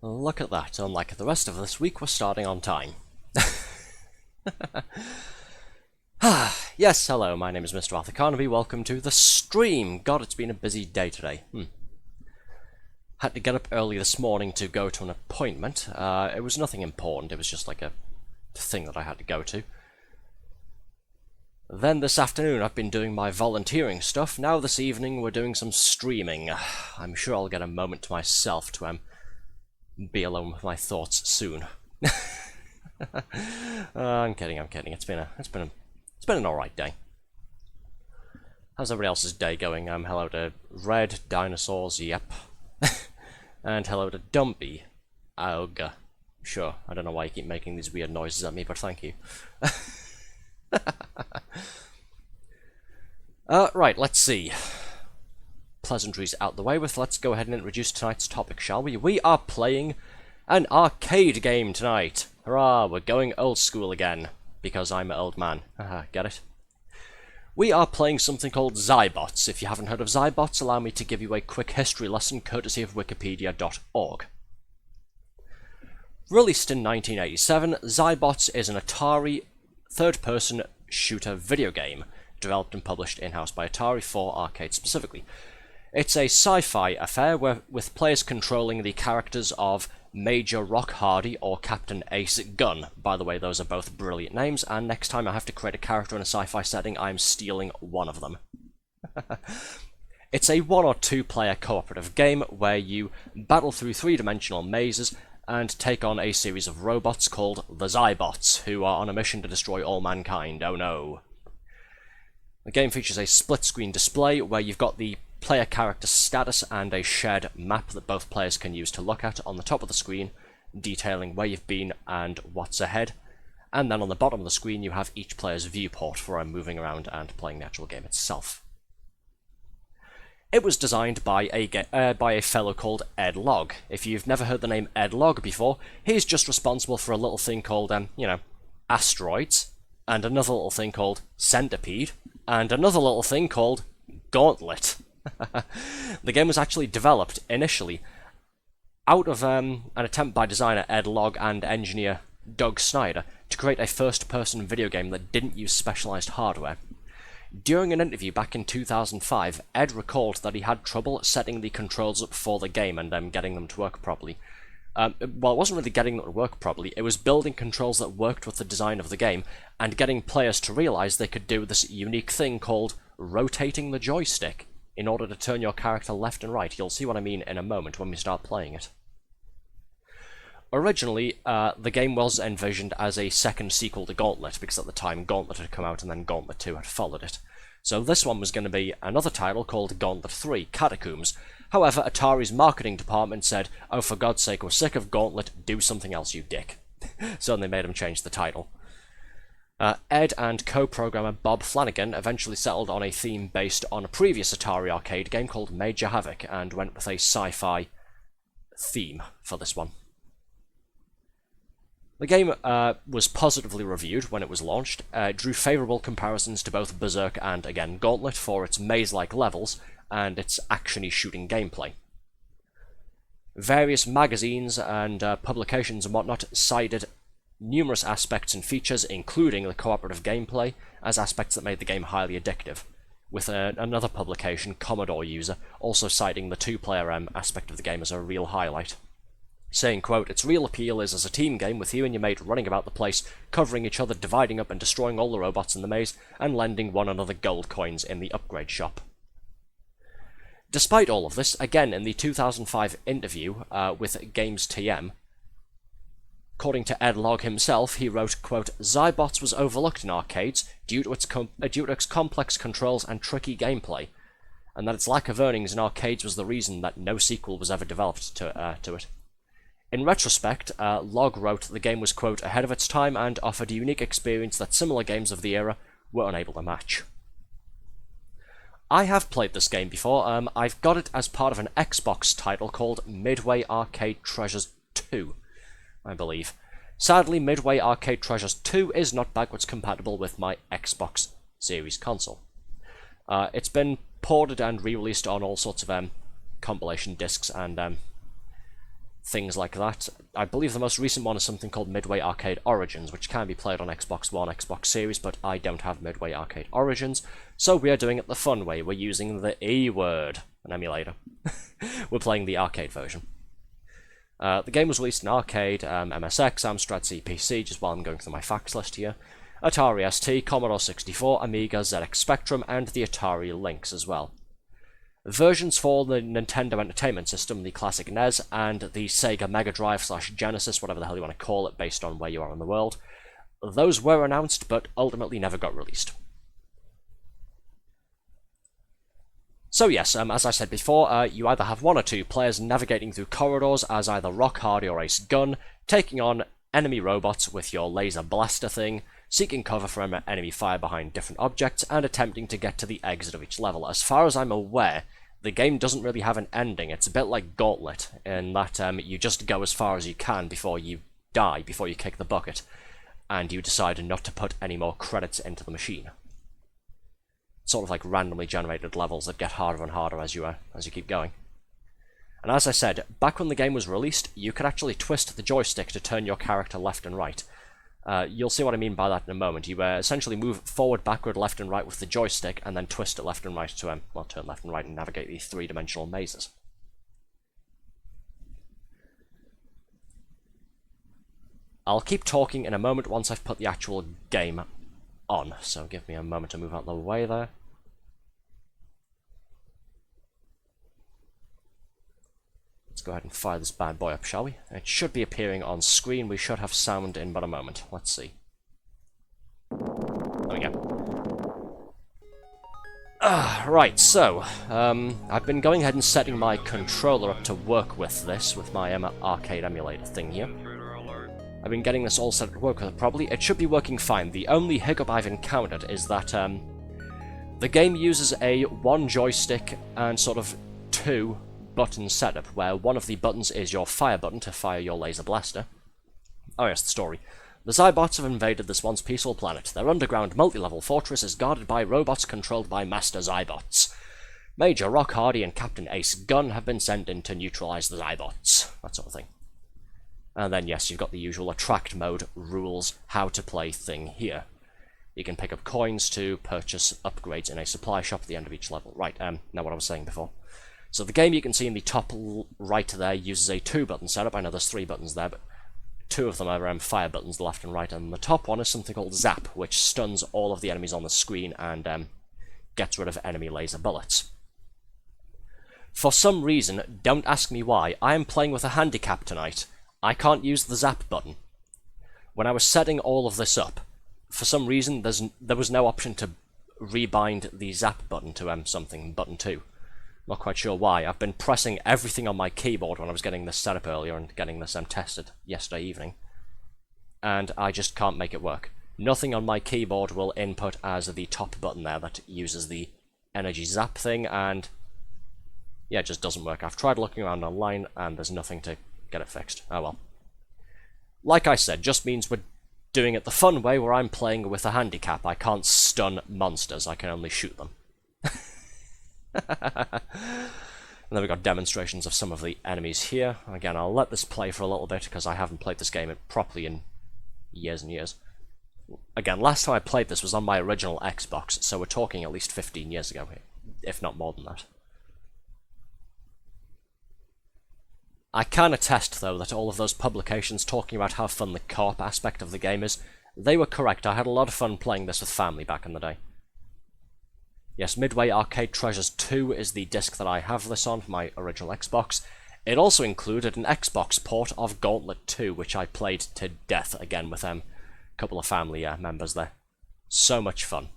Look at that, unlike the rest of this week, we're starting on time. Yes, hello, my name is Mr. Arthur Carnaby, welcome to the stream. God, it's been a busy day today. Had to get up early this morning to go to an appointment. It was nothing important, it was just like a thing that I had to go to. Then this afternoon I've been doing my volunteering stuff. Now this evening we're doing some streaming. I'm sure I'll get a moment to myself to be alone with my thoughts soon. I'm kidding. It's been an alright day. How's everybody else's day going? Hello to Red Dinosaurs, yep. And hello to Dumpy. Auga. Sure, I don't know why you keep making these weird noises at me, but thank you. Right, let's see. Pleasantries out the way with, let's go ahead and introduce tonight's topic, shall we? We are playing an arcade game tonight. Hurrah, we're going old school again, because I'm an old man. Haha, get it? We are playing something called Xybots. If you haven't heard of Xybots, allow me to give you a quick history lesson courtesy of wikipedia.org. Released in 1987, Xybots is an Atari third-person shooter video game, developed and published in-house by Atari for arcade specifically. It's a sci-fi affair with players controlling the characters of Major Rock Hardy or Captain Ace Gunn. By the way, those are both brilliant names, and next time I have to create a character in a sci-fi setting, I'm stealing one of them. It's a 1 or 2 player cooperative game where you battle through 3-dimensional mazes and take on a series of robots called the Xybots, who are on a mission to destroy all mankind. Oh no. The game features a split-screen display where you've got the player character status and a shared map that both players can use to look at on the top of the screen, detailing where you've been and what's ahead. And then on the bottom of the screen you have each player's viewport for moving around and playing the actual game itself. It was designed by a fellow called Ed Logg. If you've never heard the name Ed Logg before, he's just responsible for a little thing called, Asteroids, and another little thing called Centipede, and another little thing called Gauntlet. The game was actually developed initially out of an attempt by designer Ed Logg and engineer Doug Snyder to create a first-person video game that didn't use specialized hardware. During an interview back in 2005, Ed recalled that he had trouble setting the controls up for the game and getting them to work properly. Well, it wasn't really getting them to work properly, it was building controls that worked with the design of the game, and getting players to realize they could do this unique thing called rotating the joystick in order to turn your character left and right. You'll see what I mean in a moment when we start playing it. Originally, the game was envisioned as a second sequel to Gauntlet, because at the time Gauntlet had come out and then Gauntlet 2 had followed it. So this one was going to be another title called Gauntlet 3, Catacombs. However, Atari's marketing department said, "Oh, for God's sake, we're sick of Gauntlet, do something else, you dick." So they made him change the title. Ed and co-programmer Bob Flanagan eventually settled on a theme based on a previous Atari arcade game called Major Havoc, and went with a sci-fi theme for this one. The game was positively reviewed when it was launched, drew favourable comparisons to both Berserk and, again, Gauntlet for its maze-like levels and its action-y shooting gameplay. Various magazines and publications and whatnot cited numerous aspects and features, including the cooperative gameplay, as aspects that made the game highly addictive, with another publication, Commodore User, also citing the 2-player aspect of the game as a real highlight, saying, quote, "Its real appeal is as a team game with you and your mate running about the place, covering each other, dividing up and destroying all the robots in the maze, and lending one another gold coins in the upgrade shop." Despite all of this, again in the 2005 interview with Games TM, according to Ed Logg himself, he wrote, quote, "Xybots was overlooked in arcades due to its complex controls and tricky gameplay, and that its lack of earnings in arcades was the reason that no sequel was ever developed to it." In retrospect, Logg wrote the game was, quote, "ahead of its time and offered a unique experience that similar games of the era were unable to match." I have played this game before. I've got it as part of an Xbox title called Midway Arcade Treasures 2, I believe. Sadly, Midway Arcade Treasures 2 is not backwards compatible with my Xbox Series console. It's been ported and re-released on all sorts of compilation discs and things like that. I believe the most recent one is something called Midway Arcade Origins, which can be played on Xbox One, Xbox Series, but I don't have Midway Arcade Origins, so we are doing it the fun way. We're using the E word, an emulator. We're playing the arcade version. The game was released in arcade, MSX, Amstrad CPC, just while I'm going through my facts list here, Atari ST, Commodore 64, Amiga, ZX Spectrum, and the Atari Lynx as well. Versions for the Nintendo Entertainment System, the classic NES, and the Sega Mega Drive / Genesis, whatever the hell you want to call it based on where you are in the world, those were announced but ultimately never got released. So yes, as I said before, you either have 1 or 2 players navigating through corridors as either Rock Hardy or Ace Gunn, taking on enemy robots with your laser blaster thing, seeking cover from enemy fire behind different objects, and attempting to get to the exit of each level. As far as I'm aware, the game doesn't really have an ending. It's a bit like Gauntlet, in that you just go as far as you can before you die, before you kick the bucket, and you decide not to put any more credits into the machine. Sort of like randomly generated levels that get harder and harder as you keep going. And as I said, back when the game was released, you could actually twist the joystick to turn your character left and right. You'll see what I mean by that in a moment. You essentially move forward, backward, left and right with the joystick, and then twist it left and right to well, turn left and right and navigate these three-dimensional mazes. I'll keep talking in a moment once I've put the actual game on, so give me a moment to move out of the way there. Let's go ahead and fire this bad boy up, shall we? It should be appearing on screen. We should have sound in but a moment. Let's see. There we go. Right, so, I've been going ahead and setting my controller up to work with this, with my arcade emulator thing here. I've been getting this all set up to work with it properly. It should be working fine. The only hiccup I've encountered is that, the game uses a one joystick and sort of two button setup, where one of the buttons is your fire button to fire your laser blaster. Oh yes, the story. The Xybots have invaded this once peaceful planet. Their underground multi-level fortress is guarded by robots controlled by Master Xybots. Major Rock Hardy and Captain Ace Gunn have been sent in to neutralize the Xybots. That sort of thing. And then yes, you've got the usual attract mode rules, how to play thing here. You can pick up coins to purchase upgrades in a supply shop at the end of each level. Right, now what I was saying before. So the game you can see in the top right there uses a two-button setup. I know there's three buttons there, but two of them are fire buttons, the left and right, and the top one is something called Zap, which stuns all of the enemies on the screen and gets rid of enemy laser bullets. For some reason, don't ask me why, I am playing with a handicap tonight. I can't use the Zap button. When I was setting all of this up, for some reason there was no option to rebind the Zap button to something, button 2. Not quite sure why. I've been pressing everything on my keyboard when I was getting this set up earlier and getting this tested yesterday evening. And I just can't make it work. Nothing on my keyboard will input as the top button there that uses the energy zap thing, and yeah, it just doesn't work. I've tried looking around online and there's nothing to get it fixed. Oh well. Like I said, just means we're doing it the fun way where I'm playing with a handicap. I can't stun monsters, I can only shoot them. And then we've got demonstrations of some of the enemies here. Again, I'll let this play for a little bit because I haven't played this game properly in years and years. Again, last time I played this was on my original Xbox, so we're talking at least 15 years ago, if not more than that. I can attest, though, that all of those publications talking about how fun the co-op aspect of the game is, they were correct. I had a lot of fun playing this with family back in the day. Yes, Midway Arcade Treasures 2 is the disc that I have this on for my original Xbox. It also included an Xbox port of Gauntlet 2, which I played to death, again with a couple of family members there. So much fun.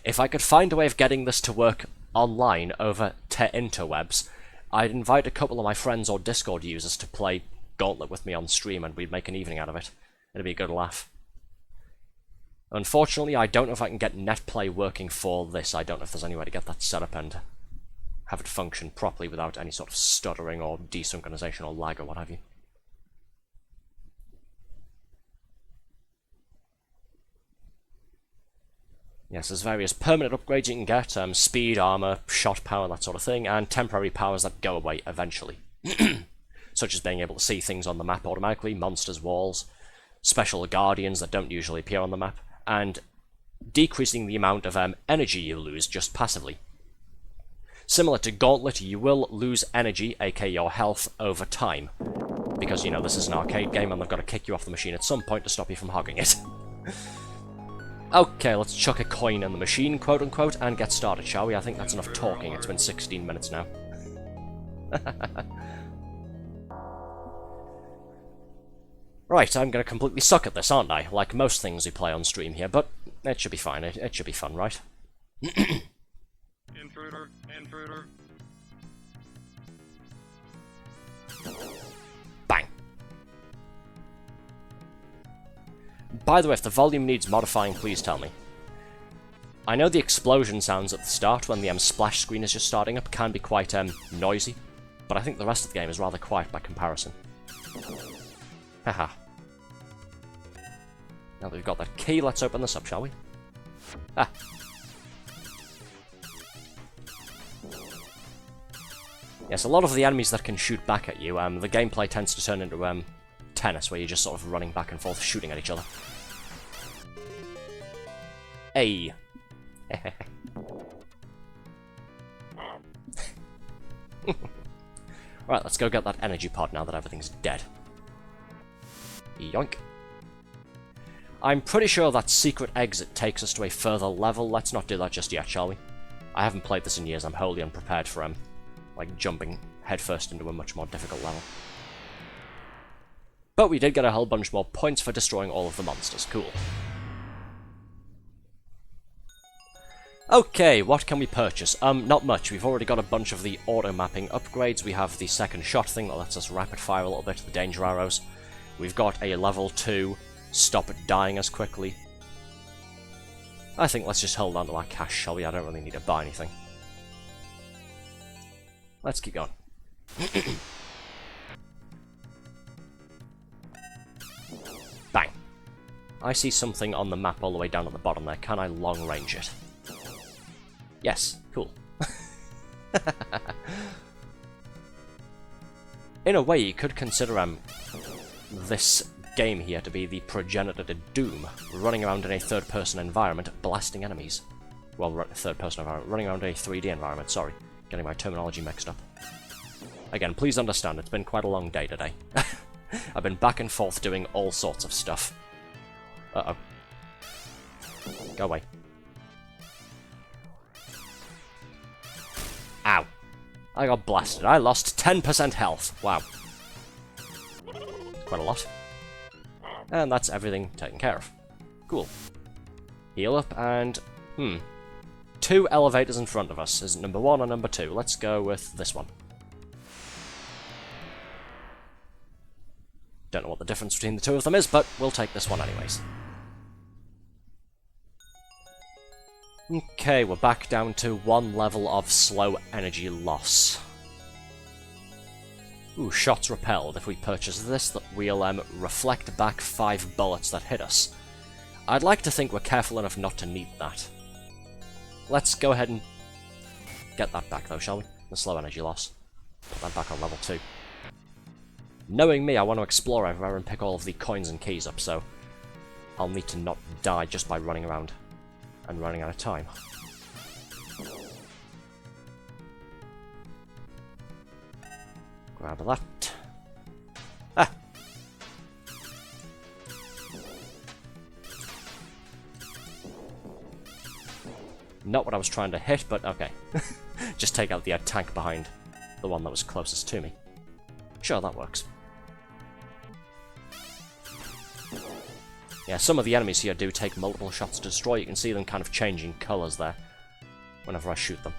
If I could find a way of getting this to work online over interwebs, I'd invite a couple of my friends or Discord users to play Gauntlet with me on stream, and we'd make an evening out of it. It'd be a good laugh. Unfortunately, I don't know if I can get NetPlay working for this. I don't know if there's any way to get that set up and have it function properly without any sort of stuttering or desynchronization or lag or what have you. Yes, there's various permanent upgrades you can get, speed, armor, shot power, that sort of thing, and temporary powers that go away eventually. Such as being able to see things on the map automatically, monsters, walls, special guardians that don't usually appear on the map, and decreasing the amount of energy you lose just passively. Similar to Gauntlet, you will lose energy, aka your health, over time. Because, you know, this is an arcade game and they've got to kick you off the machine at some point to stop you from hogging it. Okay, let's chuck a coin in the machine, quote-unquote, and get started, shall we? I think that's enough talking. It's been 16 minutes now. Right, I'm going to completely suck at this, aren't I? Like most things we play on stream here, but it should be fine. It should be fun, right? Intruder, intruder. Bang. By the way, if the volume needs modifying, please tell me. I know the explosion sounds at the start when the splash screen is just starting up can be quite noisy, but I think the rest of the game is rather quiet by comparison. Haha. Now that we've got that key, let's open this up, shall we? Ah. Yes, a lot of the enemies that can shoot back at you, the gameplay tends to turn into tennis, where you're just sort of running back and forth, shooting at each other. Hey. Right, let's go get that energy pod now that everything's dead. Yoink. I'm pretty sure that secret exit takes us to a further level. Let's not do that just yet, shall we? I haven't played this in years. I'm wholly unprepared for like jumping headfirst into a much more difficult level. But we did get a whole bunch more points for destroying all of the monsters. Cool. Okay, what can we purchase? Not much. We've already got a bunch of the auto-mapping upgrades. We have the second shot thing that lets us rapid fire a little bit, the danger arrows. We've got a level 2, stop dying as quickly. I think let's just hold on to our cash, shall we? I don't really need to buy anything. Let's keep going. Bang. I see something on the map all the way down at the bottom there. Can I long range it? Yes, cool. In a way, you could consider this game here to be the progenitor to Doom, running around in a third-person environment, blasting enemies. Well, third-person environment, running around in a 3D environment, sorry. Getting my terminology mixed up. Again, please understand, it's been quite a long day today. I've been back and forth doing all sorts of stuff. Uh-oh. Go away. Ow. I got blasted. I lost 10% health. Wow. Quite a lot. And that's everything taken care of. Cool. Heal up and... 2 elevators in front of us. Is it number 1 or number 2? Let's go with this one. Don't know what the difference between the two of them is, but we'll take this one anyways. Okay, we're back down to 1 level of slow energy loss. Ooh, shots repelled. If we purchase this, we'll reflect back 5 bullets that hit us. I'd like to think we're careful enough not to need that. Let's go ahead and get that back though, shall we? The slow energy loss. Put that back on level 2. Knowing me, I want to explore everywhere and pick all of the coins and keys up, so I'll need to not die just by running around and running out of time. Grab that. Ah! Not what I was trying to hit, but okay. Just take out the tank behind the one that was closest to me. Sure, that works. Yeah, some of the enemies here do take multiple shots to destroy. You can see them kind of changing colours there whenever I shoot them.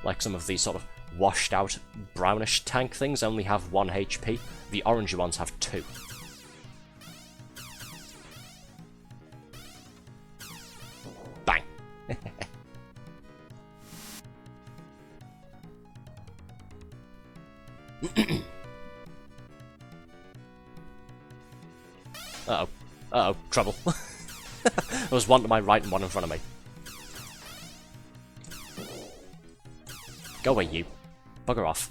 Like some of these sort of washed out brownish tank things only have 1 HP. The orangey ones have 2. Bang! Uh-oh. Uh-oh, trouble. There was one to my right and one in front of me. Go away, you. Bugger off.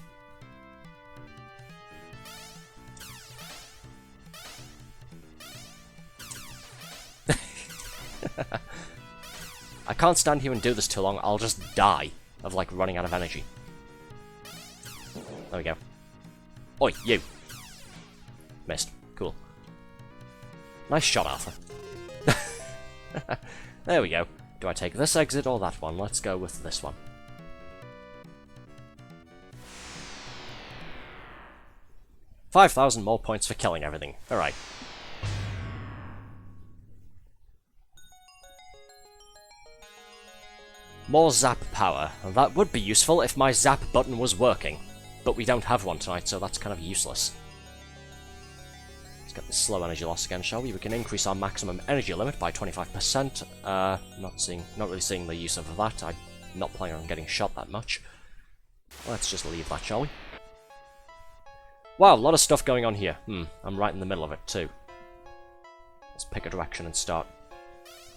I can't stand here and do this too long. I'll just die of, like, running out of energy. There we go. Oi, you. Missed. Cool. Nice shot, Arthur. There we go. Do I take this exit or that one? Let's go with this one. $5,000 more points for killing everything. Alright. More zap power. That would be useful if my zap button was working. But we don't have one tonight, so that's kind of useless. Let's get the slow energy loss again, shall we? We can increase our maximum energy limit by 25%. Not really seeing the use of that. I'm not planning on getting shot that much. Let's just leave that, shall we? Wow, a lot of stuff going on here. I'm right in the middle of it, too. Let's pick a direction and start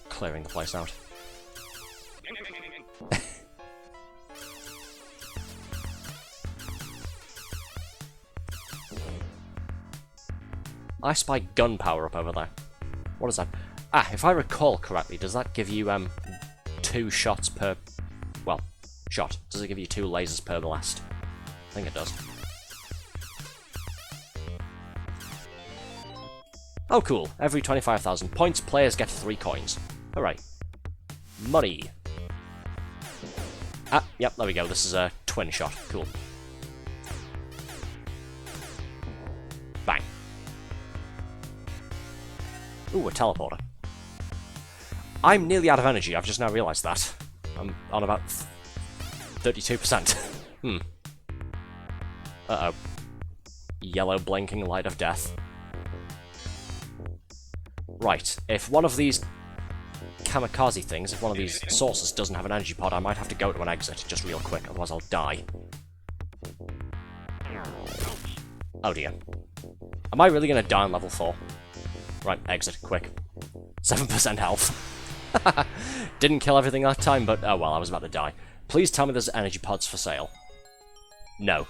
clearing the place out. I spy gunpowder up over there. What is that? Ah, if I recall correctly, does that give you 2 shots per... well, shot. Does it give you 2 lasers per blast? I think it does. Oh cool, every 25,000 points, players get 3 coins. Hooray. Money. Ah, yep, there we go, this is a twin shot, cool. Bang. Ooh, a teleporter. I'm nearly out of energy, I've just now realised that. I'm on about 32%. Uh-oh. Yellow blinking light of death. Right, if one of these kamikaze things, if one of these sources doesn't have an energy pod, I might have to go to an exit just real quick, otherwise I'll die. Oh dear. Am I really gonna die on level 4? Right, exit, quick. 7% health. Didn't kill everything that time, but oh well, I was about to die. Please tell me there's energy pods for sale. No.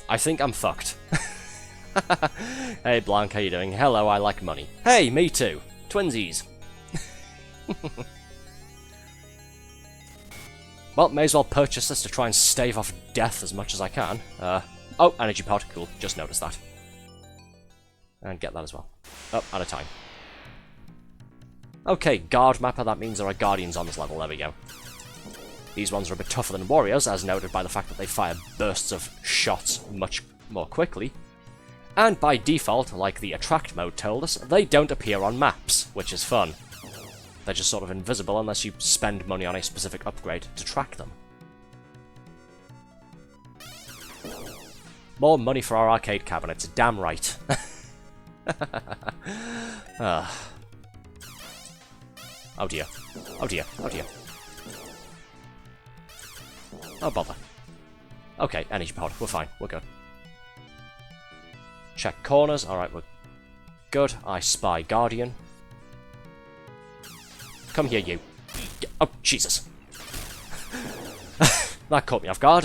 I think I'm fucked. Hey Blanc, how you doing? Hello, I like money. Hey, me too. Twinsies. Well, may as well purchase this to try and stave off death as much as I can. Oh, energy pod, cool, just noticed that. And get that as well. Oh, out of time. Okay, guard mapper, that means there are guardians on this level, there we go. These ones are a bit tougher than warriors, as noted by the fact that they fire bursts of shots much more quickly. And by default, like the attract mode told us, they don't appear on maps, which is fun. They're just sort of invisible unless you spend money on a specific upgrade to track them. More money for our arcade cabinets, damn right. Oh dear. Oh dear. Oh dear. Oh bother. Okay, energy pod, we're fine, we're good. Check corners, alright, we're good. I spy Guardian. Come here, you. Oh, Jesus. That caught me off guard.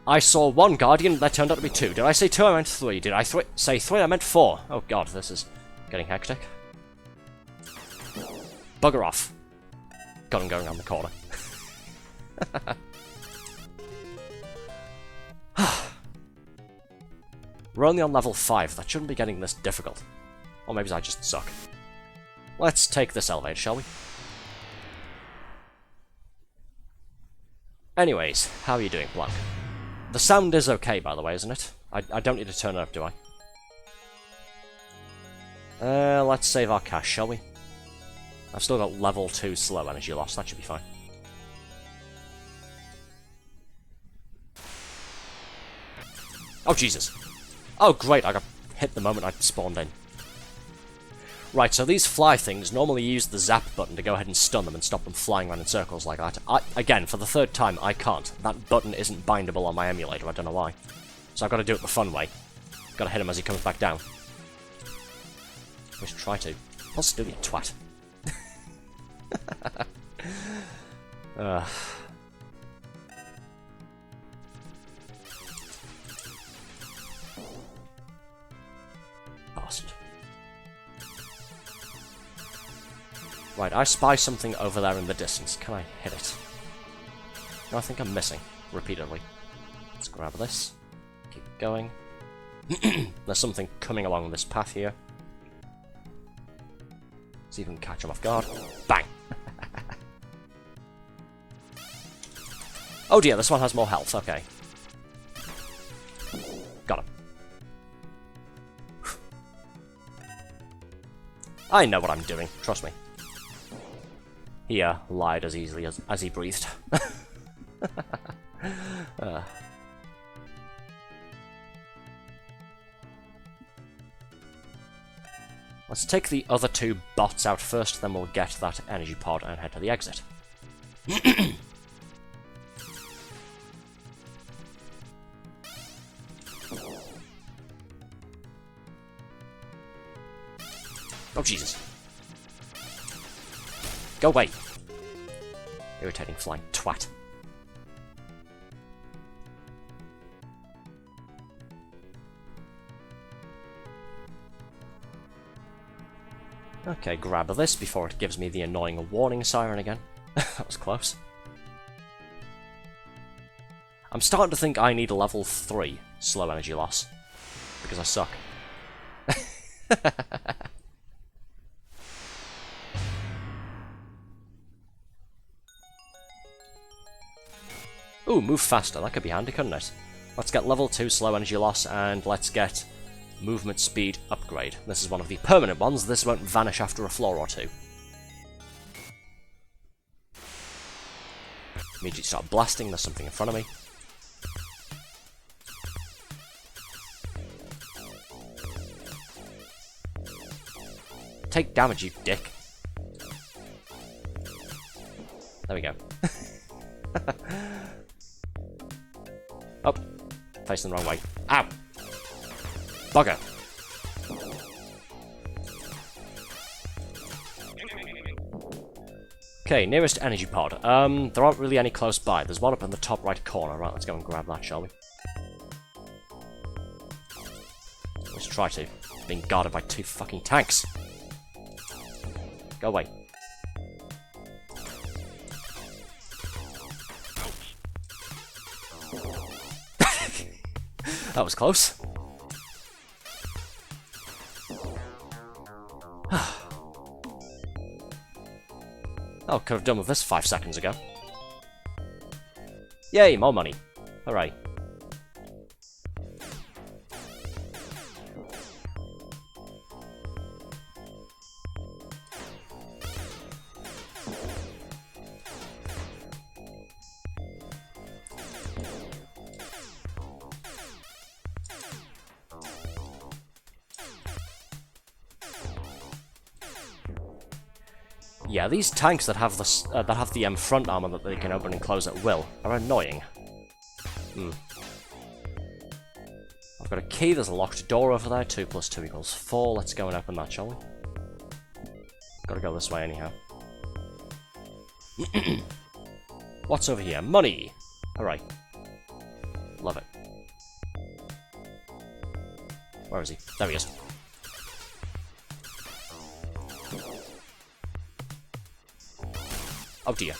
I saw 1 Guardian, that turned out to be 2. Did I say 2? I meant 3. Did I say 3? I meant 4. Oh god, this is getting hectic. Bugger off. Got him going around the corner. We're only on level 5, that shouldn't be getting this difficult. Or maybe I just suck. Let's take this elevator, shall we? Anyways, how are you doing, Blanc? The sound is okay, by the way, isn't it? I don't need to turn it up, do I? Let's save our cash, shall we? I've still got level 2 slow energy loss, that should be fine. Oh, Jesus. Oh, great, I got hit the moment I spawned in. Right, so these fly things normally use the zap button to go ahead and stun them and stop them flying around in circles like that. Again, for the 3rd time, I can't. That button isn't bindable on my emulator, I don't know why. So I've got to do it the fun way. Got to hit him as he comes back down. We should try to. I'll still be a twat. Bastard. Right, I spy something over there in the distance. Can I hit it? No, I think I'm missing. Repeatedly. Let's grab this. Keep going. There's something coming along this path here. See if we can catch him off guard. Bang! Oh dear, this one has more health. Okay. Got him. I know what I'm doing. Trust me. He lied as easily as he breathed. Let's take the other two bots out first, then we'll get that energy pod and head to the exit. Oh, Jesus. Go away. Irritating flying twat. Okay, grab this before it gives me the annoying warning siren again. That was close. I'm starting to think I need a level 3 slow energy loss. Because I suck. Ooh, move faster. That could be handy, couldn't it? Let's get level 2 slow energy loss, and let's get movement speed upgrade. This is one of the permanent ones. This won't vanish after a floor or two. Immediately start blasting. There's something in front of me. Take damage, you dick. There we go. Oh, facing the wrong way. Ow! Bugger! Okay, nearest energy pod. There aren't really any close by. There's one up in the top right corner. Right, let's go and grab that, shall we? Let's try to. It's being guarded by 2 fucking tanks. Go away. That was close. Oh, could have done with this 5 seconds ago. Yay, more money. Hooray. Yeah, these tanks that have the front armor that they can open and close at will are annoying. I've got a key. There's a locked door over there. 2 + 2 = 4. Let's go and open that, shall we? Gotta go this way anyhow. What's over here? Money! Hooray. Love it. Where is he? There he is. Oh dear.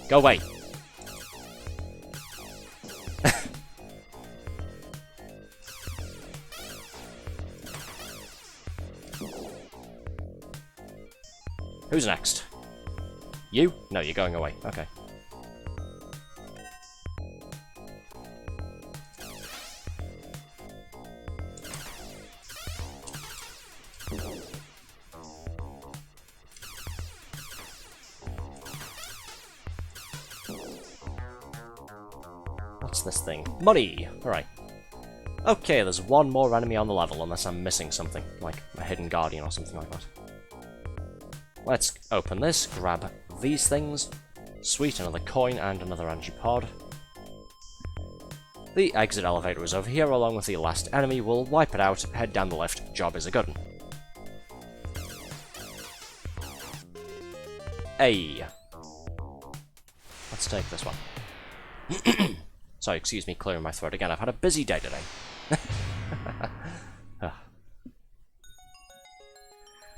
Go away. Who's next? You? No, you're going away. Okay. What's this thing? Money! Alright. Okay, there's one more enemy on the level, unless I'm missing something, like a hidden guardian or something like that. Let's open this, grab these things. Sweet, another coin and another energy pod. The exit elevator is over here, along with the last enemy. We'll wipe it out, head down the lift, job is a good one. Hey. Let's take this one. Sorry, excuse me, clearing my throat again. I've had a busy day today.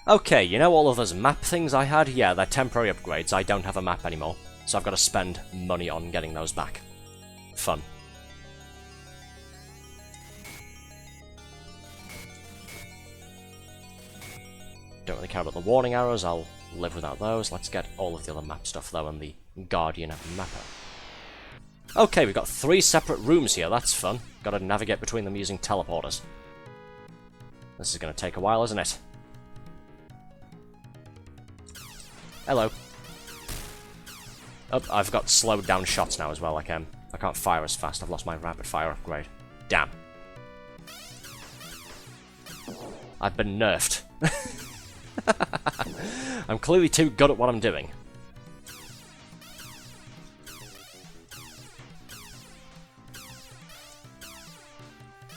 Okay, you know all of those map things I had? Yeah, they're temporary upgrades. I don't have a map anymore, so I've got to spend money on getting those back. Fun. Don't really care about the warning arrows. I'll live without those. Let's get all of the other map stuff, though, and the Guardian Mapper. Okay, we've got 3 separate rooms here. That's fun. Gotta navigate between them using teleporters. This is gonna take a while, isn't it? Hello. Oh, I've got slowed down shots now as well. I can't fire as fast. I've lost my rapid fire upgrade. Damn. I've been nerfed. I'm clearly too good at what I'm doing.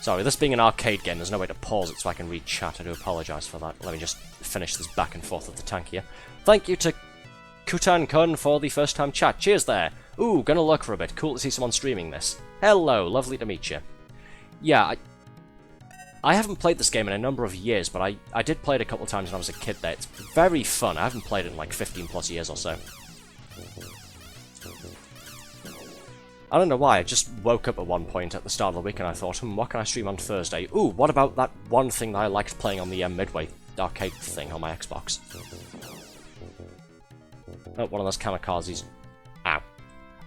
Sorry, this being an arcade game, there's no way to pause it so I can read chat. I do apologise for that. Let me just finish this back and forth of the tank here. Thank you to Kutan-kun for the first time chat. Cheers there. Ooh, gonna lurk for a bit. Cool to see someone streaming this. Hello, lovely to meet you. Yeah, I haven't played this game in a number of years, but I did play it a couple of times when I was a kid there. It's very fun. I haven't played it in like 15 plus years or so. I don't know why, I just woke up at one point at the start of the week and I thought, what can I stream on Thursday? Ooh, what about that one thing that I liked playing on the Midway arcade thing on my Xbox? Oh, one of those kamikazes. Ow.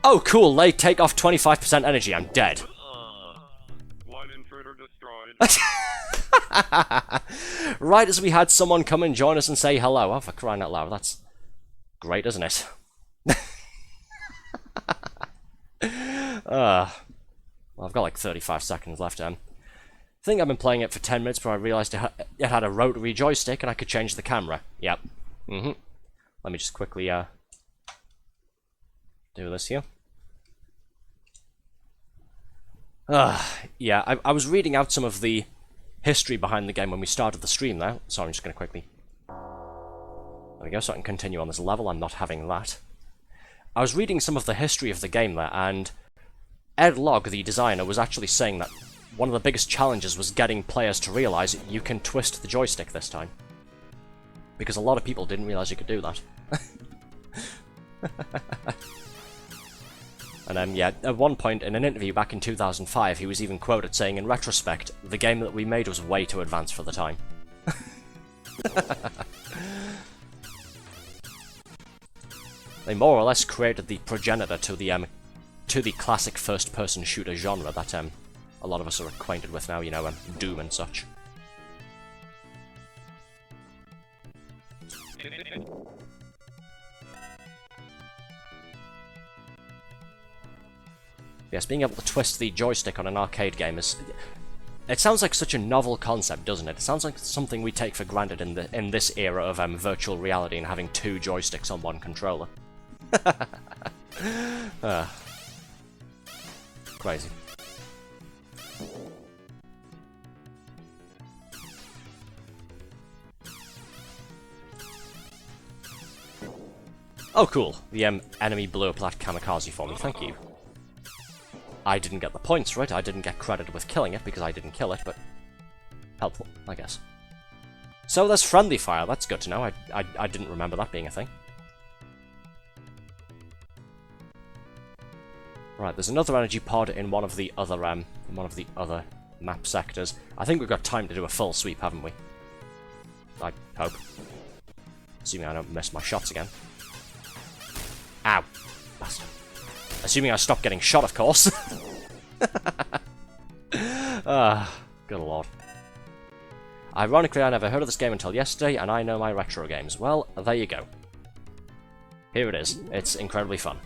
Oh, cool, they take off 25% energy, I'm dead. One intruder destroyed. Right as we had someone come and join us and say hello. Oh, for crying out loud, that's great, isn't it? Well, I've got like 35 seconds left, I think I've been playing it for 10 minutes before I realised it had a rotary joystick and I could change the camera. Yep. Let me just quickly do this here. Yeah, I was reading out some of the history behind the game when we started the stream there. So I'm just going to quickly... There we go, so I can continue on this level. I'm not having that. I was reading some of the history of the game there, and Ed Logg, the designer, was actually saying that one of the biggest challenges was getting players to realise you can twist the joystick this time. Because a lot of people didn't realise you could do that. And yeah, at one point in an interview back in 2005, he was even quoted saying, in retrospect, the game that we made was way too advanced for the time. They more or less created the progenitor to the classic first-person shooter genre that a lot of us are acquainted with now, you know, Doom and such. Yes, being able to twist the joystick on an arcade game is... It sounds like such a novel concept, doesn't it? It sounds like something we take for granted in this era of virtual reality and having two joysticks on one controller. Crazy. Oh, cool. The enemy blew up that kamikaze for me. Thank you. I didn't get the points right. I didn't get credited with killing it because I didn't kill it, but helpful, I guess. So there's friendly fire. That's good to know. I didn't remember that being a thing. Right, there's another energy pod in one of the other map sectors. I think we've got time to do a full sweep, haven't we? I hope. Assuming I don't miss my shots again. Ow. Bastard. Assuming I stop getting shot, of course. Good lord. Ironically, I never heard of this game until yesterday, and I know my retro games. Well, there you go. Here it is. It's incredibly fun.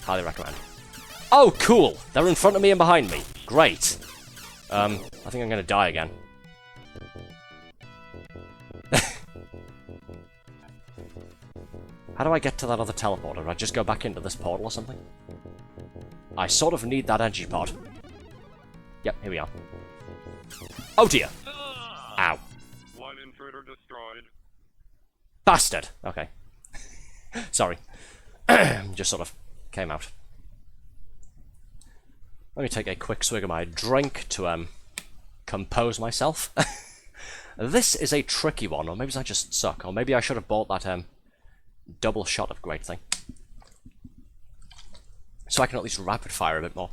Highly recommend. Oh, cool! They're in front of me and behind me. Great. I think I'm gonna die again. How do I get to that other teleporter? Do I just go back into this portal or something? I sort of need that energy pod. Yep, here we are. Oh dear! Ow. One intruder destroyed. Bastard! Okay. Sorry. Just sort of came out. Let me take a quick swig of my drink to compose myself. This is a tricky one, or maybe I just suck, or maybe I should have bought that double shot upgrade thing. So I can at least rapid fire a bit more.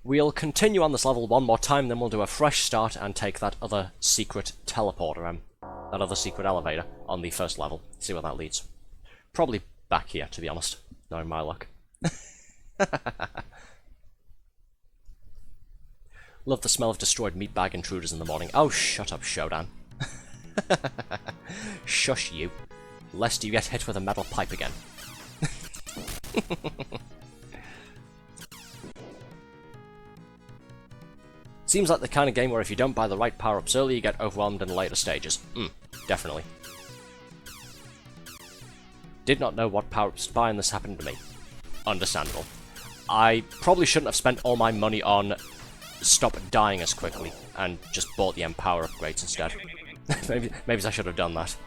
We'll continue on this level one more time, then we'll do a fresh start and take that other secret teleporter, that other secret elevator on the first level. See where that leads. Probably back here, to be honest, knowing my luck. Love the smell of destroyed meat bag intruders in the morning. Oh, shut up, Shodan. Shush you. lest you get hit with a metal pipe again. Seems like the kind of game where if you don't buy the right power-ups early, you get overwhelmed in later stages. Definitely. Did not know what power-ups to buy and this happened to me. Understandable. I probably shouldn't have spent all my money on stop dying as quickly and just bought the Empower upgrades instead. maybe I should have done that.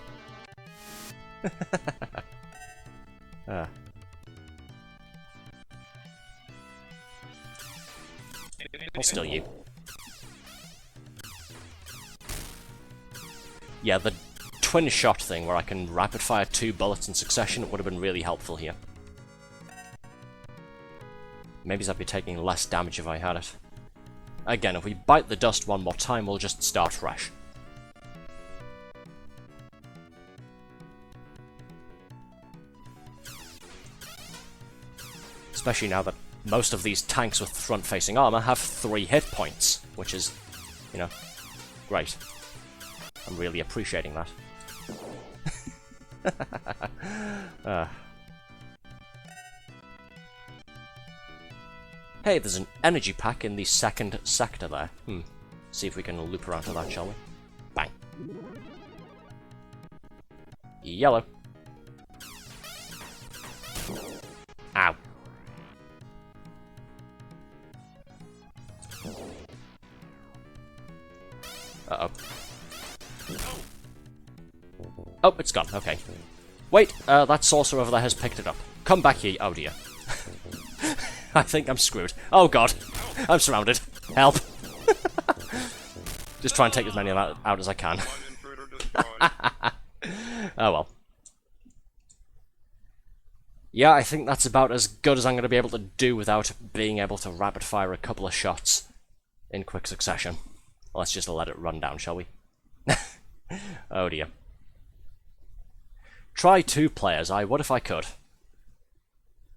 I'll steal you. Yeah, the twin shot thing where I can rapid fire 2 bullets in succession would have been really helpful here. Maybe I'd be taking less damage if I had it. Again, if we bite the dust one more time, we'll just start fresh. Especially now that most of these tanks with front-facing armor have 3 hit points, which is, you know, great. I'm really appreciating that. Hey, there's an energy pack in the second sector there. See if we can loop around to that, shall we? Bang. Yellow. Ow. Uh-oh. Oh, it's gone. Okay. Wait, that saucer over there has picked it up. Come back here. Oh, dear. I think I'm screwed. Oh, God. I'm surrounded. Help. Just try and take as many out as I can. Oh, well. Yeah, I think that's about as good as I'm going to be able to do without being able to rapid-fire a couple of shots in quick succession. Let's just let it run down, shall we? Oh, dear. Try 2 players. I would if I could.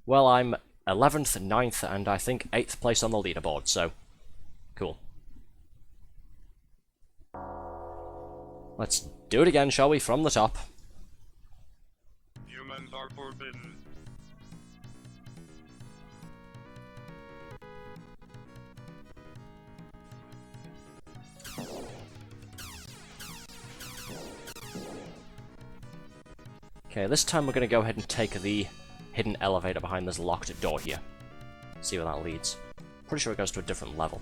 Well, I'm 11th, 9th, and I think 8th place on the leaderboard, so cool. Let's do it again, shall we, from the top. Humans are forbidden. Okay, this time we're going to go ahead and take the hidden elevator behind this locked door here. See where that leads. Pretty sure it goes to a different level.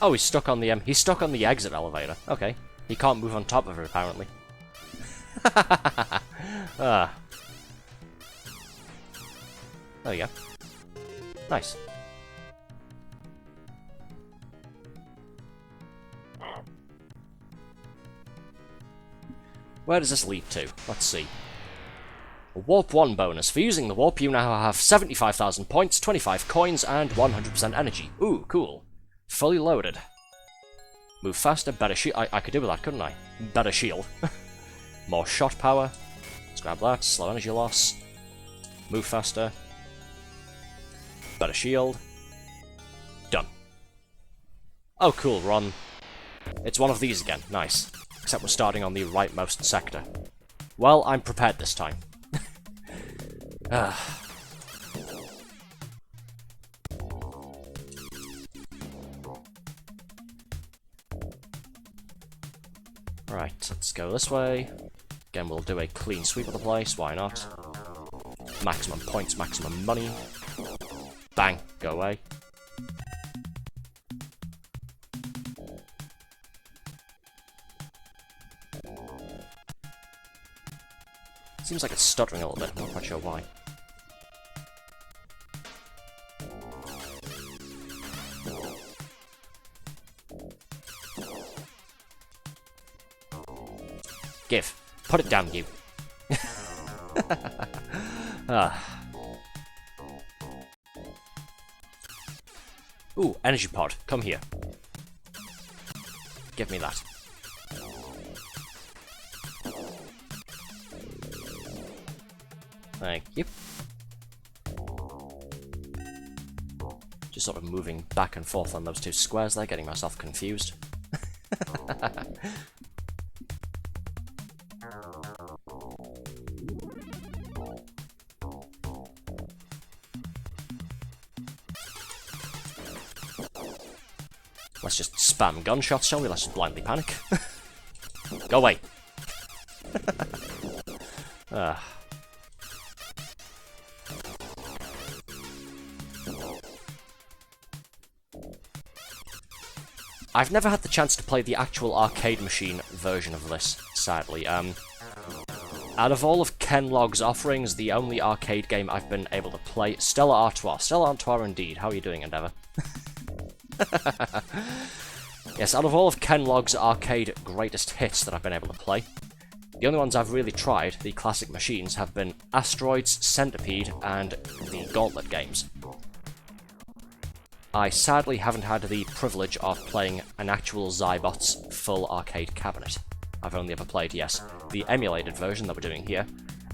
Oh, he's stuck on the exit elevator. Okay. He can't move on top of it, apparently. Ah. There you go. Nice. Where does this lead to? Let's see. A Warp 1 bonus. For using the Warp, you now have 75,000 points, 25 coins, and 100% energy. Ooh, cool. Fully loaded. Move faster, better shield. I could do with that, couldn't I? Better shield. More shot power. Let's grab that. Slow energy loss. Move faster. Better shield. Done. Oh, cool, we're on... It's one of these again. Nice. Except we're starting on the rightmost sector. Well, I'm prepared this time. Right, let's go this way. Again, we'll do a clean sweep of the place, why not? Maximum points, maximum money. Bang, go away. Seems like it's stuttering a little bit, I'm not quite sure why. Give. Put it down, you. Ooh, energy pod. Come here. Give me that. Thank you. Just sort of moving back and forth on those two squares there, getting myself confused. Let's just spam gunshots, shall we? Let's just blindly panic. Go away! I've never had the chance to play the actual arcade machine version of this, sadly. Out of all of Ken Log's offerings, the only arcade game I've been able to play... Stella Artois. Stella Artois indeed. How are you doing, Endeavour? Yes, out of all of Ken Log's arcade greatest hits that I've been able to play, the only ones I've really tried, the classic machines, have been Asteroids, Centipede, and the Gauntlet games. I sadly haven't had the privilege of playing an actual Xybots full arcade cabinet. I've only ever played, yes, the emulated version that we're doing here,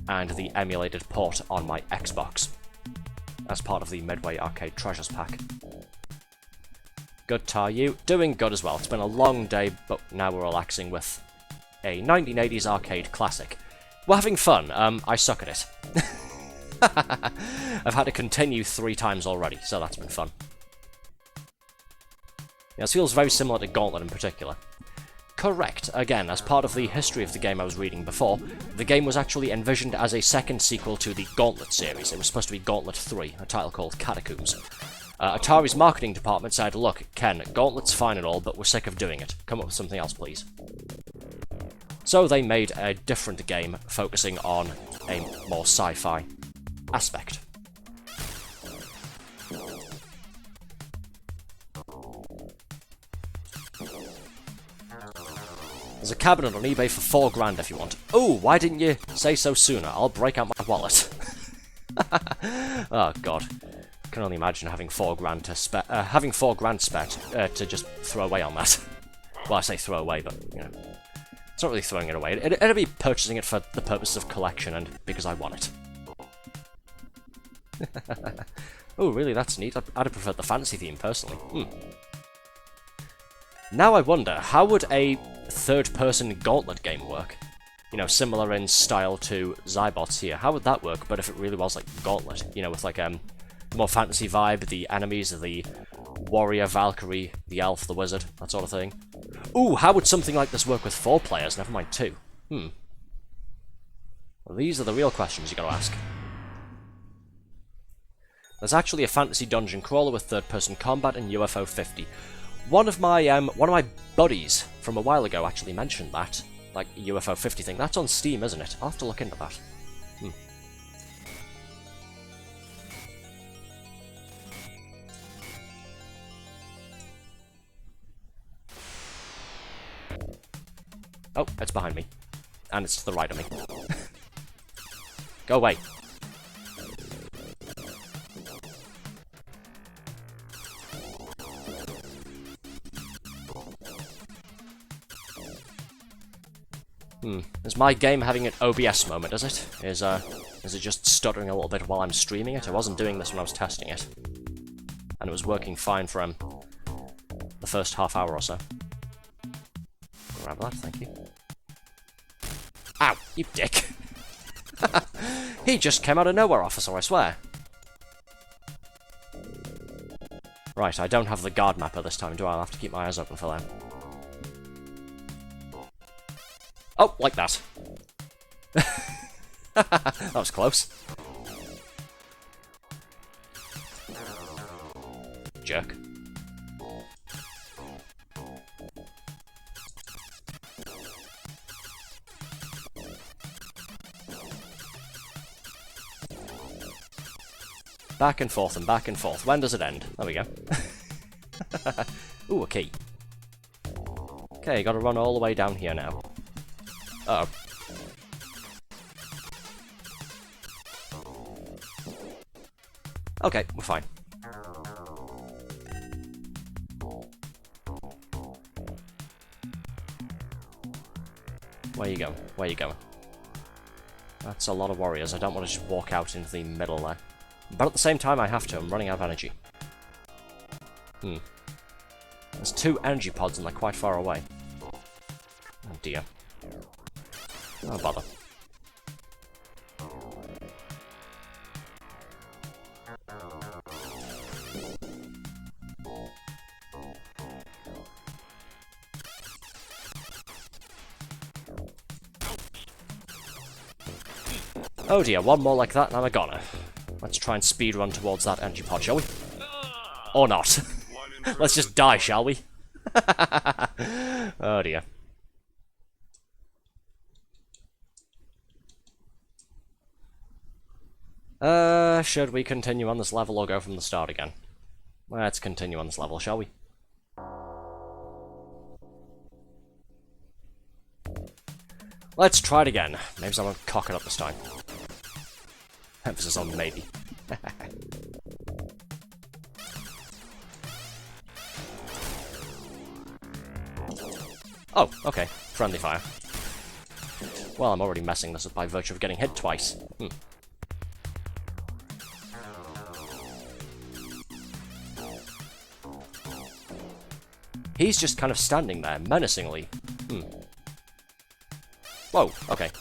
and the emulated port on my Xbox, as part of the Midway Arcade Treasures Pack. Good tar you. Doing good as well. It's been a long day, but now we're relaxing with a 1980s arcade classic. We're having fun. I suck at it. I've had to continue 3 times already, so that's been fun. Yeah, this feels very similar to Gauntlet in particular. Correct. Again, as part of the history of the game I was reading before, the game was actually envisioned as a second sequel to the Gauntlet series. It was supposed to be Gauntlet 3, a title called Catacombs. Atari's marketing department said, look, Ken, Gauntlet's fine and all, but we're sick of doing it. Come up with something else, please. So they made a different game, focusing on a more sci-fi aspect. There's a cabinet on eBay for 4 grand if you want. Oh, why didn't you say so sooner? I'll break out my wallet. Oh god. I can only imagine having 4 grand to spare, to just throw away on that. Well, I say throw away, but, you know, it's not really throwing it away. It'd be purchasing it for the purpose of collection and because I want it. Oh, really? That's neat. I'd have preferred the fantasy theme, personally. Now I wonder, how would a third-person Gauntlet game work? You know, similar in style to Xybots here. How would that work, but if it really was like Gauntlet? You know, with like, the more fantasy vibe, the enemies, the warrior, Valkyrie, the elf, the wizard, that sort of thing. Ooh, how would something like this work with 4 players? Never mind 2. Well, these are the real questions you gotta ask. There's actually a fantasy dungeon crawler with third-person combat in UFO 50. One of my buddies from a while ago actually mentioned that, like UFO 50 thing. That's on Steam, isn't it? I'll have to look into that. Oh, it's behind me. And it's to the right of me. Go away. Is my game having an OBS moment, is it? Is it just stuttering a little bit while I'm streaming it? I wasn't doing this when I was testing it. And it was working fine for the first half hour or so. Grab that, thank you. Ow, you dick! He just came out of nowhere, officer, I swear. Right, I don't have the guard mapper this time, do I? I'll have to keep my eyes open for them. Oh, like that. That was close. Jerk. Back and forth and back and forth. When does it end? There we go. Ooh, a key. Okay, gotta run all the way down here now. Uh-oh. Okay, we're fine. Where you going? Where you going? That's a lot of warriors. I don't want to just walk out into the middle there. But at the same time, I have to. I'm running out of energy. There's 2 energy pods and they're quite far away. Oh dear. Oh bother. Oh dear, one more like that and I'm a goner. Let's try and speed run towards that energy pod, shall we? Or not. Let's just die, shall we? Oh dear. Should we continue on this level or go from the start again? Let's continue on this level, shall we? Let's try it again. Maybe someone cock it up this time. Emphasis on maybe. Oh, okay. Friendly fire. Well, I'm already messing this up by virtue of getting hit twice. He's just kind of standing there, menacingly. Whoa, okay.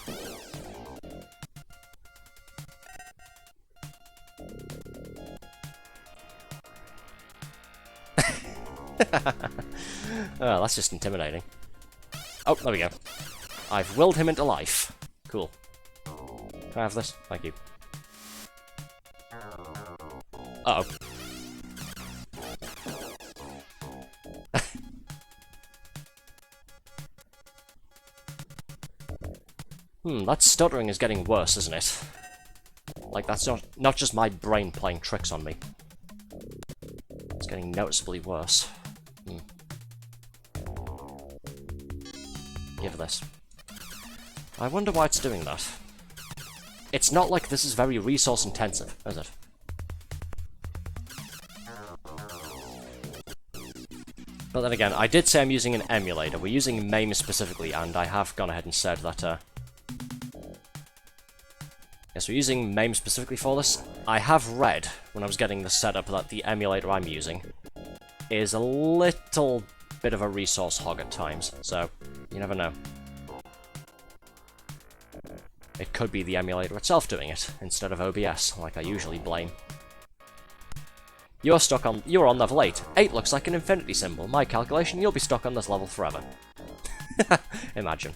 Oh, that's just intimidating. Oh, there we go. I've willed him into life. Cool. Can I have this? Thank you. Uh-oh. That stuttering is getting worse, isn't it? Like, that's not just my brain playing tricks on me. It's getting noticeably worse. Give this. I wonder why it's doing that. It's not like this is very resource intensive, is it? But then again, I did say I'm using an emulator. We're using MAME specifically, and I have gone ahead and said that, yes, we're using MAME specifically for this. I have read, when I was getting this set up, that the emulator I'm using is a little bit of a resource hog at times, so you never know. It could be the emulator itself doing it, instead of OBS, like I usually blame. You're on level 8. 8 looks like an infinity symbol. My calculation, you'll be stuck on this level forever. Imagine.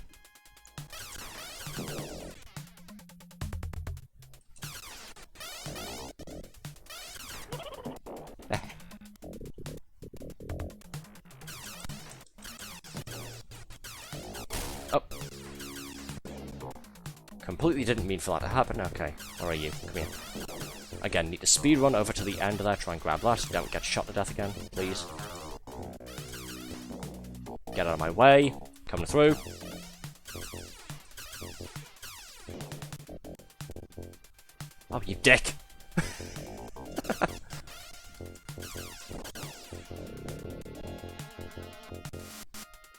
Oh. Completely didn't mean for that to happen. Okay, where are you? Come here. Again, need to speed run over to the end of there, try and grab that. Don't get shot to death again, please. Get out of my way. Coming through. Oh, you dick!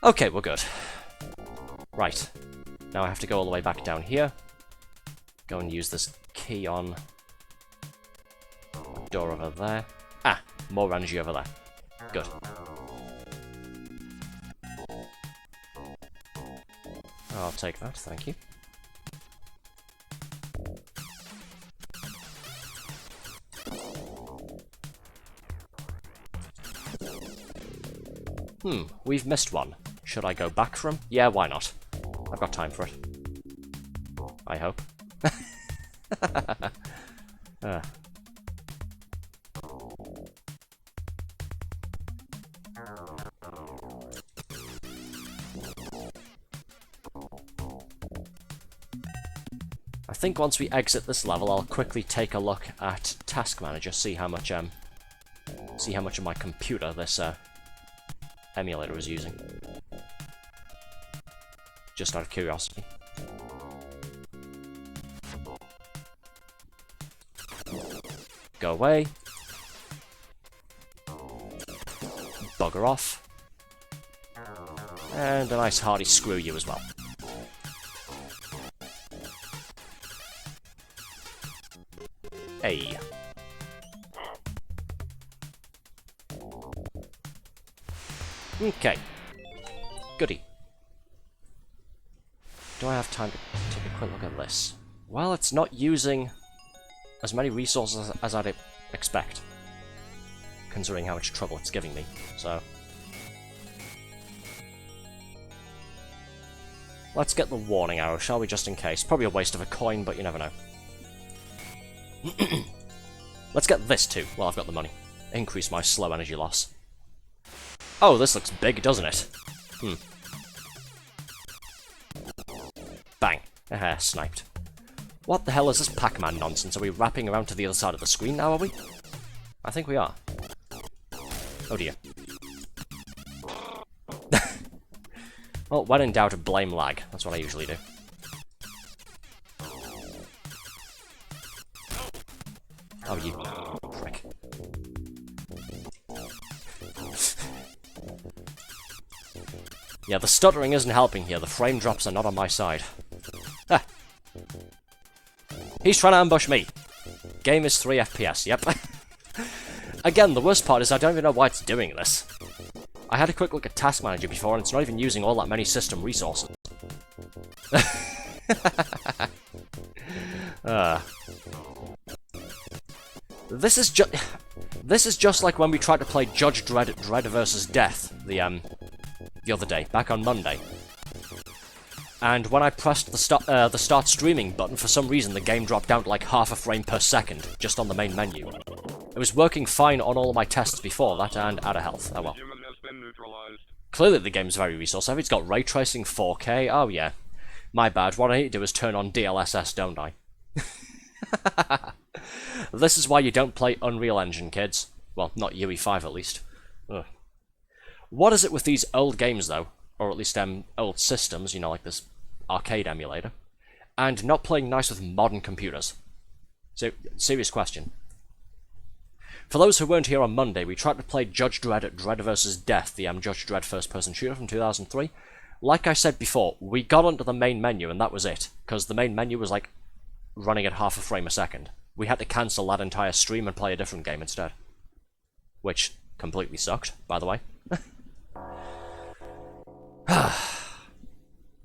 Okay, we're good. Right. Now I have to go all the way back down here. Go and use this key on door over there. Ah, more energy over there. Good. I'll take that, thank you. We've missed one. Should I go back for him? Yeah, why not? I've got time for it. I hope. I think once we exit this level, I'll quickly take a look at Task Manager, see how much of my computer this emulator is using. Just out of curiosity. Go away. Bugger off. And a nice hearty screw you as well. A. Okay. Goody. Do I have time to take a quick look at this? Well, it's not using as many resources as I'd expect, considering how much trouble it's giving me, so... Let's get the warning arrow, shall we, just in case? Probably a waste of a coin, but you never know. Let's get this too, while I've got the money. Increase my slow energy loss. Oh, this looks big, doesn't it? Bang. Sniped. What the hell is this Pac-Man nonsense? Are we wrapping around to the other side of the screen now, are we? I think we are. Oh dear. Well, when in doubt, blame lag. That's what I usually do. Oh, you prick. Yeah, the stuttering isn't helping here. The frame drops are not on my side. Ah. He's trying to ambush me. Game is 3 FPS, yep. Again, the worst part is I don't even know why it's doing this. I had a quick look at Task Manager before, and it's not even using all that many system resources. This is just like when we tried to play Judge Dredd vs. Death the other day, back on Monday. And when I pressed the start streaming button, for some reason the game dropped down to like half a frame per second, just on the main menu. It was working fine on all of my tests before that, and out of health. Oh well. Clearly the game's very resource heavy. It's got ray tracing, 4K. Oh yeah. My bad. What I need to do is turn on DLSS, don't I? This is why you don't play Unreal Engine, kids. Well, not UE5 at least. Ugh. What is it with these old games, though? Or at least old systems, you know, like this arcade emulator, and not playing nice with modern computers? So, serious question. For those who weren't here on Monday, we tried to play Judge Dredd vs. Death, the Judge Dredd first-person shooter from 2003. Like I said before, we got onto the main menu and that was it, because the main menu was like running at half a frame a second. We had to cancel that entire stream and play a different game instead. Which completely sucked, by the way.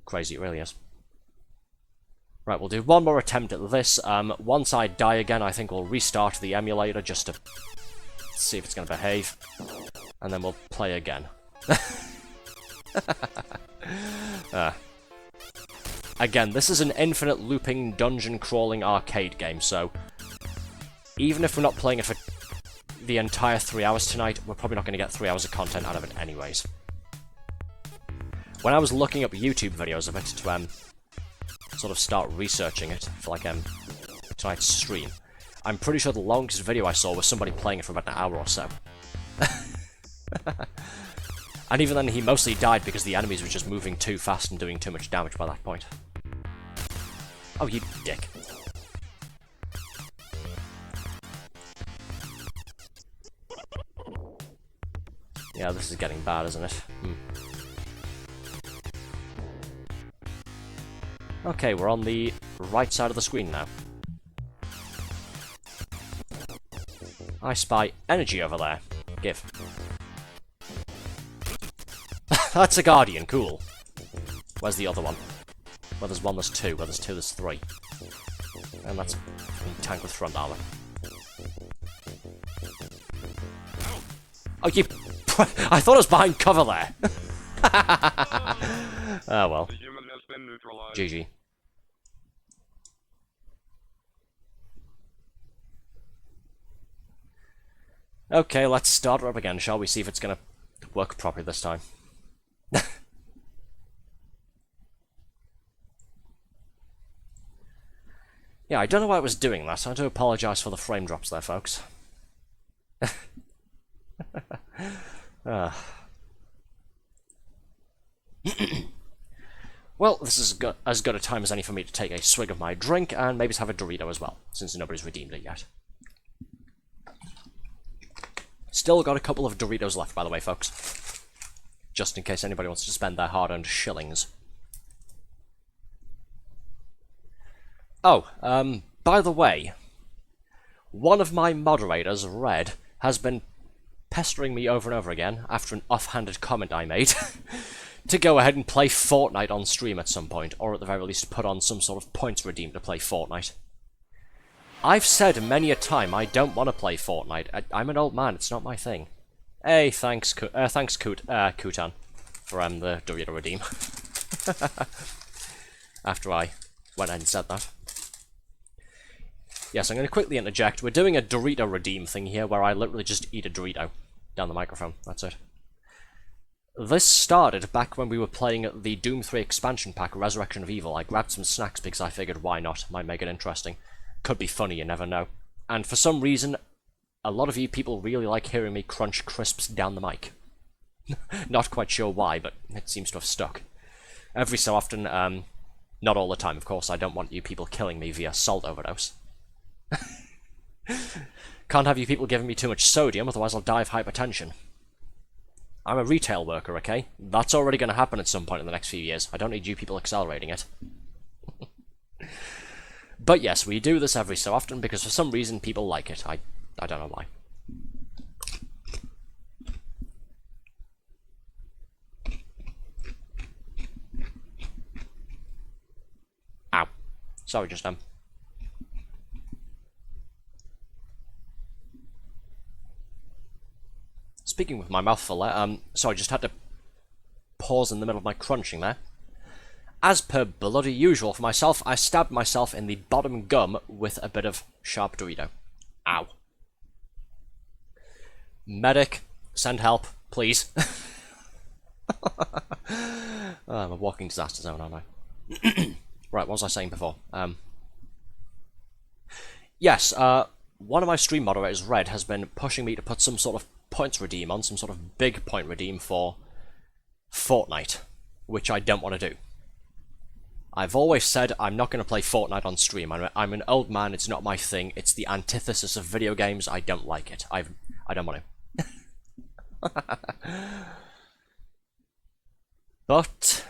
Crazy, it really is. Right, we'll do one more attempt at this. Once I die again, I think we'll restart the emulator just to see if it's going to behave. And then we'll play again. Again, this is an infinite looping, dungeon crawling arcade game, so even if we're not playing it for the entire 3 hours tonight, we're probably not going to get 3 hours of content out of it anyways. When I was looking up YouTube videos of it to sort of start researching it for like tonight's stream, I'm pretty sure the longest video I saw was somebody playing it for about an hour or so. And even then he mostly died because the enemies were just moving too fast and doing too much damage by that point. Oh, you dick. Yeah, this is getting bad, isn't it? Okay, we're on the right side of the screen now. I spy energy over there. Give. That's a Guardian, cool. Where's the other one? Where there's one, there's two. Where there's two, there's three. And that's a tank with front armor. Oh, you... I thought I was behind cover there! Oh well. GG. Okay, let's start her up again, shall we? See if it's gonna work properly this time. Yeah, I don't know why it was doing that. I do apologise for the frame drops there, folks. Well, this is as good a time as any for me to take a swig of my drink, and maybe to have a Dorito as well, since nobody's redeemed it yet. Still got a couple of Doritos left, by the way, folks. Just in case anybody wants to spend their hard-earned shillings. Oh, by the way, one of my moderators, Red, has been pestering me over and over again after an offhanded comment I made to go ahead and play Fortnite on stream at some point, or at the very least put on some sort of points redeem to play Fortnite. I've said many a time I don't want to play Fortnite. I'm an old man, it's not my thing. Hey, thanks Kutan, for the Dorito redeem. After I went ahead and said that. Yes, I'm going to quickly interject. We're doing a Dorito redeem thing here where I literally just eat a Dorito down the microphone. That's it. This started back when we were playing the Doom 3 expansion pack, Resurrection of Evil. I grabbed some snacks because I figured why not, might make it interesting. Could be funny, you never know. And for some reason, a lot of you people really like hearing me crunch crisps down the mic. Not quite sure why, but it seems to have stuck. Every so often, not all the time, of course, I don't want you people killing me via salt overdose. Can't have you people giving me too much sodium, otherwise I'll die of hypertension. I'm a retail worker, okay? That's already going to happen at some point in the next few years. I don't need you people accelerating it. But yes, we do this every so often because for some reason people like it. I don't know why. Ow. Sorry, just Speaking with my mouth full there, so I just had to pause in the middle of my crunching there. As per bloody usual for myself, I stabbed myself in the bottom gum with a bit of sharp Dorito. Ow. Medic, send help, please. I'm a walking disaster zone, aren't I? Right, what was I saying before? Yes, one of my stream moderators, Red, has been pushing me to put some sort of points redeem on, some sort of big point redeem for Fortnite, which I don't want to do. I've always said I'm not going to play Fortnite on stream. I'm an old man, it's not my thing, it's the antithesis of video games, I don't like it. I don't want to. But,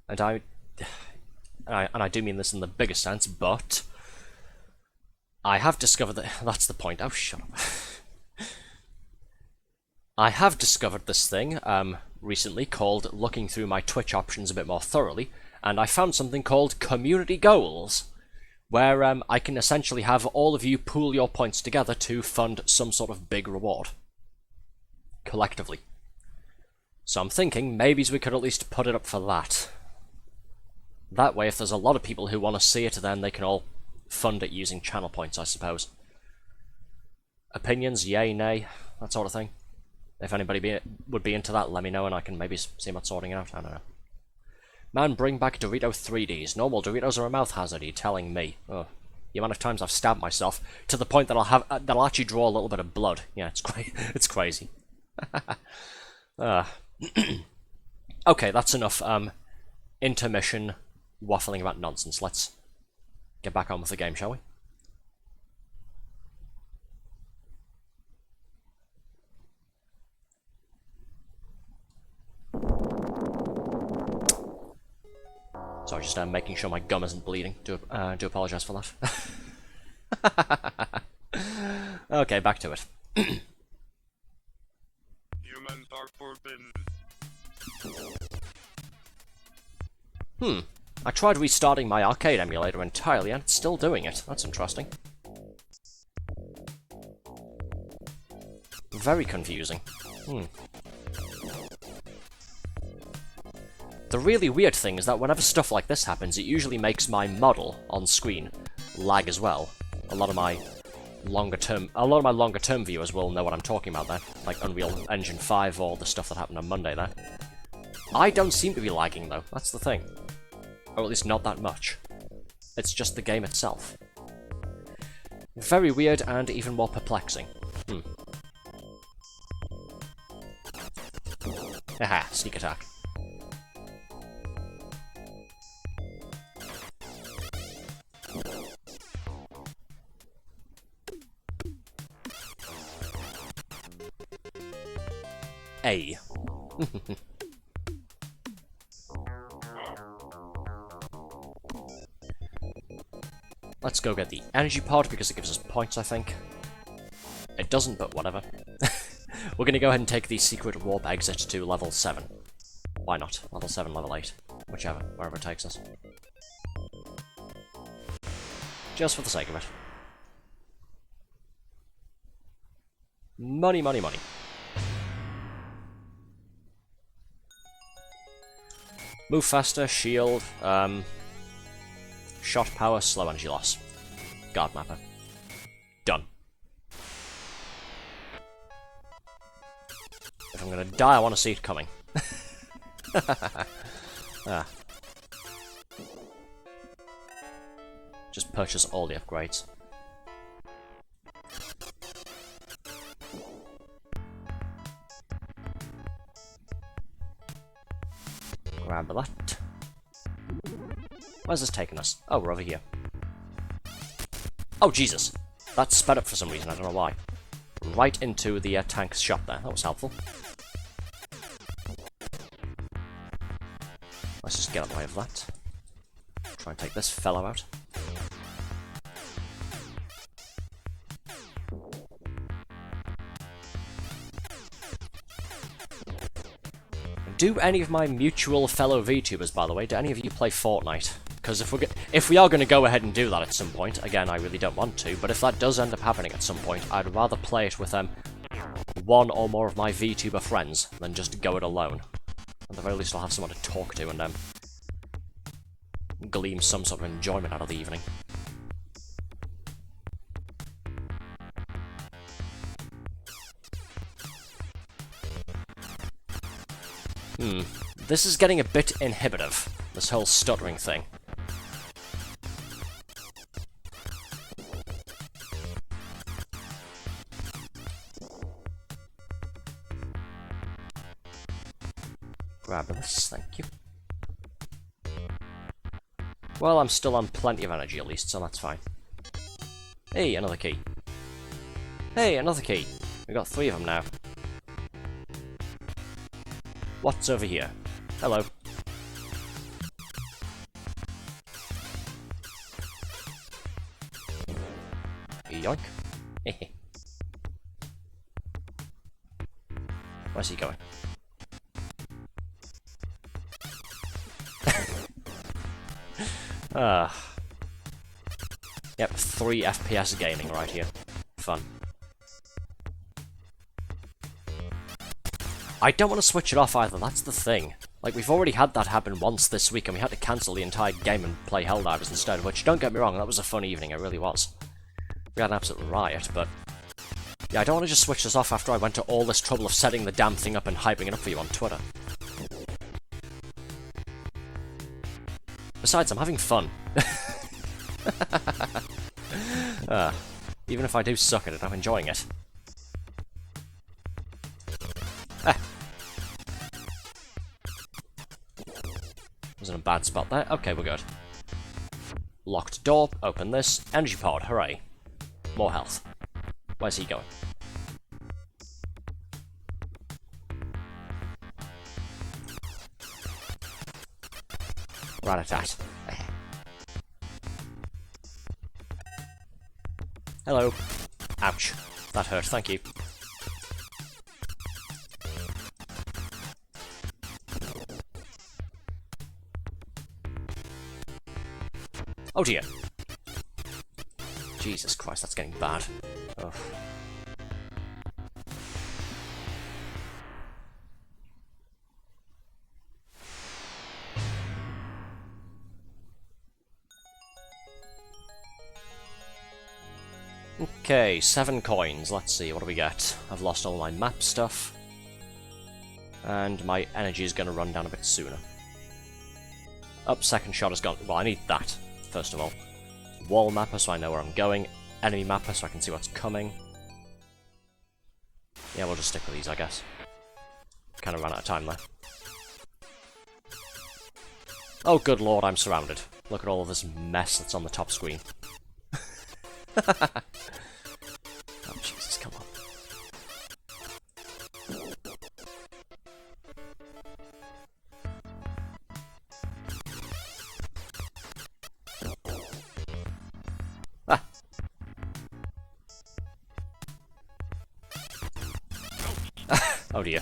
and I do mean this in the biggest sense, but I have discovered that, that's the point, oh shut up. I have discovered this thing recently called looking through my Twitch options a bit more thoroughly, and I found something called community goals, where I can essentially have all of you pool your points together to fund some sort of big reward. Collectively. So I'm thinking maybe we could at least put it up for that. That way if there's a lot of people who want to see it, then they can all fund it using channel points, I suppose. Opinions, yay, nay, that sort of thing. If anybody would be into that, let me know and I can maybe see about sorting it out. I don't know. Man, bring back Dorito 3Ds. Normal Doritos are a mouth hazard, are you telling me? Oh, the amount of times I've stabbed myself to the point that that'll actually draw a little bit of blood. Yeah, it's crazy. Okay, that's enough intermission waffling about nonsense. Let's get back on with the game, shall we? Sorry, just making sure my gum isn't bleeding. Do apologise for that. Okay, back to it. Humans are forbidden. I tried restarting my arcade emulator entirely and it's still doing it. That's interesting. Very confusing. The really weird thing is that whenever stuff like this happens, it usually makes my model on screen lag as well. A lot of my longer term viewers will know what I'm talking about there, like Unreal Engine 5 or the stuff that happened on Monday there. I don't seem to be lagging though, that's the thing. Or at least not that much. It's just the game itself. Very weird and even more perplexing. Haha, sneak attack. A. Let's go get the energy pod because it gives us points, I think. It doesn't, but whatever. We're going to go ahead and take the secret warp exit to level 7. Why not? Level 7, level 8. Whichever, wherever it takes us. Just for the sake of it. Money, money, money. Move faster, shield, shot power, slow energy loss. Guard mapper. Done. If I'm gonna die, I want to see it coming. Ah. Just purchase all the upgrades. Grab that. Where's this taking us? Oh, we're over here. Oh, Jesus! That sped up for some reason, I don't know why. Right into the tank's shop there. That was helpful. Let's just get out of the way of that. Try and take this fellow out. Do any of my mutual fellow VTubers, by the way, do any of you play Fortnite? Because if we are going to go ahead and do that at some point, again, I really don't want to, but if that does end up happening at some point, I'd rather play it with one or more of my VTuber friends than just go it alone. At the very least, I'll have someone to talk to and glean some sort of enjoyment out of the evening. This is getting a bit inhibitive, this whole stuttering thing. Grab this, thank you. Well, I'm still on plenty of energy at least, so that's fine. Hey, another key. Hey, another key. We got 3 of them now. What's over here? Hello. Yoink. Where's he going? Yep, 3 FPS gaming right here. Fun. I don't want to switch it off either, that's the thing. Like, we've already had that happen once this week, and we had to cancel the entire game and play Helldivers instead, which, don't get me wrong, that was a fun evening, it really was. We had an absolute riot, but... yeah, I don't want to just switch this off after I went to all this trouble of setting the damn thing up and hyping it up for you on Twitter. Besides, I'm having fun. Even if I do suck at it, I'm enjoying it. Was in a bad spot there. Okay, we're good. Locked door, open this. Energy pod, hooray. More health. Where's he going? Rat-a-tat. Hello. Ouch. That hurt, thank you. Oh dear. Jesus Christ, that's getting bad. Ugh. Okay, 7 coins. Let's see, what do we get? I've lost all my map stuff. And my energy is going to run down a bit sooner. Up, second shot is gone. Well, I need that, first of all. Wall mapper, so I know where I'm going. Enemy mapper, so I can see what's coming. Yeah, we'll just stick with these, I guess. Kind of ran out of time there. Oh, good lord, I'm surrounded. Look at all of this mess that's on the top screen. Oh, Jesus, come on. Oh dear.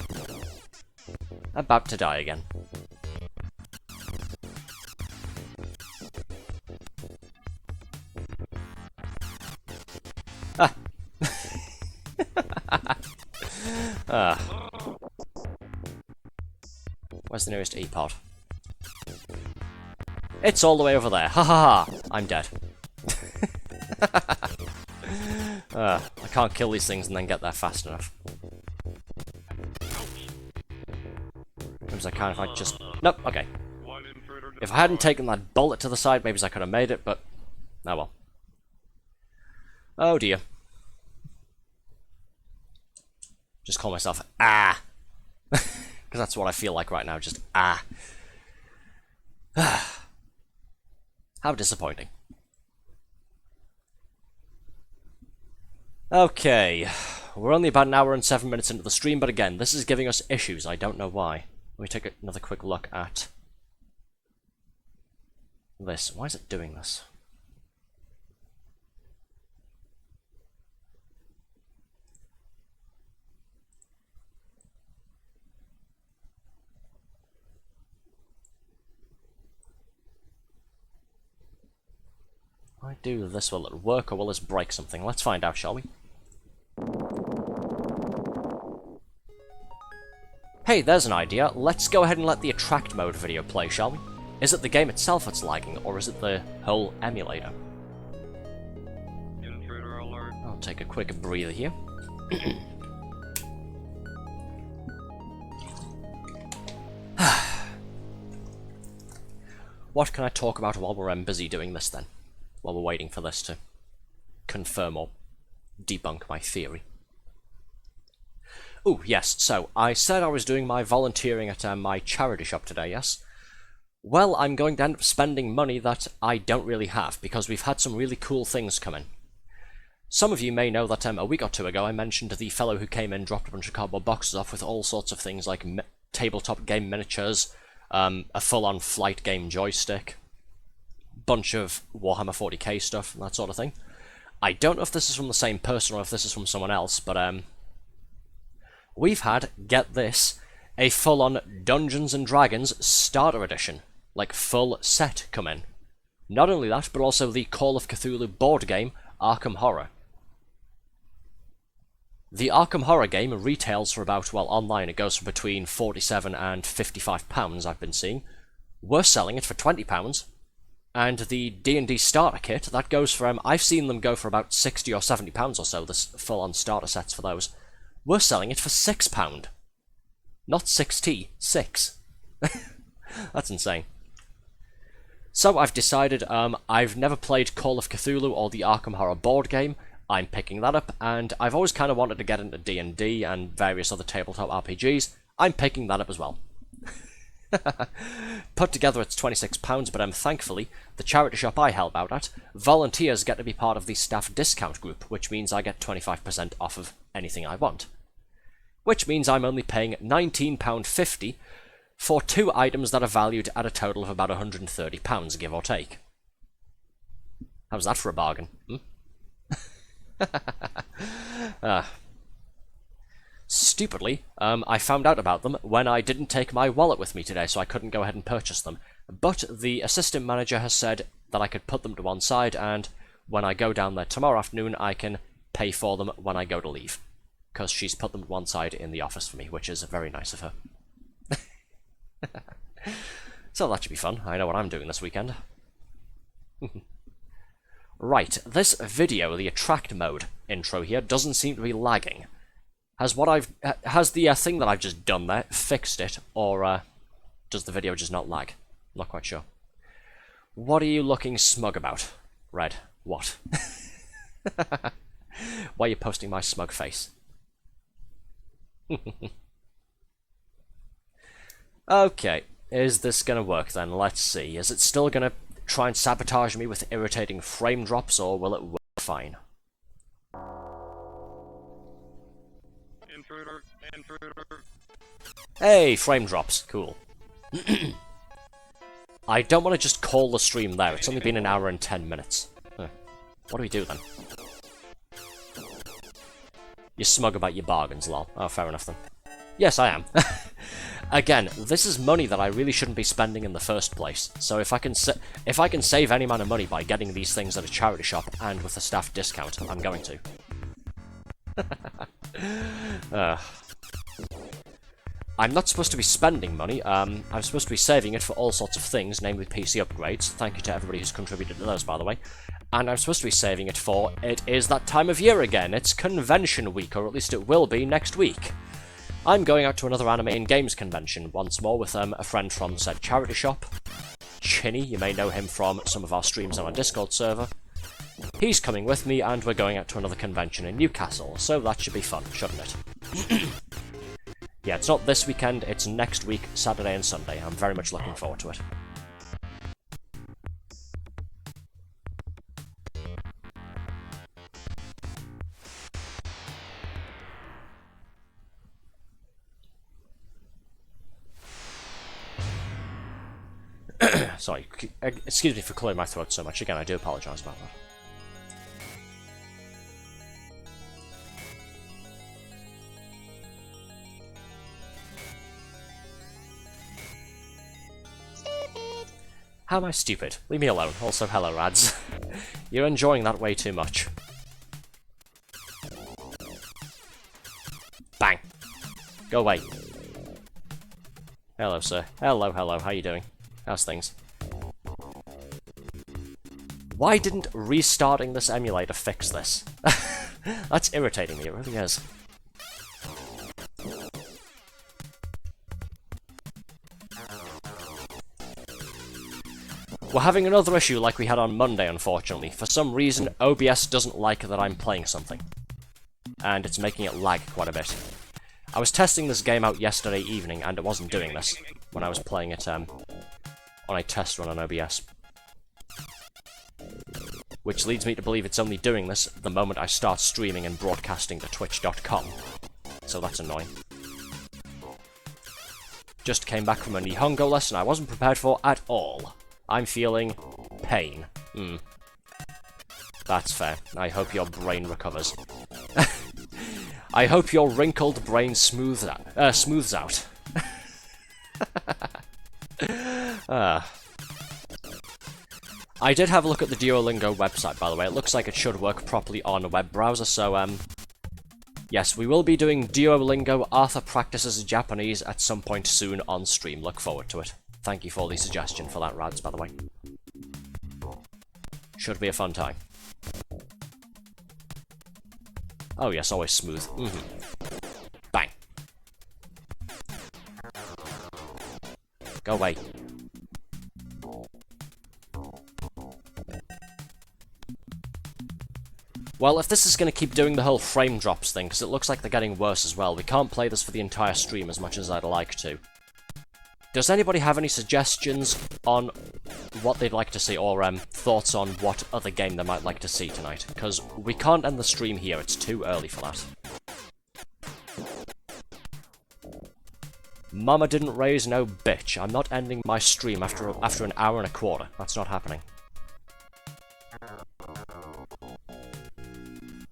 About to die again. Ah! Ah. Where's the nearest E-pod? It's all the way over there. Ha ha ha! I'm dead. I can't kill these things and then get there fast enough. Maybe I can if I just... Nope, okay. If I hadn't taken that bullet to the side, maybe I could have made it, but... Oh well. Oh dear. Just call myself ah! Because that's what I feel like right now, just ah. How disappointing. Okay, we're only about an hour and 7 minutes into the stream, but again, this is giving us issues, I don't know why. Let me take another quick look at this. Why is it doing this? If I do this, will it work or will this break something? Let's find out, shall we? Hey, there's an idea. Let's go ahead and let the attract mode video play, shall we? Is it the game itself that's lagging, or is it the whole emulator? Intruder alert. I'll take a quick breather here. What can I talk about while we're busy doing this then? While we're waiting for this to confirm or debunk my theory. Oh, yes, so I said I was doing my volunteering at my charity shop today, yes? Well, I'm going to end up spending money that I don't really have, because we've had some really cool things come in. Some of you may know that a week or two ago I mentioned the fellow who came in, dropped a bunch of cardboard boxes off with all sorts of things like tabletop game miniatures, a full-on flight game joystick, bunch of Warhammer 40k stuff, and that sort of thing. I don't know if this is from the same person or if this is from someone else, but we've had, get this, a full-on Dungeons & Dragons Starter Edition, like full set come in. Not only that, but also the Call of Cthulhu board game, Arkham Horror. The Arkham Horror game retails for about, well, online it goes for between £47 and £55 I've been seeing. We're selling it for £20. And the D&D starter kit, that goes for, I've seen them go for about £60 or £70 or so, this full-on starter sets for those. We're selling it for £6. Not 6t, 6. That's insane. So I've decided, I've never played Call of Cthulhu or the Arkham Horror board game. I'm picking that up, and I've always kind of wanted to get into D&D and various other tabletop RPGs. I'm picking that up as well. Put together it's £26, but thankfully, the charity shop I help out at, volunteers get to be part of the staff discount group, which means I get 25% off of anything I want. Which means I'm only paying £19.50 for 2 items that are valued at a total of about £130, give or take. How's that for a bargain? Stupidly, I found out about them when I didn't take my wallet with me today, so I couldn't go ahead and purchase them. But the assistant manager has said that I could put them to one side, and when I go down there tomorrow afternoon, I can pay for them when I go to leave. Because she's put them to one side in the office for me, which is very nice of her. So that should be fun. I know what I'm doing this weekend. Right, this video, the attract mode intro here, doesn't seem to be lagging. Has the thing that I've just done there fixed it, or does the video just not lag? I'm not quite sure. What are you looking smug about, Red? What? Why are you posting my smug face? Okay, is this gonna work then? Let's see. Is it still gonna try and sabotage me with irritating frame drops, or will it work fine? Intruder. Hey, frame drops. Cool. I don't want to just call the stream there. It's only been an hour and 10 minutes. Huh. What do we do then? You're smug about your bargains, lol. Oh, fair enough then. Yes, I am. Again, this is money that I really shouldn't be spending in the first place. So if I can save any amount of money by getting these things at a charity shop and with a staff discount, I'm going to. I'm not supposed to be spending money. I'm supposed to be saving it for all sorts of things, namely PC upgrades. Thank you to everybody who's contributed to those, by the way. And I'm supposed to be saving it for, it is that time of year again. It's convention week, or at least it will be next week. I'm going out to another anime and games convention once more with a friend from said charity shop. Chinny, you may know him from some of our streams on our Discord server. He's coming with me, and we're going out to another convention in Newcastle, so that should be fun, shouldn't it? Yeah, it's not this weekend, it's next week, Saturday and Sunday. I'm very much looking forward to it. Sorry, excuse me for clearing my throat so much. Again, I do apologise about that. Stupid. How am I stupid? Leave me alone. Also, hello, Rads. You're enjoying that way too much. Bang. Go away. Hello, sir. Hello, hello. How you doing? How's things? Why didn't restarting this emulator fix this? That's irritating me, it really is. We're having another issue like we had on Monday, unfortunately. For some reason, OBS doesn't like that I'm playing something. And it's making it lag quite a bit. I was testing this game out yesterday evening, and it wasn't doing this when I was playing it on a test run on OBS. Which leads me to believe it's only doing this the moment I start streaming and broadcasting to twitch.com. So that's annoying. Just came back from a Nihongo lesson I wasn't prepared for at all. I'm feeling pain. That's fair. I hope your brain recovers. I hope your wrinkled brain smooths out. I did have a look at the Duolingo website, by the way. It looks like it should work properly on a web browser, so, yes, we will be doing Duolingo Arthur Practices Japanese at some point soon on stream. Look forward to it. Thank you for the suggestion for that, Rads, by the way. Should be a fun time. Oh yes, always smooth. Bang. Go away. Well, if this is going to keep doing the whole frame drops thing, because it looks like they're getting worse as well, we can't play this for the entire stream as much as I'd like to. Does anybody have any suggestions on what they'd like to see, or thoughts on what other game they might like to see tonight? Because we can't end the stream here, it's too early for that. Mama didn't raise no bitch. I'm not ending my stream after an hour and a quarter. That's not happening.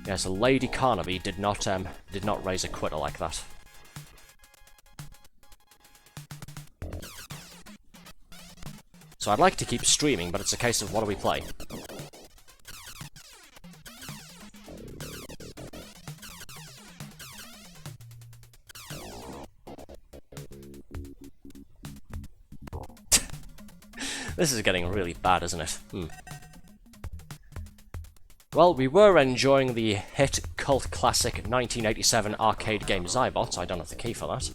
Yes, Lady Carnaby did not raise a quitter like that. So I'd like to keep streaming, but it's a case of what do we play? This is getting really bad, isn't it? Well, we were enjoying the hit cult classic 1987 arcade game Xybots. I don't have the key for that.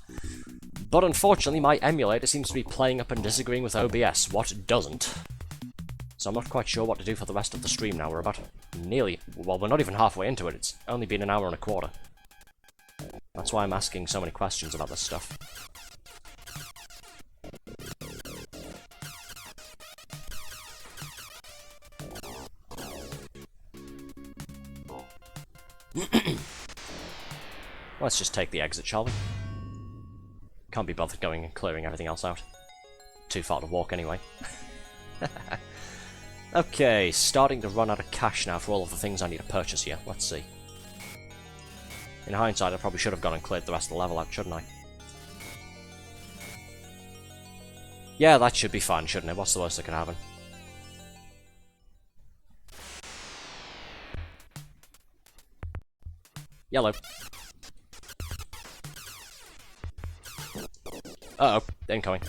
But unfortunately, my emulator seems to be playing up and disagreeing with OBS. What doesn't? So I'm not quite sure what to do for the rest of the stream now. We're about well, we're not even halfway into it. It's only been an hour and a quarter. That's why I'm asking so many questions about this stuff. Let's just take the exit, shall we? Can't be bothered going and clearing everything else out. Too far to walk anyway. Okay, starting to run out of cash now for all of the things I need to purchase here. Let's see. In hindsight, I probably should have gone and cleared the rest of the level out, shouldn't I? Yeah, that should be fun, shouldn't it? What's the worst that could happen? Yellow. Uh-oh, incoming.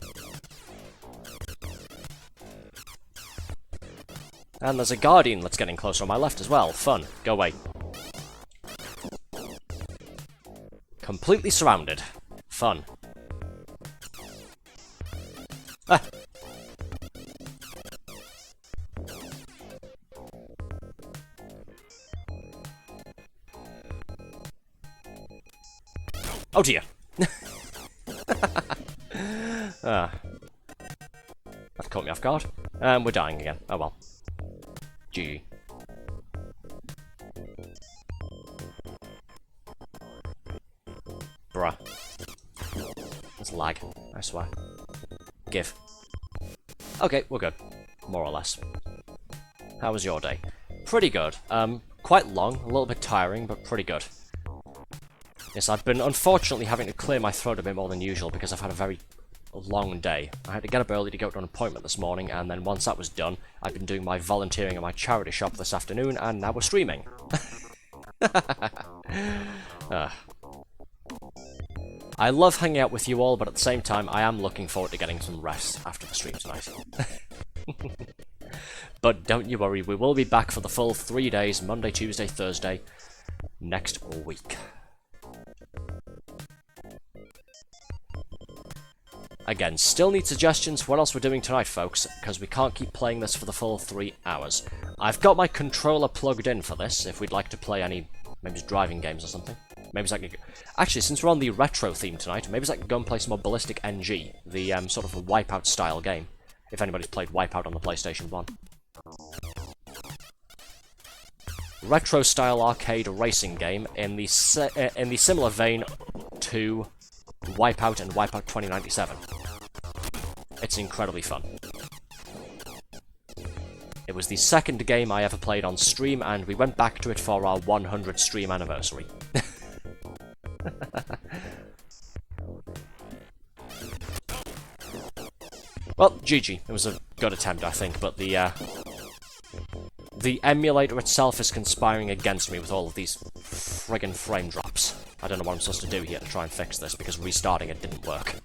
And there's a Guardian that's getting closer on my left as well. Fun. Go away. Completely surrounded. Fun. Ah! Oh dear. That caught me off guard. And we're dying again. Oh well. GG. Bruh. That's lag, I swear. Give. Okay, we're good. More or less. How was your day? Pretty good. Quite long, a little bit tiring, but pretty good. Yes, I've been unfortunately having to clear my throat a bit more than usual because I've had a very long day. I had to get up early to go to an appointment this morning, and then once that was done, I've been doing my volunteering at my charity shop this afternoon, and now we're streaming. I love hanging out with you all, but at the same time, I am looking forward to getting some rest after the stream tonight. But don't you worry, we will be back for the full 3 days, Monday, Tuesday, Thursday, next week. Again, still need suggestions for what else we're doing tonight, folks, because we can't keep playing this for the full 3 hours. I've got my controller plugged in for this, if we'd like to play any, maybe just driving games or something. Maybe I can... Actually, since we're on the retro theme tonight, maybe I can go and play some more BallisticNG, the sort of a Wipeout-style game, if anybody's played Wipeout on the PlayStation 1. Retro-style arcade racing game in the similar vein to Wipeout and Wipeout 2097. It's incredibly fun. It was the second game I ever played on stream, and we went back to it for our 100 stream anniversary. Well, GG. It was a good attempt, I think, but the emulator itself is conspiring against me with all of these friggin' frame drops. I don't know what I'm supposed to do here to try and fix this, because restarting it didn't work.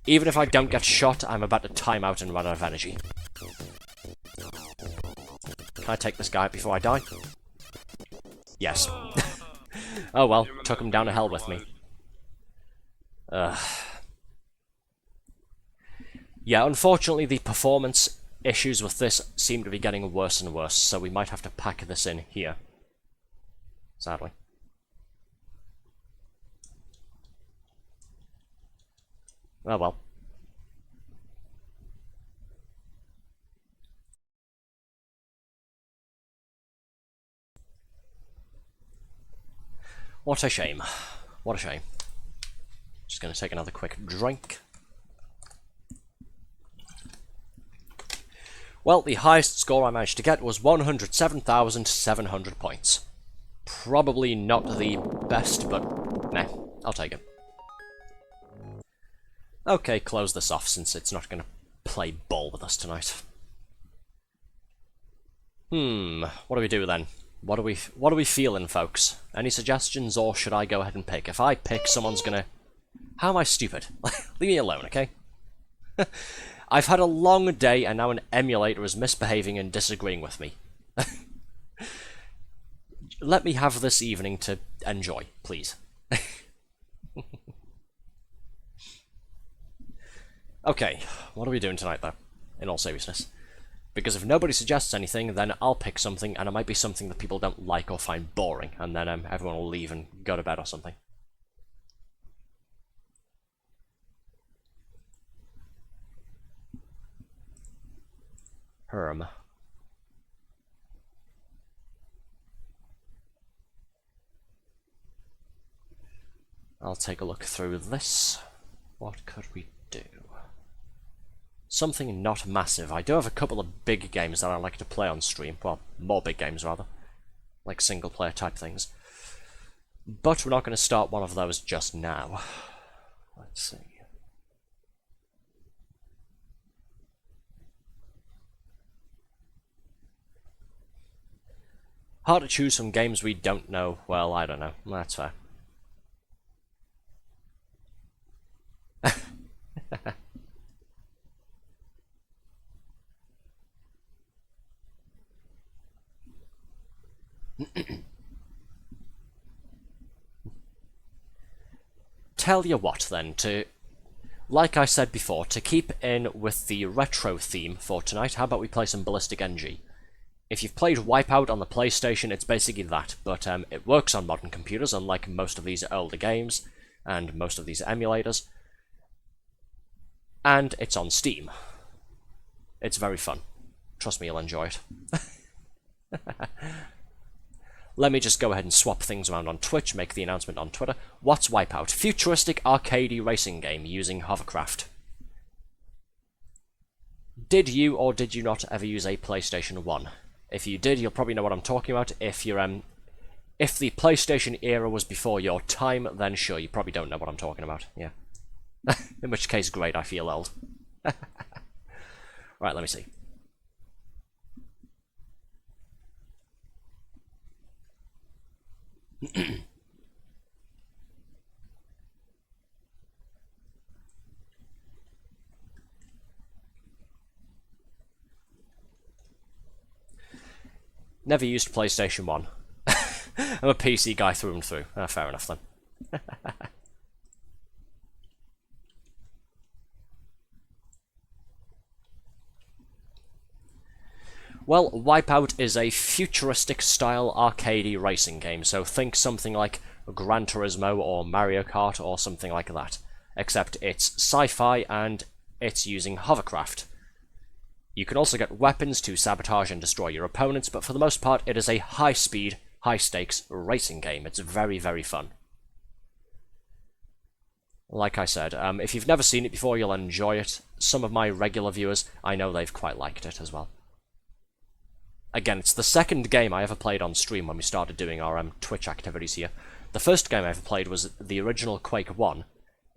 Even if I don't get shot, I'm about to time out and run out of energy. Can I take this guy out before I die? Yes. Oh well, took him down to hell with me. Yeah, unfortunately the performance issues with this seem to be getting worse and worse, so we might have to pack this in here. Sadly. Oh well. What a shame. What a shame. Just gonna take another quick drink. Well, the highest score I managed to get was 107,700 points. Probably not the best, but meh, I'll take it. Okay, close this off since it's not gonna play ball with us tonight. What do we do then? What are we feeling, folks? Any suggestions, or should I go ahead and pick? If I pick, someone's gonna... How am I stupid? Leave me alone, okay? I've had a long day, and now an emulator is misbehaving and disagreeing with me. Let me have this evening to enjoy, please. Okay, what are we doing tonight, though? In all seriousness. Because if nobody suggests anything, then I'll pick something, and it might be something that people don't like or find boring, and then everyone will leave and go to bed or something. I'll take a look through this. What could we do? Something not massive. I do have a couple of big games that I like to play on stream. Well, more big games, rather. Like single-player type things. But we're not going to start one of those just now. Let's see. Hard to choose from games we don't know. Well, I don't know. That's fair. Tell you what then, like I said before, to keep in with the retro theme for tonight, how about we play some BallisticNG? If you've played Wipeout on the PlayStation, it's basically that, but it works on modern computers, unlike most of these older games, and most of these emulators. And it's on Steam. It's very fun. Trust me, you'll enjoy it. Let me just go ahead and swap things around on Twitch, make the announcement on Twitter. What's Wipeout? Futuristic arcadey racing game using hovercraft. Did you or did you not ever use a PlayStation 1? If you did, you'll probably know what I'm talking about. If the PlayStation era was before your time, then sure, you probably don't know what I'm talking about. Yeah. In which case, great, I feel old. Right, let me see. Never used PlayStation 1. I'm a PC guy through and through. Fair enough then. Well, Wipeout is a futuristic-style arcadey racing game, so think something like Gran Turismo or Mario Kart or something like that. Except it's sci-fi and it's using hovercraft. You can also get weapons to sabotage and destroy your opponents, but for the most part it is a high-speed, high-stakes racing game. It's very, very fun. Like I said, if you've never seen it before, you'll enjoy it. Some of my regular viewers, I know they've quite liked it as well. Again, it's the second game I ever played on stream when we started doing our Twitch activities here. The first game I ever played was the original Quake 1, and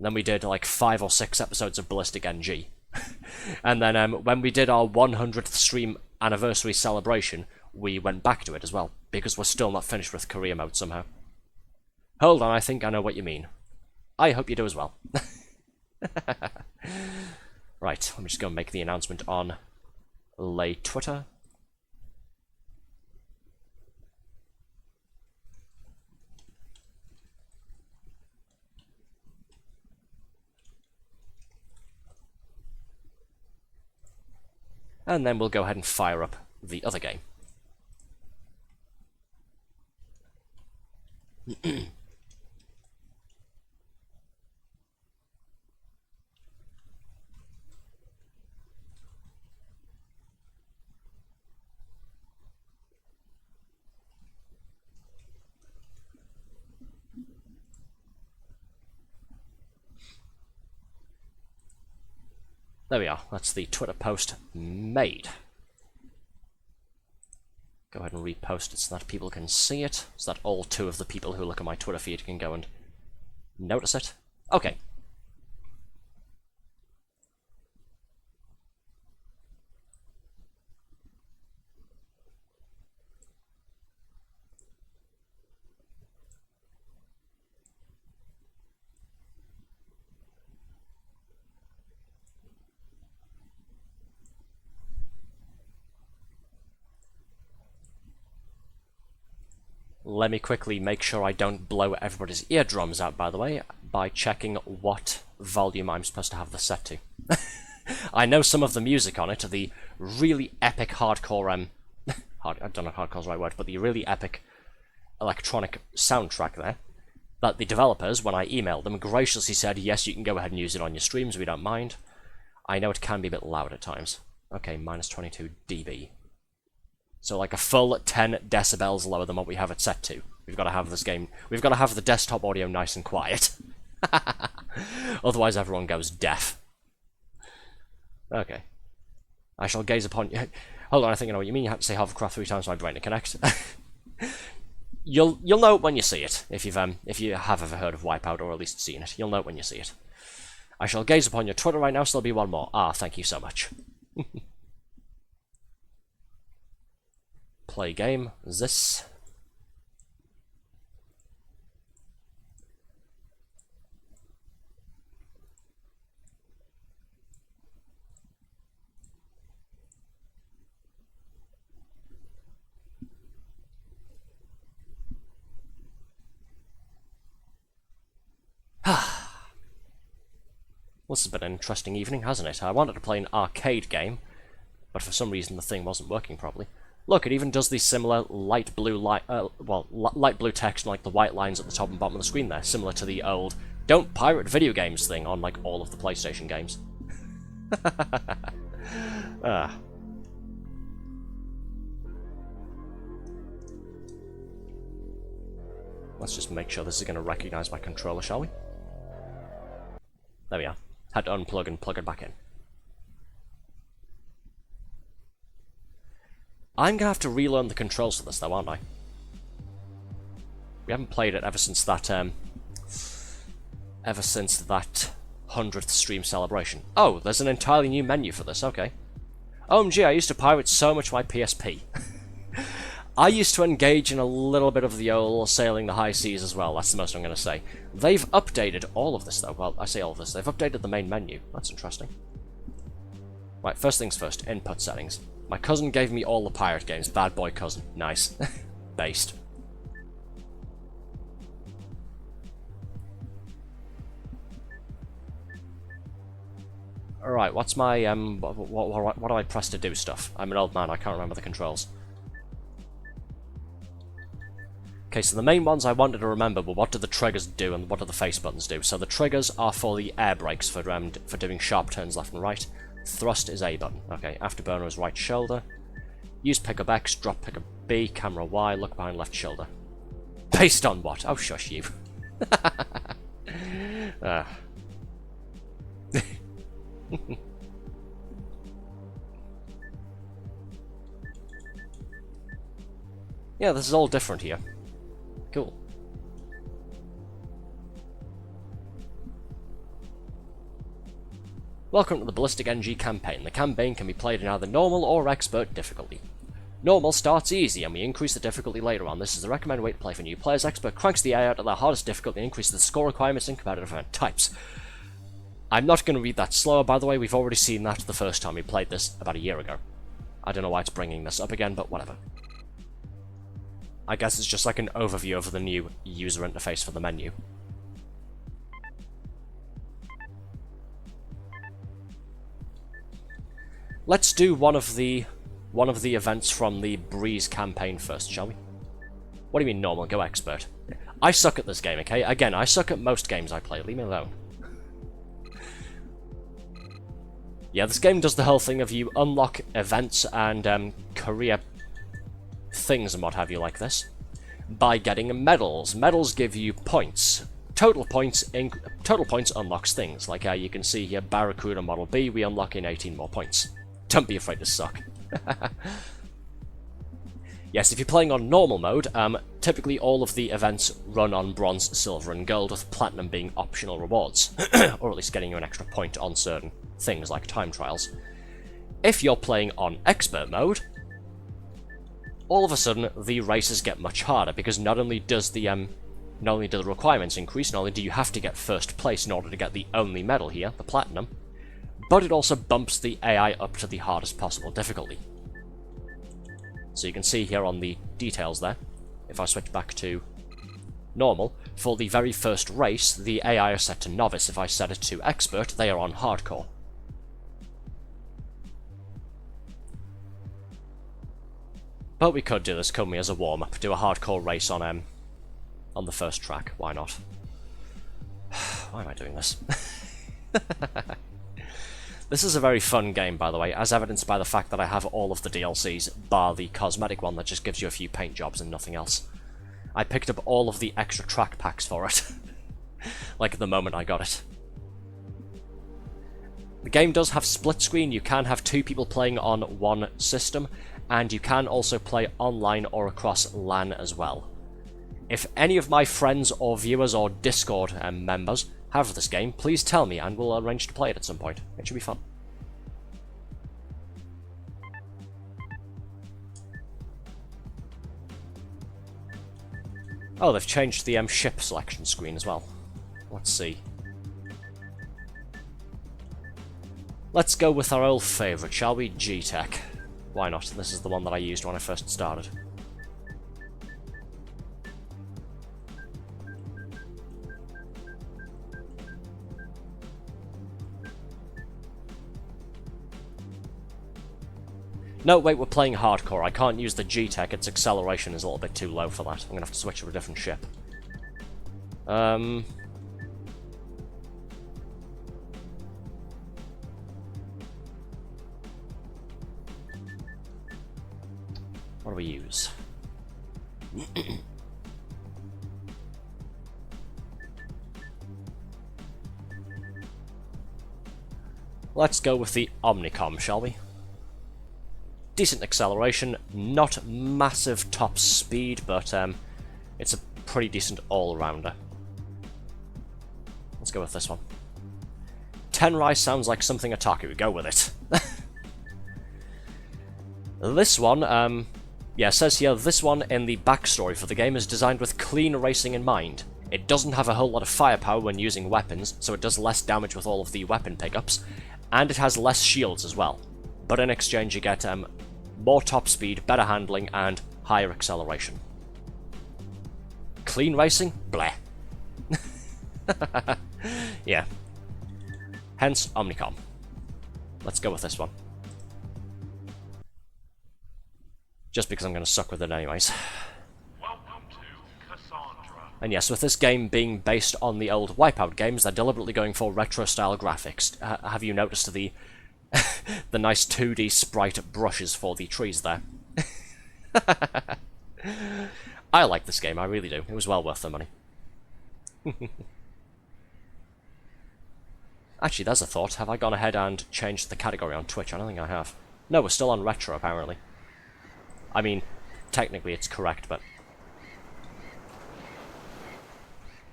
then we did like 5 or 6 episodes of BallisticNG. And then when we did our 100th stream anniversary celebration, we went back to it as well, because we're still not finished with career mode somehow. Hold on, I think I know what you mean. I hope you do as well. Right, let me just go and make the announcement on Lay Twitter. And then we'll go ahead and fire up the other game. There we are, that's the Twitter post made. Go ahead and repost it so that people can see it, so that all 2 of the people who look at my Twitter feed can go and notice it. Okay. Let me quickly make sure I don't blow everybody's eardrums out, by the way, by checking what volume I'm supposed to have this set to. I know some of the music on it, the really epic hardcore, I don't know if hardcore's the right word, but the really epic electronic soundtrack there, that the developers, when I emailed them, graciously said, yes, you can go ahead and use it on your streams, we don't mind. I know it can be a bit loud at times. Okay, minus 22 dB. So like a full 10 decibels lower than what we have it set to. We've got to have this game, we've got to have the desktop audio nice and quiet. Otherwise everyone goes deaf. Okay. I shall gaze upon you. Hold on, I think I know what you mean. You have to say hovercraft 3 times for my brain to connect. You'll know it when you see it, if you have ever heard of Wipeout or at least seen it. You'll know it when you see it. I shall gaze upon your Twitter right now, so there'll be one more. Ah, thank you so much. Play game. This. Well, this has been an interesting evening, hasn't it? I wanted to play an arcade game, but for some reason the thing wasn't working properly. Look, it even does the similar light blue light blue text and like the white lines at the top and bottom of the screen there, similar to the old "Don't pirate video games" thing on like all of the PlayStation games. Ah. Let's just make sure this is going to recognise my controller, shall we? There we are. Had to unplug and plug it back in. I'm going to have to relearn the controls for this though, aren't I? We haven't played it ever since that 100th stream celebration. Oh, there's an entirely new menu for this, okay. OMG, I used to pirate so much my PSP. I used to engage in a little bit of the old sailing the high seas as well, that's the most I'm going to say. They've updated all of this though, well, I say all of this, they've updated the main menu, that's interesting. Right, first things first, input settings. My cousin gave me all the pirate games, bad boy cousin, nice. Based. Alright, what's my, what do I press to do stuff? I'm an old man, I can't remember the controls. Okay, so the main ones I wanted to remember were what do the triggers do and what do the face buttons do. So the triggers are for the air brakes for doing sharp turns left and right. Thrust is A button. Okay, afterburner is right shoulder. Use pickup X, drop pickup B, camera Y, look behind left shoulder. Based on what? Oh, shush you. Yeah, this is all different here. Cool. Welcome to the BallisticNG campaign. The campaign can be played in either normal or expert difficulty. Normal starts easy, and we increase the difficulty later on. This is the recommended way to play for new players. Expert cranks the AI out at the hardest difficulty and increases the score requirements in competitive event types. I'm not going to read that slower, by the way. We've already seen that the first time we played this about a year ago. I don't know why it's bringing this up again, but whatever. I guess it's just like an overview of the new user interface for the menu. Let's do one of the events from the Breeze campaign first, shall we? What do you mean normal? Go expert. I suck at this game, okay? Again, I suck at most games I play. Leave me alone. Yeah, this game does the whole thing of you unlock events and career things and what have you like this by getting medals. Medals give you points. Total points unlocks things. Like you can see here, Barracuda Model B, we unlock in 18 more points. Don't be afraid to suck. Yes, if you're playing on normal mode, typically all of the events run on bronze, silver, and gold, with platinum being optional rewards, or at least getting you an extra point on certain things like time trials. If you're playing on expert mode, all of a sudden the races get much harder, because not only do the requirements increase, not only do you have to get first place in order to get the only medal here, the platinum, but it also bumps the AI up to the hardest possible difficulty. So you can see here on the details there, if I switch back to normal, for the very first race, the AI are set to novice. If I set it to expert, they are on hardcore. But we could do this, couldn't we, as a warm-up, do a hardcore race on the first track. Why not? Why am I doing this? This is a very fun game, by the way, as evidenced by the fact that I have all of the DLCs, bar the cosmetic one that just gives you a few paint jobs and nothing else. I picked up all of the extra track packs for it, like the moment I got it. The game does have split screen. You can have two people playing on one system, and you can also play online or across LAN as well. If any of my friends or viewers or Discord members have this game, please tell me and we'll arrange to play it at some point. It should be fun. Oh, they've changed the ship selection screen as well. Let's see. Let's go with our old favourite, shall we? G-Tech. Why not? This is the one that I used when I first started. No, wait, we're playing hardcore. I can't use the G-Tech. Its acceleration is a little bit too low for that. I'm gonna have to switch to a different ship. What do we use? Let's go with the Omnicom, shall we? Decent acceleration, not massive top speed, but it's a pretty decent all-rounder. Let's go with this one. Tenrai sounds like something Otaku. Go with it. This one, yeah, it says here, this one in the backstory for the game is designed with clean racing in mind. It doesn't have a whole lot of firepower when using weapons, so it does less damage with all of the weapon pickups, and it has less shields as well. But in exchange you get more top speed, better handling, and higher acceleration. Clean racing? Bleh. Yeah. Hence, Omnicom. Let's go with this one. Just because I'm going to suck with it anyways. Welcome to Cassandra. And yes, with this game being based on the old Wipeout games, they're deliberately going for retro-style graphics. Have you noticed the the nice 2D sprite brushes for the trees there? I like this game, I really do. It was well worth the money. Actually, there's a thought. Have I gone ahead and changed the category on Twitch? I don't think I have. No, we're still on retro, apparently. I mean, technically it's correct, but...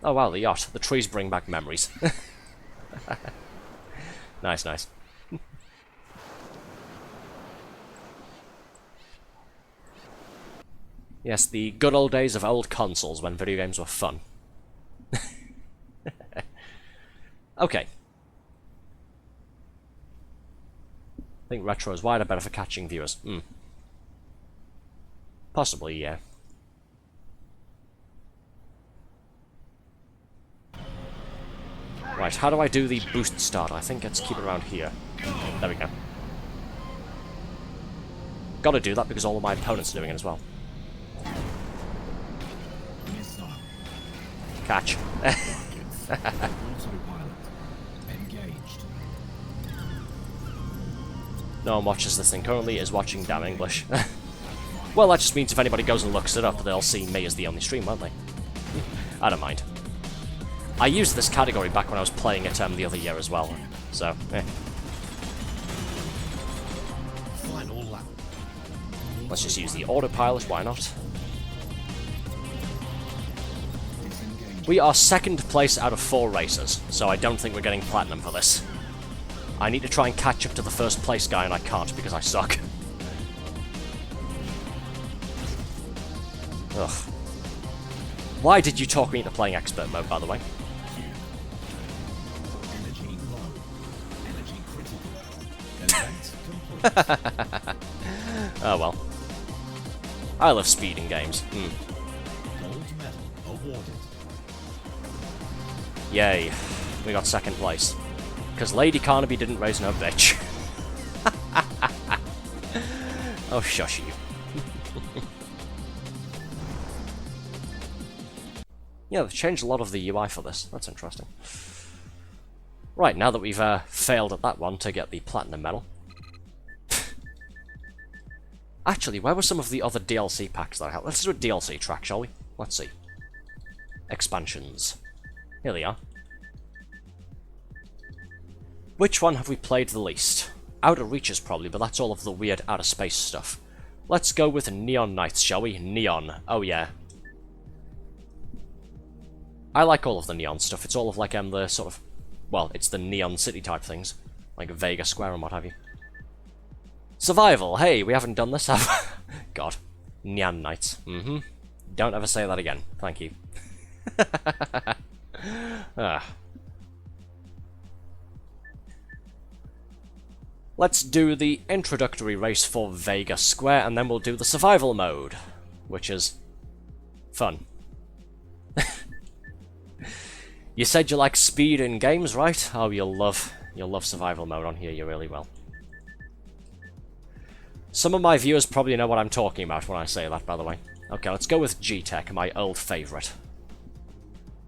Oh wow, the yacht. The trees bring back memories. Nice, nice. Yes, the good old days of old consoles when video games were fun. Okay. I think retro is wider, better for catching viewers. Possibly, yeah. Right, how do I do the boost start? I think let's keep it around here. There we go. Gotta do that because all of my opponents are doing it as well. Catch. No one watches this thing currently, is watching damn English. Well, that just means if anybody goes and looks it up, they'll see me as the only stream, won't they? I don't mind. I used this category back when I was playing it the other year as well, so, eh. Let's just use the autopilot, why not? We are second place out of 4 races, so I don't think we're getting platinum for this. I need to try and catch up to the first place guy, and I can't because I suck. Ugh. Why did you talk me into playing expert mode, by the way? Oh well. I love speed in games. Yay. We got second place. Because Lady Carnaby didn't raise no bitch. Oh, shush you. Yeah, they've changed a lot of the UI for this. That's interesting. Right, now that we've failed at that one to get the Platinum Medal. Actually, where were some of the other DLC packs that I had? Let's do a DLC track, shall we? Let's see. Expansions. Here they are. Which one have we played the least? Outer Reaches probably, but that's all of the weird outer space stuff. Let's go with Neon Knights, shall we? Neon. Oh yeah. I like all of the neon stuff. It's all of like the sort of... Well, it's the Neon City type things. Like Vega Square and what have you. Survival. Hey, we haven't done this, have we? God. Neon Knights. Don't ever say that again. Thank you. Let's do the introductory race for Vega Square, and then we'll do the survival mode, which is fun. You said you like speed in games, right? Oh, you'll love survival mode on here, you really will. Some of my viewers probably know what I'm talking about when I say that, by the way. Okay, let's go with G-Tech, my old favourite.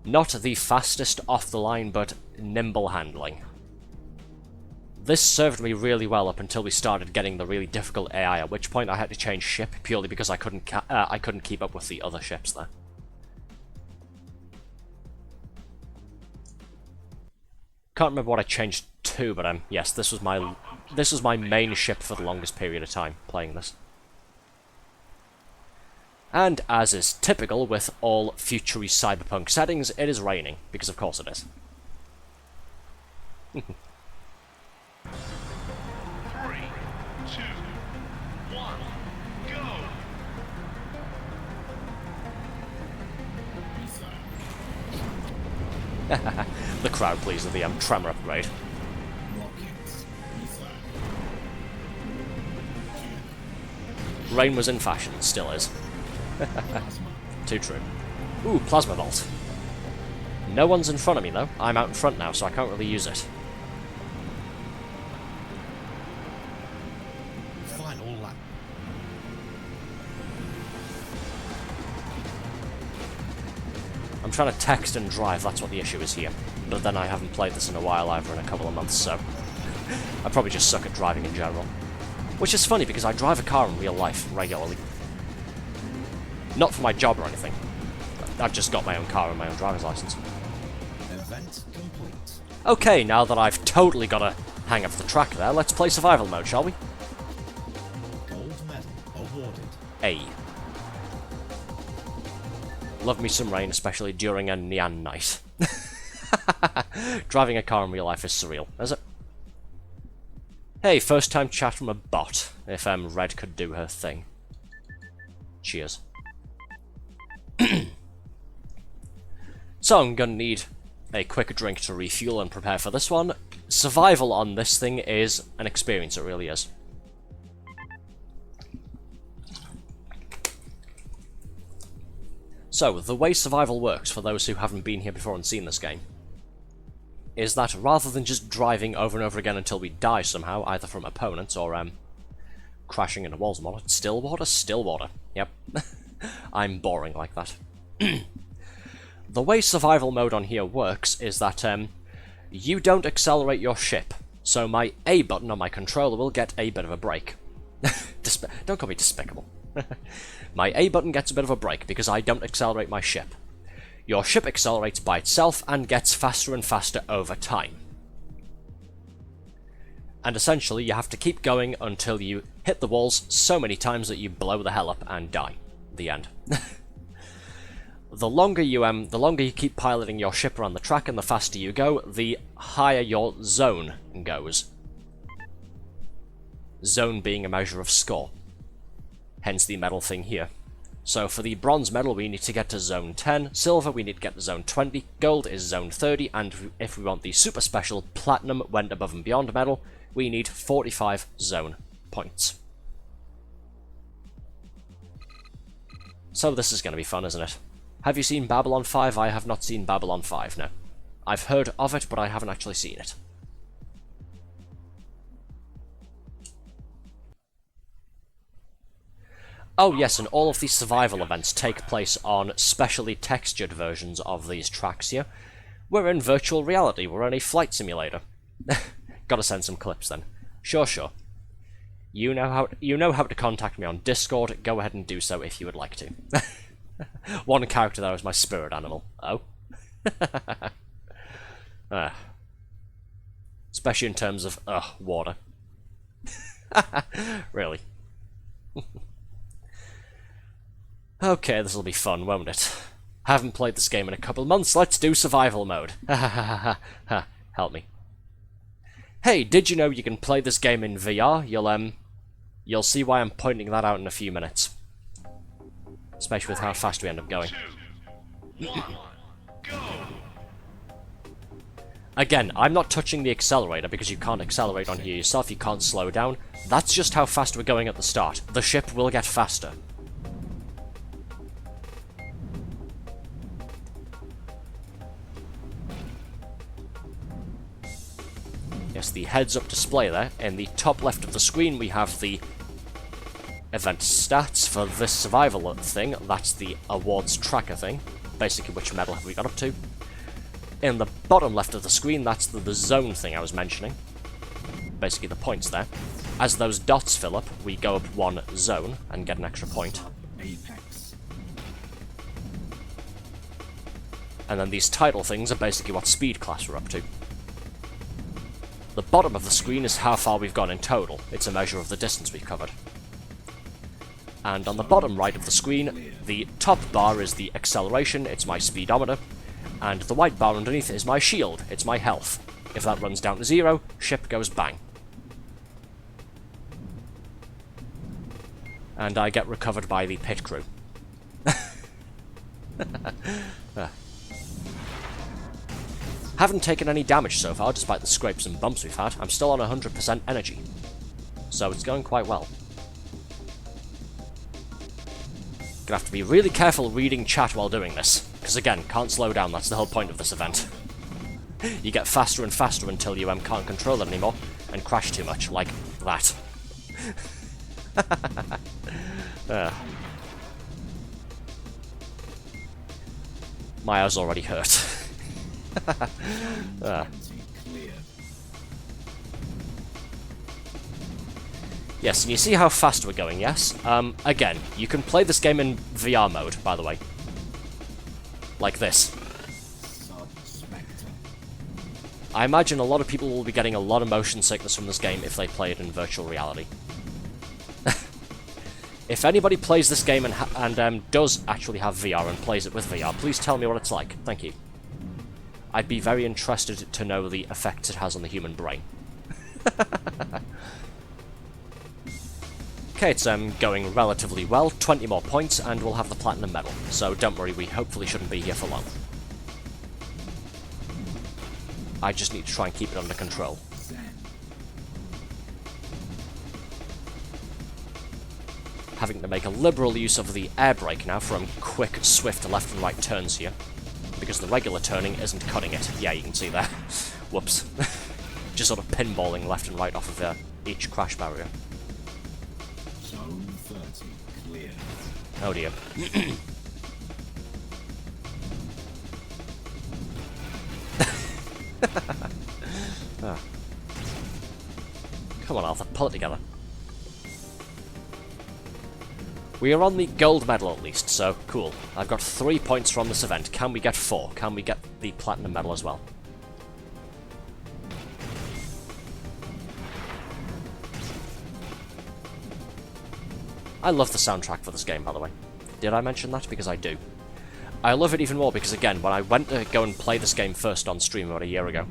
Not the fastest off the line, but nimble handling. This served me really well up until we started getting the really difficult AI, at which point I had to change ship purely because I couldn't keep up with the other ships there. Can't remember what I changed to, but yes, this was my main ship for the longest period of time playing this. And as is typical with all futury cyberpunk settings, it is raining, because of course it is. 3, 2, 1, go! The crowd pleaser, the tremor upgrade. Rain was in fashion, still is. Too true. Ooh, plasma vault. No one's in front of me though. I'm out in front now, so I can't really use it. Final lap. I'm trying to text and drive, that's what the issue is here. But then I haven't played this in a while either, in a couple of months, so I probably just suck at driving in general. Which is funny because I drive a car in real life regularly. Not for my job or anything. I've just got my own car and my own driver's license. Event complete. Okay, now that I've totally got a hang of the track there, let's play survival mode, shall we? Gold medal awarded. A. Love me some rain, especially during a neon night. Driving a car in real life is surreal, is it? Hey, first time chat from a bot, if Red could do her thing. Cheers. So I'm gonna need a quick drink to refuel and prepare for this one. Survival on this thing is an experience, it really is. So, the way survival works, for those who haven't been here before and seen this game, is that rather than just driving over and over again until we die somehow, either from opponents or crashing into walls and whatnot, still water, yep. I'm boring like that. The way survival mode on here works is that you don't accelerate your ship, so my A button on my controller will get a bit of a break. Don't call me despicable. My A button gets a bit of a break because I don't accelerate my ship. Your ship accelerates by itself and gets faster and faster over time. And essentially you have to keep going until you hit the walls so many times that you blow the hell up and die. The end. The longer you keep piloting your ship around the track and the faster you go, the higher your zone goes. Zone being a measure of score. Hence the medal thing here. So for the bronze medal we need to get to zone 10, silver we need to get to zone 20, gold is zone 30, and if we want the super special platinum went above and beyond medal, we need 45 zone points. So this is going to be fun, isn't it? Have you seen Babylon 5? I have not seen Babylon 5, no. I've heard of it, but I haven't actually seen it. Oh yes, and all of these survival events take place on specially textured versions of these tracks here. We're in virtual reality, we're in a flight simulator. Gotta send some clips then. Sure. You know how to contact me on Discord, go ahead and do so if you would like to. One character there is my spirit animal. Oh? Especially in terms of, water. Really. Okay, this'll be fun, won't it? Haven't played this game in a couple months, let's do survival mode. Help me. Hey, did you know you can play this game in VR? You'll see why I'm pointing that out in a few minutes. Especially with how fast we end up going. 2, 1, go! Again, I'm not touching the accelerator because you can't accelerate on here yourself, you can't slow down. That's just how fast we're going at the start. The ship will get faster. Yes, the heads-up display there. In the top left of the screen we have the event stats for this survival thing. That's the awards tracker thing. Basically, which medal have we got up to? In the bottom left of the screen, that's the zone thing I was mentioning. Basically, the points there. As those dots fill up, we go up one zone and get an extra point. Apex. And then these title things are basically what speed class we're up to. The bottom of the screen is how far we've gone in total. It's a measure of the distance we've covered. And on the bottom right of the screen, the top bar is the acceleration, it's my speedometer, and the white bar underneath is my shield, it's my health. If that runs down to 0, ship goes bang. And I get recovered by the pit crew. Haven't taken any damage so far, despite the scrapes and bumps we've had. I'm still on 100% energy. So it's going quite well. Gonna have to be really careful reading chat while doing this. Because again, can't slow down, that's the whole point of this event. You get faster and faster until you can't control it anymore, and crash too much, like that. My eyes already hurt. Yes, and you see how fast we're going, yes? Again, you can play this game in VR mode, by the way. Like this. I imagine a lot of people will be getting a lot of motion sickness from this game if they play it in virtual reality. If anybody plays this game and does actually have VR and plays it with VR, please tell me what it's like. Thank you. I'd be very interested to know the effects it has on the human brain. Okay, it's going relatively well. 20 more points and we'll have the platinum medal. So don't worry, we hopefully shouldn't be here for long. I just need to try and keep it under control. Having to make a liberal use of the air brake now for quick, swift left and right turns here. Because the regular turning isn't cutting it. Yeah, you can see there. Whoops. Just sort of pinballing left and right off of each crash barrier. Zone 30 clear. Oh dear. Ah. Come on, Arthur, pull it together. We are on the gold medal at least, so cool. I've got 3 points from this event. Can we get 4? Can we get the platinum medal as well? I love the soundtrack for this game, by the way. Did I mention that? Because I do. I love it even more because, again, when I went to go and play this game first on stream about a year ago,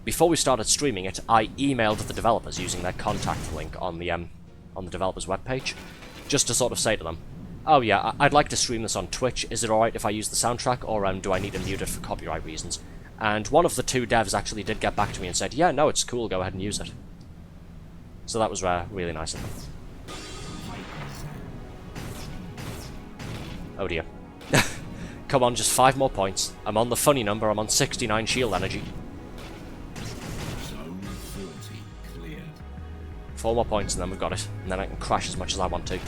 before we started streaming it, I emailed the developers using their contact link on the developers' webpage, just to sort of say to them, oh yeah, I'd like to stream this on Twitch, is it alright if I use the soundtrack, or do I need to mute it for copyright reasons? And one of the 2 devs actually did get back to me and said, yeah, no, it's cool, go ahead and use it. So that was really nice of them. Oh dear. Come on, just 5 more points. I'm on the funny number, I'm on 69 shield energy. Zone 40 clear. 4 more points and then we've got it. And then I can crash as much as I want to.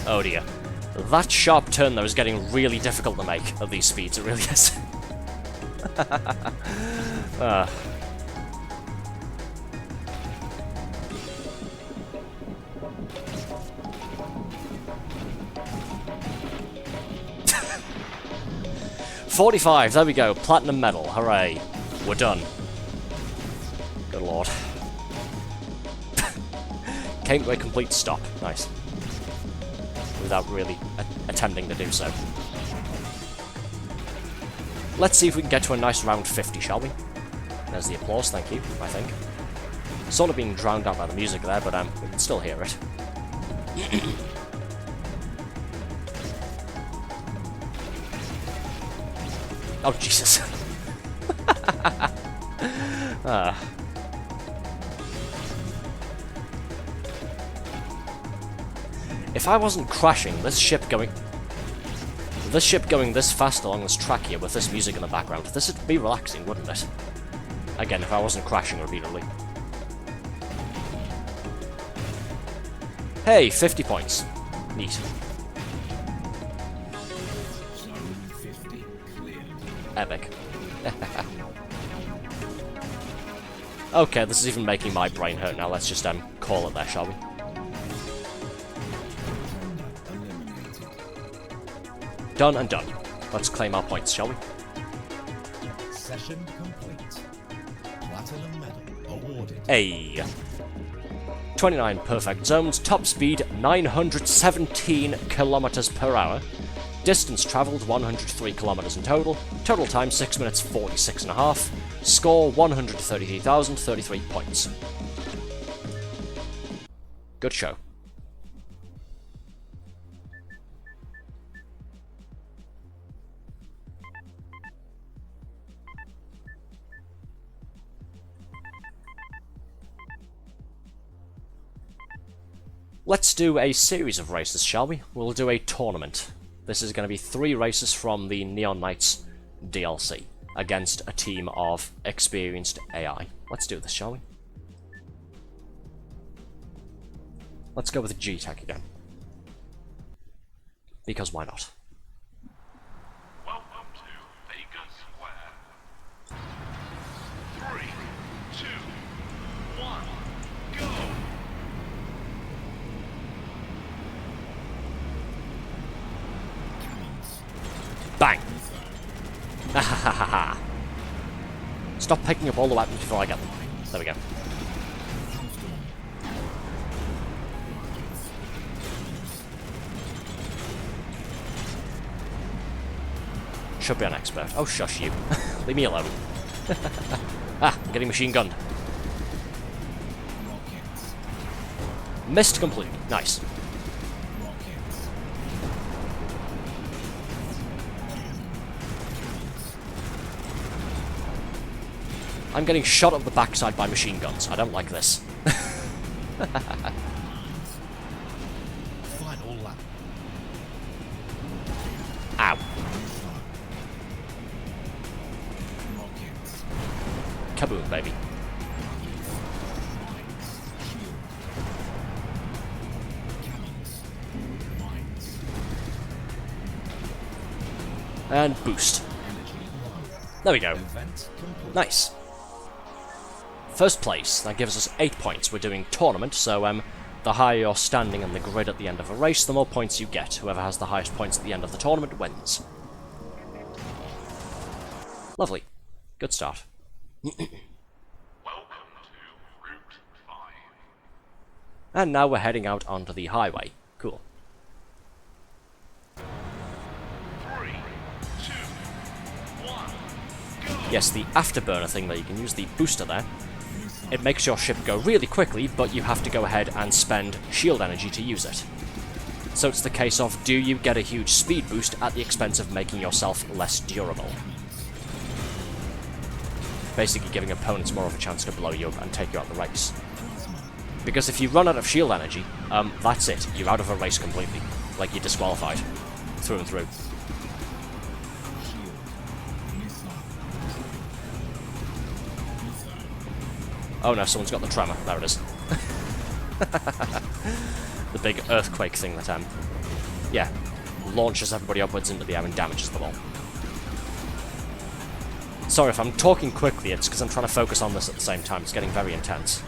Oh dear. That sharp turn, though, is getting really difficult to make at these speeds. It really is. 45, there we go. Platinum medal. Hooray. We're done. Good lord. Came to a complete stop. Nice. Without really attempting to do so. Let's see if we can get to a nice round 50, shall we? There's the applause, thank you, I think. Sort of being drowned out by the music there, but we can still hear it. Oh, Jesus. If I wasn't crashing, this ship going this fast along this track here with this music in the background, this would be relaxing, wouldn't it? Again, if I wasn't crashing repeatedly. Hey, 50 points. Neat. Zone 50 cleared. Epic. Okay, this is even making my brain hurt now. Let's just call it there, shall we? Eliminated. Done and done. Let's claim our points, shall we? Session complete. Platinum medal awarded. Hey. 29 perfect zones, top speed 917 kilometers per hour, distance traveled 103 kilometers in total, total time 6 minutes 46 and a half, score 133,033 points. Good show. Let's do a series of races, shall we? We'll do a tournament. This is going to be 3 races from the Neon Knights DLC against a team of experienced AI. Let's do this, shall we? Let's go with G-Tech again. Because why not? Welcome to Vegas Square. 3, 2, 1, go! Bang! Ahahaha. Stop picking up all the weapons before I get them. There we go. Should be an expert. Oh, shush you. Leave me alone. Ah, I'm getting machine gunned. Missed completely. Nice. I'm getting shot up the backside by machine guns. I don't like this. Final lap. Ow. Rockets. Kaboom, baby. Shield. Cannons. Mines. And boost. Energy low. There we go. Event complete. Nice. First place, that gives us 8 points. We're doing tournament, so the higher you're standing in the grid at the end of a race, the more points you get. Whoever has the highest points at the end of the tournament wins. Lovely. Good start. Welcome to Route 5. And now we're heading out onto the highway. Cool. 3, 2, 1, go! Yes, the afterburner thing that you can use the booster there. It makes your ship go really quickly, but you have to go ahead and spend shield energy to use it. So it's the case of, do you get a huge speed boost at the expense of making yourself less durable? Basically giving opponents more of a chance to blow you up and take you out of the race. Because if you run out of shield energy, that's it. You're out of a race completely. Like, you're disqualified. Through and through. Oh no, someone's got the tremor. There it is. The big earthquake thing that, yeah, launches everybody upwards into the air and damages them all. Sorry if I'm talking quickly, it's because I'm trying to focus on this at the same time. It's getting very intense.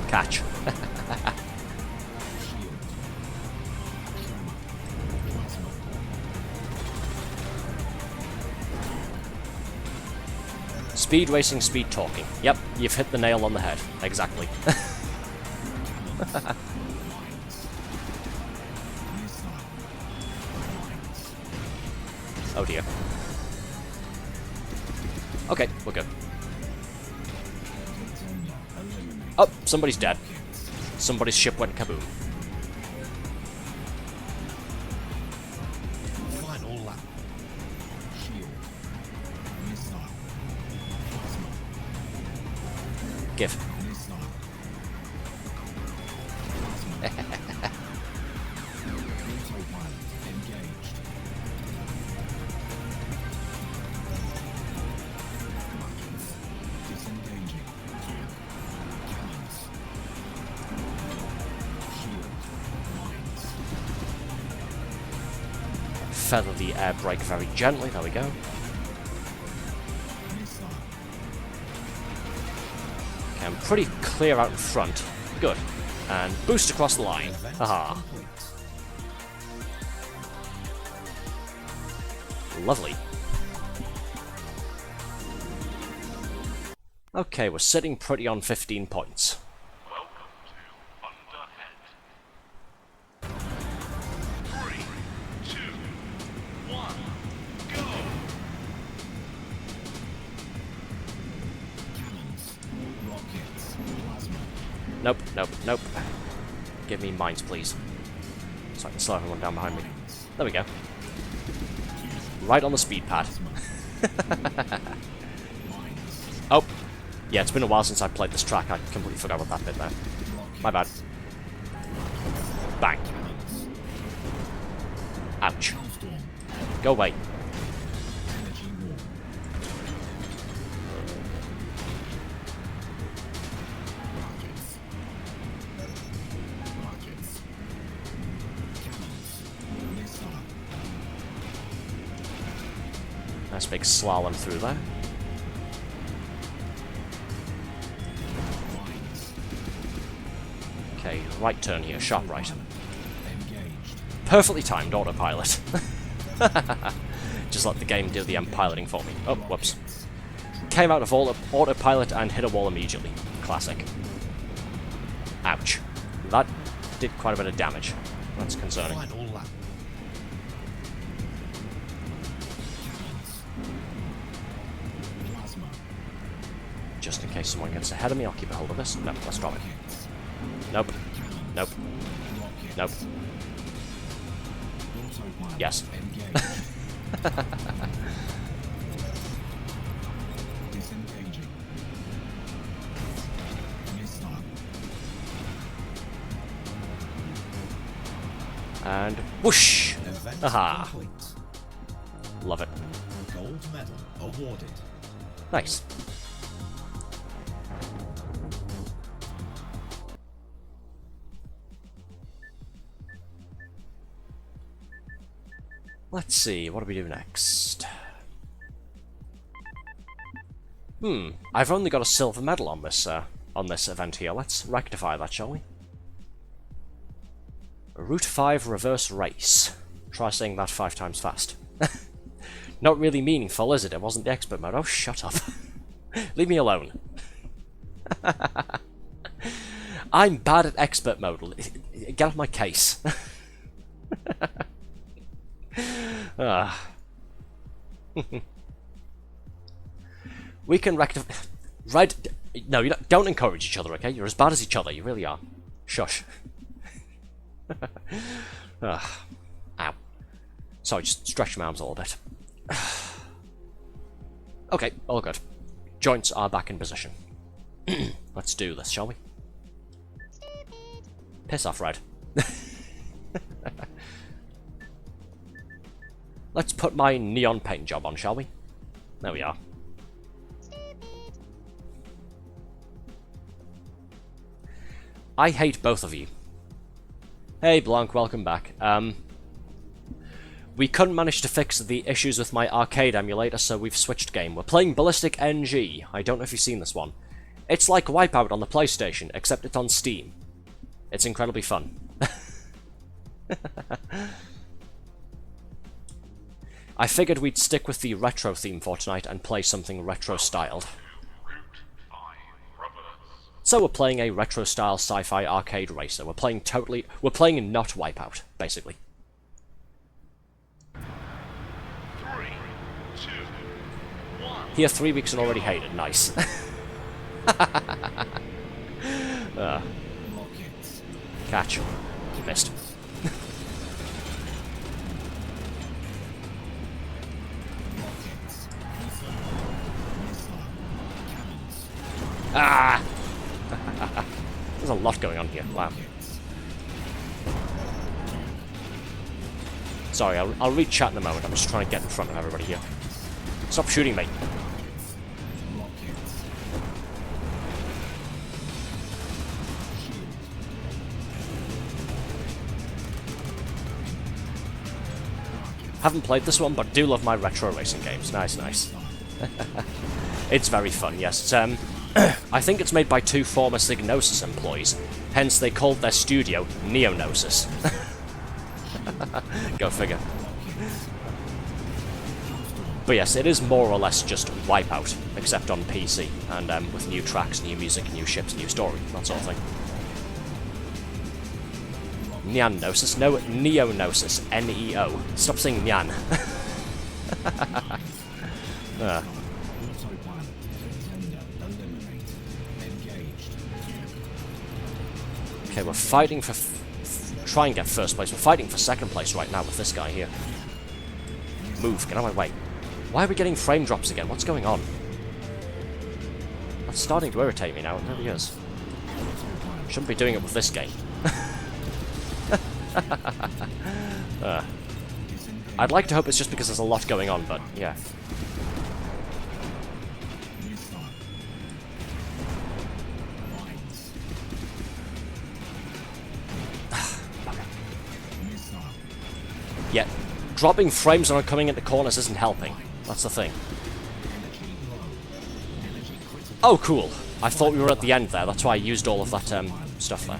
Catch. Speed racing, speed talking. Yep, you've hit the nail on the head. Exactly. Oh dear. Okay, we're good. Oh, somebody's dead. Somebody's ship went kaboom. Final lap. Shield. Missile. Give. Missile. feather the air brake very gently. There we go. Okay, I'm pretty clear out in front. Good. And boost across the line. Haha. Lovely. Okay, we're sitting pretty on 15 points. Welcome to Underhead. 3, 2, 1, go! Cannons, rockets, plasma. Nope, nope, nope. Give me mines, please. So I can slow everyone down behind me. There we go. Right on the speed pad. Oh! Yeah, it's been a while since I played this track. I completely forgot about that bit there. My bad. Bang. Ouch. Go away. Nice big slalom through there. Okay, right turn here, sharp right. Perfectly timed autopilot. Just let the game do the piloting for me. Oh, whoops. Came out of autopilot and hit a wall immediately. Classic. Ouch. That did quite a bit of damage. That's concerning. Just in case someone gets ahead of me, I'll keep a hold of this. No, let's drop it. Nope. Nope. Nope. Yes. And whoosh! Aha! Love it. Gold medal awarded. Nice. Let's see, what do we do next? I've only got a silver medal on this event here. Let's rectify that, shall we? Route 5 reverse race. Try saying that 5 times fast. Not really meaningful, is it? It wasn't the expert mode. Oh, shut up. Leave me alone. I'm bad at expert mode. Get off my case. We can rectify. Right? No, you don't encourage each other, okay? You're as bad as each other. You really are. Shush. Ow. Sorry, just stretch my arms a little bit. Okay, all good. Joints are back in position. Let's do this, shall we? Piss off, Red. Let's put my neon paint job on, shall we? There we are. I hate both of you. Hey Blanc, welcome back. We couldn't manage to fix the issues with my arcade emulator, so we've switched game. We're playing BallisticNG. I don't know if you've seen this one. It's like Wipeout on the PlayStation, except it's on Steam. It's incredibly fun. I figured we'd stick with the retro theme for tonight and play something retro-styled. So we're playing a retro-style sci-fi arcade racer. We're playing not Wipeout, basically. 3, 2, 1. Here 3 weeks and already hated. Nice. Catch. Missed. Ah! There's a lot going on here. Wow. Sorry, I'll read chat in a moment. I'm just trying to get in front of everybody here. Stop shooting me. Haven't played this one, but do love my retro racing games. Nice, nice. It's very fun, yes. It's, I think it's made by 2 former Psygnosis employees, hence they called their studio Neonosis. Go figure. But yes, it is more or less just Wipeout, except on PC, and with new tracks, new music, new ships, new story, that sort of thing. Neonosis? No, Neonosis. N-E-O. Stop saying Nyan. Okay, we're fighting for... try and get first place. We're fighting for second place right now with this guy here. Move, get out of my way. Why are we getting frame drops again? What's going on? That's starting to irritate me now, it really is. Shouldn't be doing it with this game. I'd like to hope it's just because there's a lot going on, but yeah. Yeah, dropping frames when I'm coming into corners isn't helping. That's the thing. Oh, cool. I thought we were at the end there. That's why I used all of that stuff there.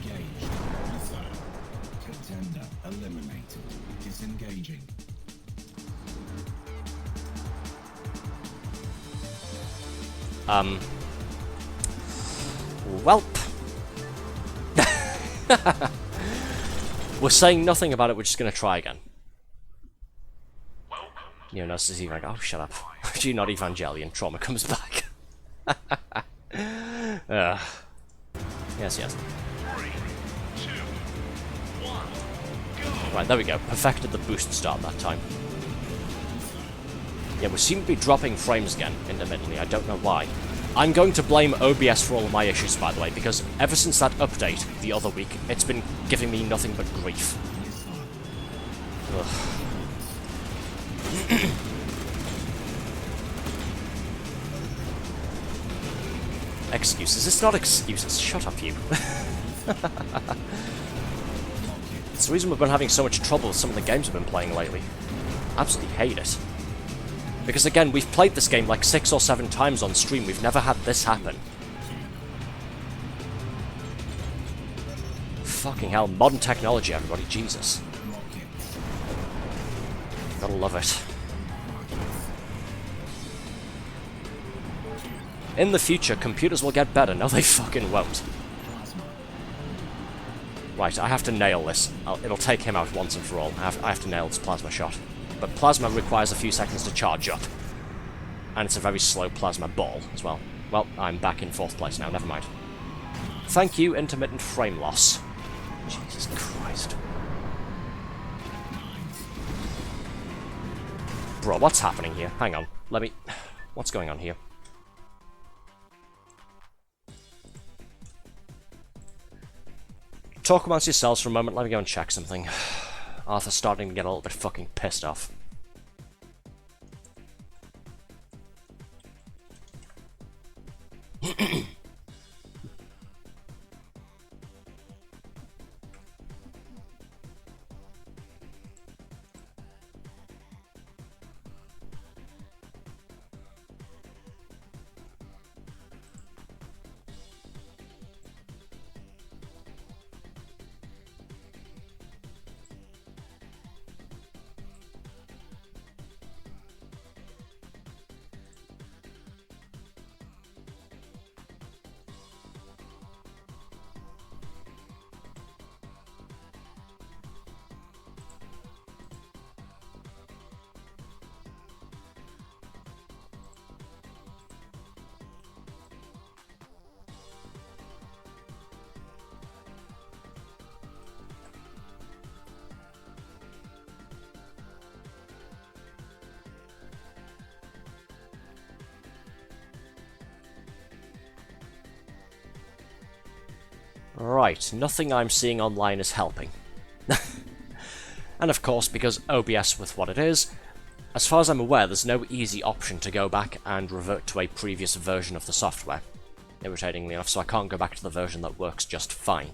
Welp. We're saying nothing about it, we're just gonna try again. You know, this is even like, oh, shut up. You're not Evangelion. Trauma comes back. Yes, yes. 3, 2, 1, go! Right, there we go. Perfected the boost start that time. Yeah, we seem to be dropping frames again, intermittently. I don't know why. I'm going to blame OBS for all of my issues, by the way, because ever since that update the other week, it's been giving me nothing but grief. Ugh. Excuses. It's not excuses. Shut up, you. It's the reason we've been having so much trouble with some of the games we've been playing lately. Absolutely hate it. Because again, we've played this game like 6 or 7 times on stream. We've never had this happen. Fucking hell. Modern technology, everybody. Jesus. Gotta love it. In the future, computers will get better. No, they fucking won't. Right, I have to nail this. It'll take him out once and for all. I have to nail this plasma shot. But plasma requires a few seconds to charge up. And it's a very slow plasma ball as well. Well, I'm back in 4th place now, never mind. Thank you, intermittent frame loss. Jesus Christ. Bro, what's happening here? Hang on, let me... What's going on here? Talk amongst yourselves for a moment, let me go and check something. Arthur's starting to get a little bit fucking pissed off. Right, nothing I'm seeing online is helping. And of course, because OBS with what it is, as far as I'm aware, there's no easy option to go back and revert to a previous version of the software. Irritatingly enough, so I can't go back to the version that works just fine.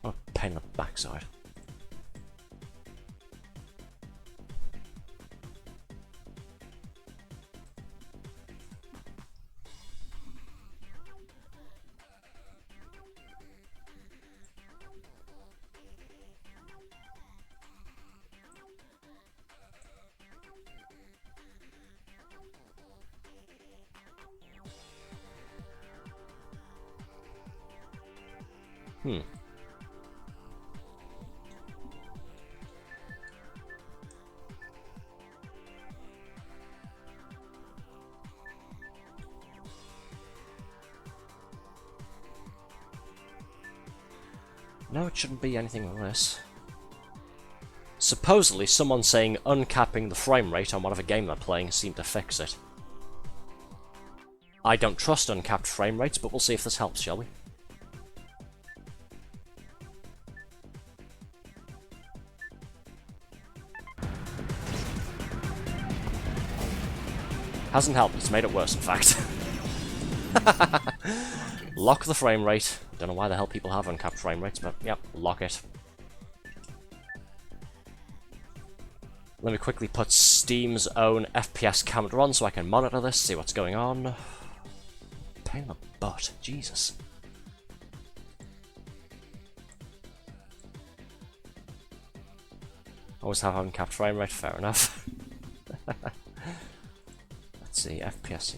What a pain in the backside. No, it shouldn't be anything like this. Supposedly, someone saying uncapping the frame rate on whatever game they're playing seemed to fix it. I don't trust uncapped frame rates, but we'll see if this helps, shall we? Hasn't helped, it's made it worse, in fact. Lock the frame rate. Don't know why the hell people have uncapped frame rates, but yep, lock it. Let me quickly put Steam's own FPS counter on so I can monitor this, see what's going on. Pain in the butt, Jesus. Always have uncapped frame rate, fair enough. Let's see, FPS.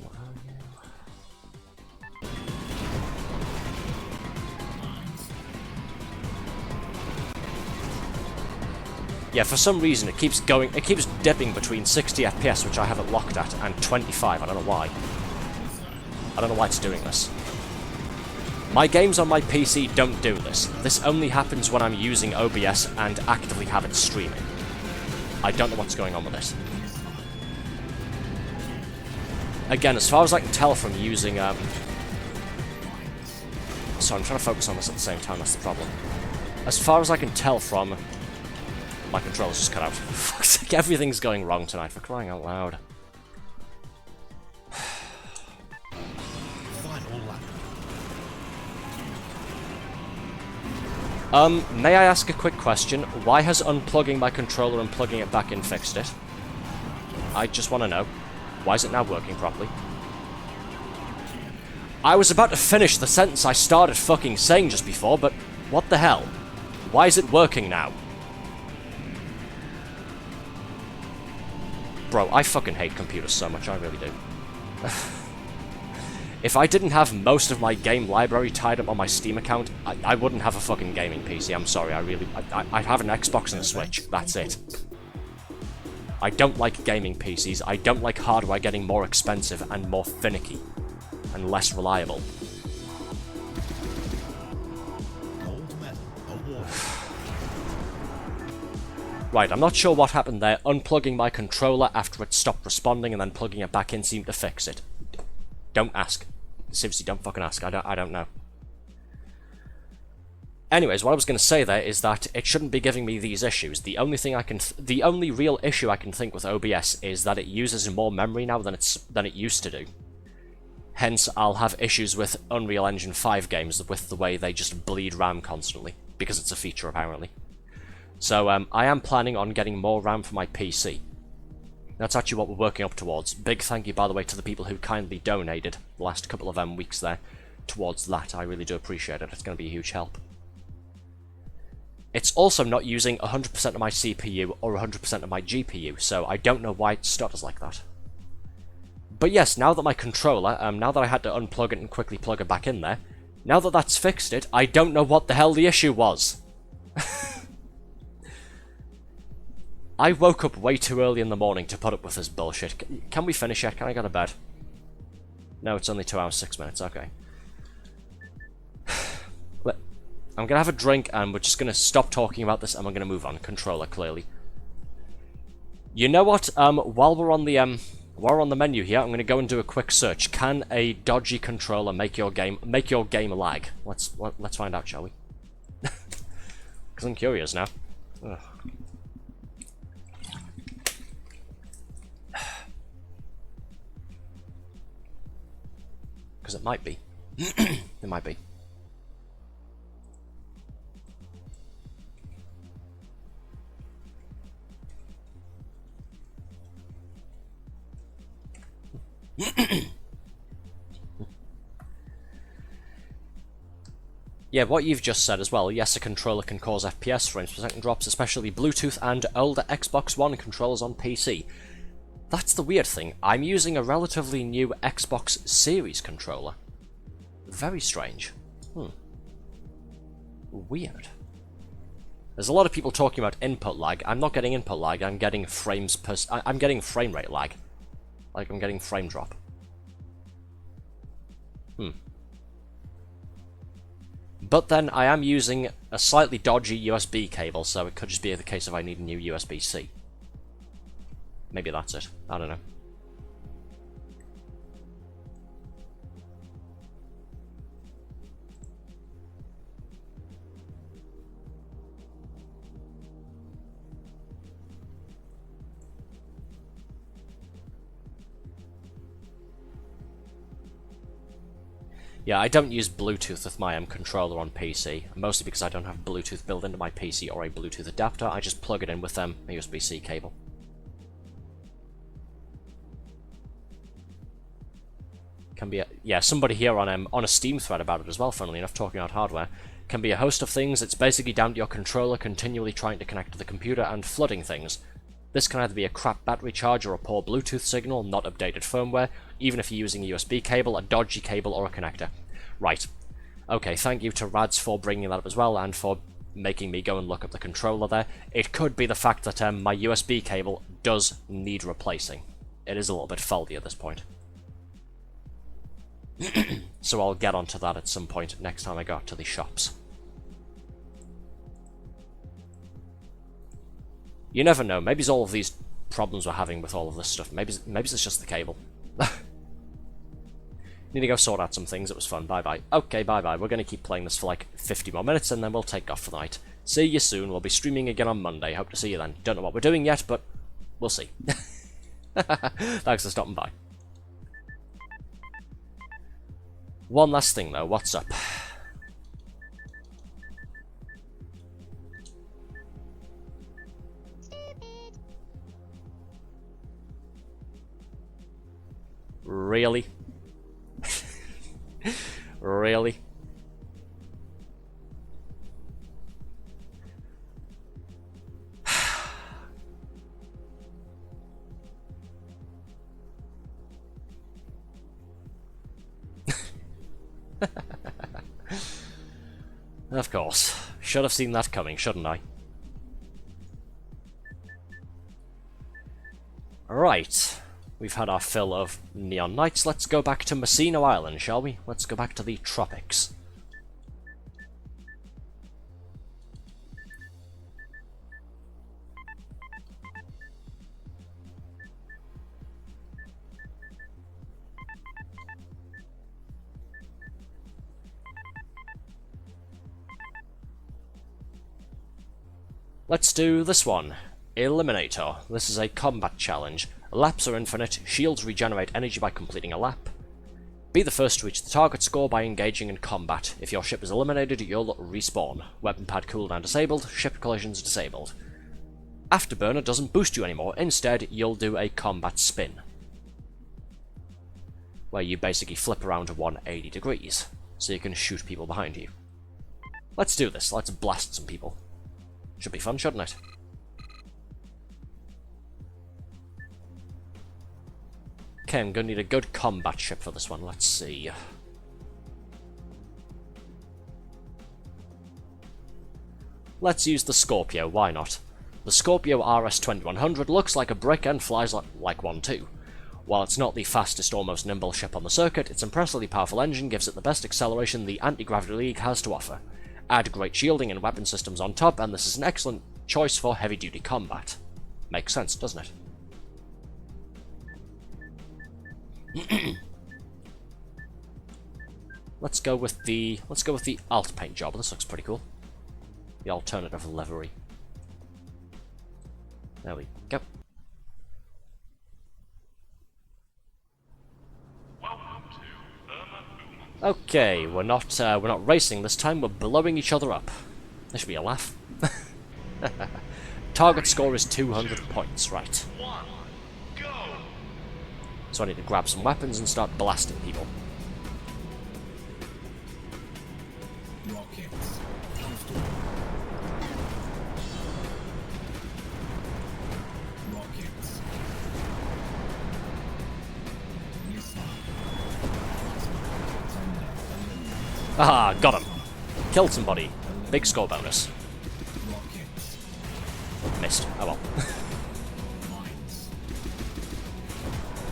Yeah, for some reason it keeps dipping between 60 FPS, which I have it locked at, and 25. I don't know why. I don't know why it's doing this. My games on my PC don't do this. This only happens when I'm using OBS and actively have it streaming. I don't know what's going on with it. Again, as far as I can tell from using, so I'm trying to focus on this at the same time, that's the problem. As far as I can tell from... My controller's just cut out. Fuck's sake, everything's going wrong tonight, for crying out loud. Final lap. May I ask a quick question? Why has unplugging my controller and plugging it back in fixed it? I just want to know. Why is it now working properly? I was about to finish the sentence I started fucking saying just before, but what the hell? Why is it working now? Bro, I fucking hate computers so much, I really do. If I didn't have most of my game library tied up on my Steam account, I wouldn't have a fucking gaming PC, I'm sorry, I'd have an Xbox and a Switch, that's it. I don't like gaming PCs, I don't like hardware getting more expensive and more finicky, and less reliable. Gold medal award. Right, I'm not sure what happened there. Unplugging my controller after it stopped responding and then plugging it back in seemed to fix it. Don't ask. Seriously, don't fucking ask. I don't know. Anyways, what I was going to say there is that it shouldn't be giving me these issues. The only real issue I can think with OBS is that it uses more memory now than it used to do. Hence, I'll have issues with Unreal Engine 5 games with the way they just bleed RAM constantly, because it's a feature apparently. So I am planning on getting more RAM for my PC. That's actually what we're working up towards. Big thank you, by the way, to the people who kindly donated the last couple of weeks there towards that. I really do appreciate it. It's going to be a huge help. It's also not using 100% of my CPU or 100% of my GPU, so I don't know why it stutters like that. But yes, now that my controller, now that I had to unplug it and quickly plug it back in there, now that that's fixed it, I don't know what the hell the issue was. I woke up way too early in the morning to put up with this bullshit. Can we finish yet? Can I go to bed? No, it's only 2 hours, 6 minutes. Okay. I'm gonna have a drink and we're just gonna stop talking about this and we're gonna move on. Controller, clearly. You know what? While we're on the menu here, I'm gonna go and do a quick search. Can a dodgy controller make your game lag? Let's find out, shall we? Because I'm curious now. Ugh. Because it might be. It might be. Yeah, what you've just said as well. Yes, a controller can cause FPS frames per second drops, especially Bluetooth and older Xbox One controllers on PC. That's the weird thing. I'm using a relatively new Xbox Series controller. Very strange. Weird. There's a lot of people talking about input lag. I'm not getting input lag, I'm getting frames per... I'm getting frame rate lag. Like, I'm getting frame drop. But then, I am using a slightly dodgy USB cable, so it could just be the case if I need a new USB-C. Maybe that's it. I don't know. Yeah, I don't use Bluetooth with my controller on PC, mostly because I don't have Bluetooth built into my PC or a Bluetooth adapter. I just plug it in with a USB-C cable. Can be yeah, somebody here on a Steam thread about it as well, funnily enough, talking about hardware. Can be a host of things. It's basically down to your controller continually trying to connect to the computer and flooding things. This can either be a crap battery charge or a poor Bluetooth signal, not updated firmware, even if you're using a USB cable, a dodgy cable, or a connector. Right. Okay, thank you to Rads for bringing that up as well, and for making me go and look up the controller there. It could be the fact that my USB cable does need replacing. It is a little bit faulty at this point. So I'll get onto that at some point next time I go out to the shops. You never know, maybe it's all of these problems we're having with all of this stuff. Maybe it's just the cable. Need to go sort out some things, it was fun, bye-bye. Okay, bye-bye, we're going to keep playing this for like 50 more minutes and then we'll take off for the night. See you soon, we'll be streaming again on Monday, hope to see you then. Don't know what we're doing yet, but we'll see. Thanks for stopping by. One last thing though, what's up? Really? Really? Of course. Should have seen that coming, shouldn't I? Right. We've had our fill of Neon Nights. Let's go back to Messina Island, shall we? Let's go back to the tropics. Let's do this one. Eliminator. This is a combat challenge. Laps are infinite, shields regenerate energy by completing a lap. Be the first to reach the target score by engaging in combat. If your ship is eliminated, you'll respawn. Weapon pad cooldown disabled, ship collisions disabled. Afterburner doesn't boost you anymore, instead you'll do a combat spin. Where you basically flip around to 180 degrees, so you can shoot people behind you. Let's do this, let's blast some people. Should be fun, shouldn't it? Okay, I'm going to need a good combat ship for this one. Let's see. Let's use the Scorpio, why not? The Scorpio RS-2100 looks like a brick and flies like one too. While it's not the fastest or most nimble ship on the circuit, its impressively powerful engine gives it the best acceleration the Anti-Gravity League has to offer. Add great shielding and weapon systems on top, and this is an excellent choice for heavy-duty combat. Makes sense, doesn't it? Let's go with the alt paint job. This looks pretty cool. The alternative livery. There we go. Okay, we're not racing this time. We're blowing each other up. This should be a laugh. Target score is 200 points, right? So I need to grab some weapons and start blasting people. Rockets. Rockets. Ah, got him. Killed somebody. Big score bonus. Missed. Oh well.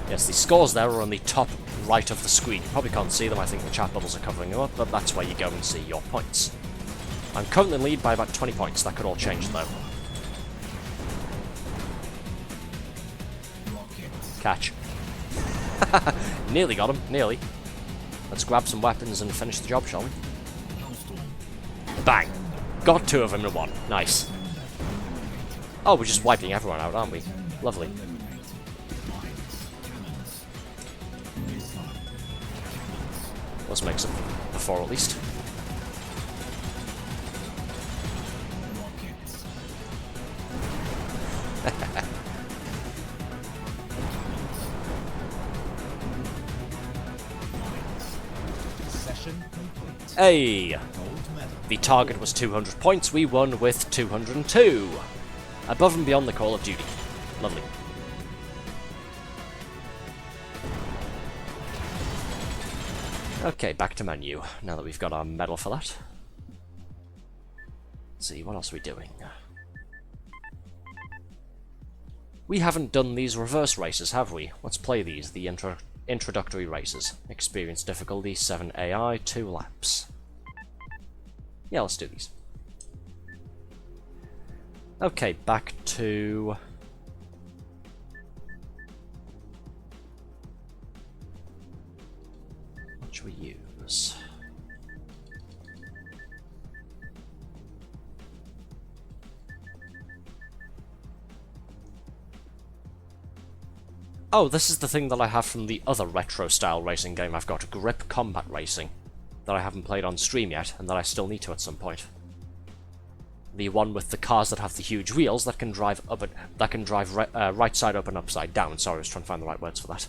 Yes, the scores there are on the top right of the screen. You probably can't see them, I think the chat bubbles are covering them up, but that's where you go and see your points. I'm currently in lead by about 20 points, that could all change though. Catch. Nearly got him, nearly. Let's grab some weapons and finish the job, shall we? Bang! Got 2 of them in 1. Nice. Oh, we're just wiping everyone out, aren't we? Lovely. Let's make some before at least. Hey! The target was 200 points, we won with 202. Above and beyond the Call of Duty. Lovely. Okay, back to menu, now that we've got our medal for that. Let's see, what else are we doing? We haven't done these reverse races, have we? Let's play these, the introductory races. Experience difficulty, 7 AI, 2 laps. Yeah, let's do these. Okay, back to... what should we use? Oh, this is the thing that I have from the other retro-style racing game I've got, Grip Combat Racing, that I haven't played on stream yet, and that I still need to at some point. The one with the cars that have the huge wheels that can drive up and that can drive right side up and upside down. Sorry, I was trying to find the right words for that.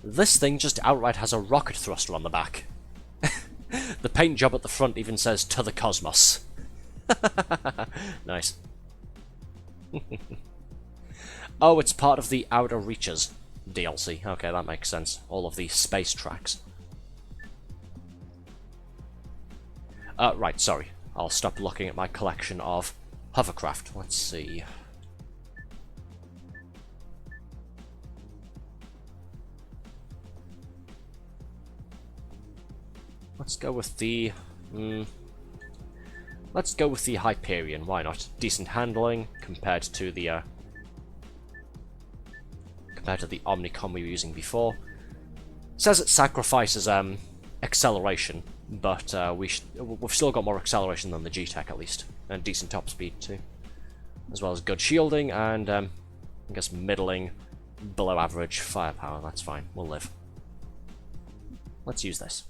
This thing just outright has a rocket thruster on the back. The paint job at the front even says, "To the cosmos." Nice. Oh, it's part of the Outer Reaches DLC. Okay, that makes sense. All of the space tracks. Right, sorry. I'll stop looking at my collection of hovercraft. Let's see. Let's go with the... let's go with the Hyperion, why not? Decent handling compared to the Omnicom we were using before. It says it sacrifices acceleration, but we've still got more acceleration than the G-Tech at least, and decent top speed too, as well as good shielding and I guess middling, below average firepower. That's fine, we'll live. Let's use this.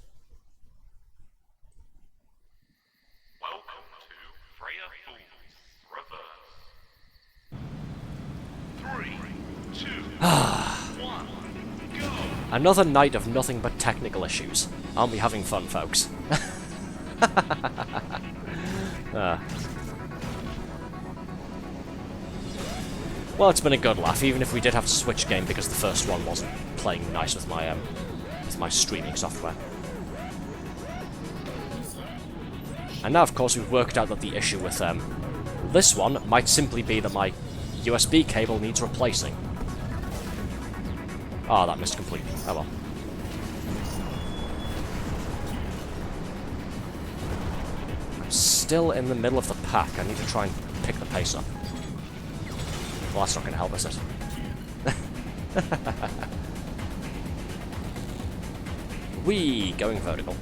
Another night of nothing but technical issues. Aren't we having fun, folks? Well, it's been a good laugh, even if we did have to switch game because the first one wasn't playing nice with my streaming software. And now, of course, we've worked out that the issue with this one might simply be that my USB cable needs replacing. Oh, that missed completely. Oh well. I'm still in the middle of the pack. I need to try and pick the pace up. Well, that's not going to help, is it? Whee! Going vertical.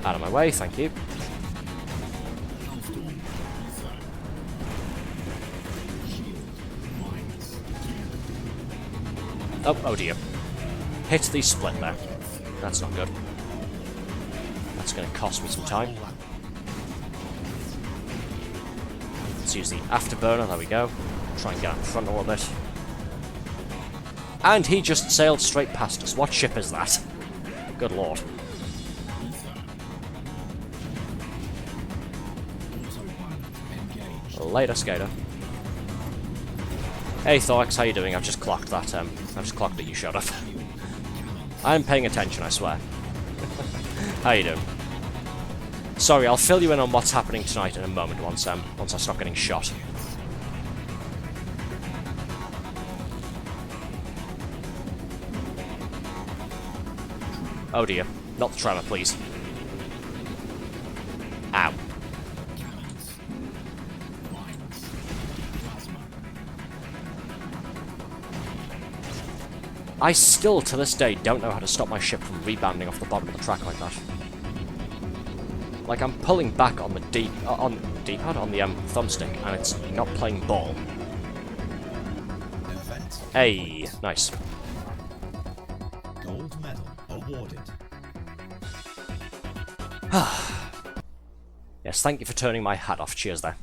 Out of my way, thank you. Oh dear. Hit the split there. That's not good. That's going to cost me some time. Let's use the afterburner, there we go. Try and get out in front a little bit. And he just sailed straight past us. What ship is that? Good lord. Later, skater. Hey Thorax, how you doing? I've just clocked that, I've just clocked that you showed up. I'm paying attention, I swear. How you doing? Sorry, I'll fill you in on what's happening tonight in a moment once I stop getting shot. Oh dear. Not the tremor, please. Ow. I still, to this day, don't know how to stop my ship from rebounding off the bottom of the track like that. Like, I'm pulling back on the on the thumbstick, and it's not playing ball. Hey, nice. Gold medal awarded. Yes, thank you for turning my hat off. Cheers there.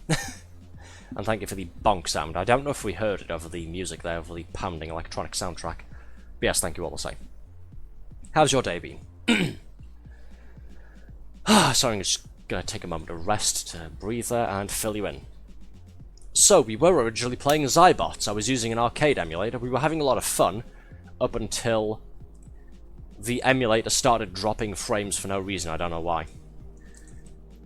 And thank you for the bonk sound. I don't know if we heard it over the music there, over the pounding electronic soundtrack. But yes, thank you all the same. How's your day been? Sorry, I'm just going to take a moment of rest to breathe there and fill you in. So, we were originally playing Xybots. I was using an arcade emulator. We were having a lot of fun up until the emulator started dropping frames for no reason. I don't know why.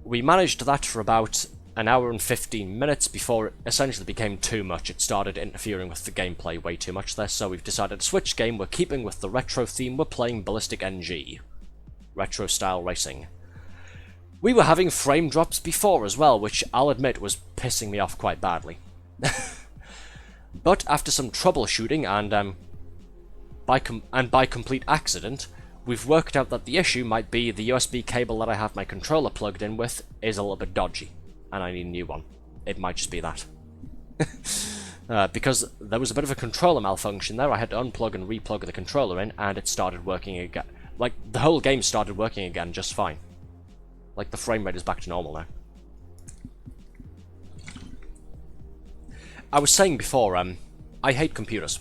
We managed that for about an hour and 15 minutes before it essentially became too much. It started interfering with the gameplay way too much there, so we've decided to switch game. We're keeping with the retro theme. We're playing BallisticNG. Retro style racing. We were having frame drops before as well, which I'll admit was pissing me off quite badly. But after some troubleshooting and by complete accident, we've worked out that the issue might be the USB cable that I have my controller plugged in with is a little bit dodgy, and I need a new one. It might just be that. Because there was a bit of a controller malfunction there. I had to unplug and replug the controller in, and it started working again. Like, the whole game started working again just fine. Like, the frame rate is back to normal now. I was saying before, I hate computers.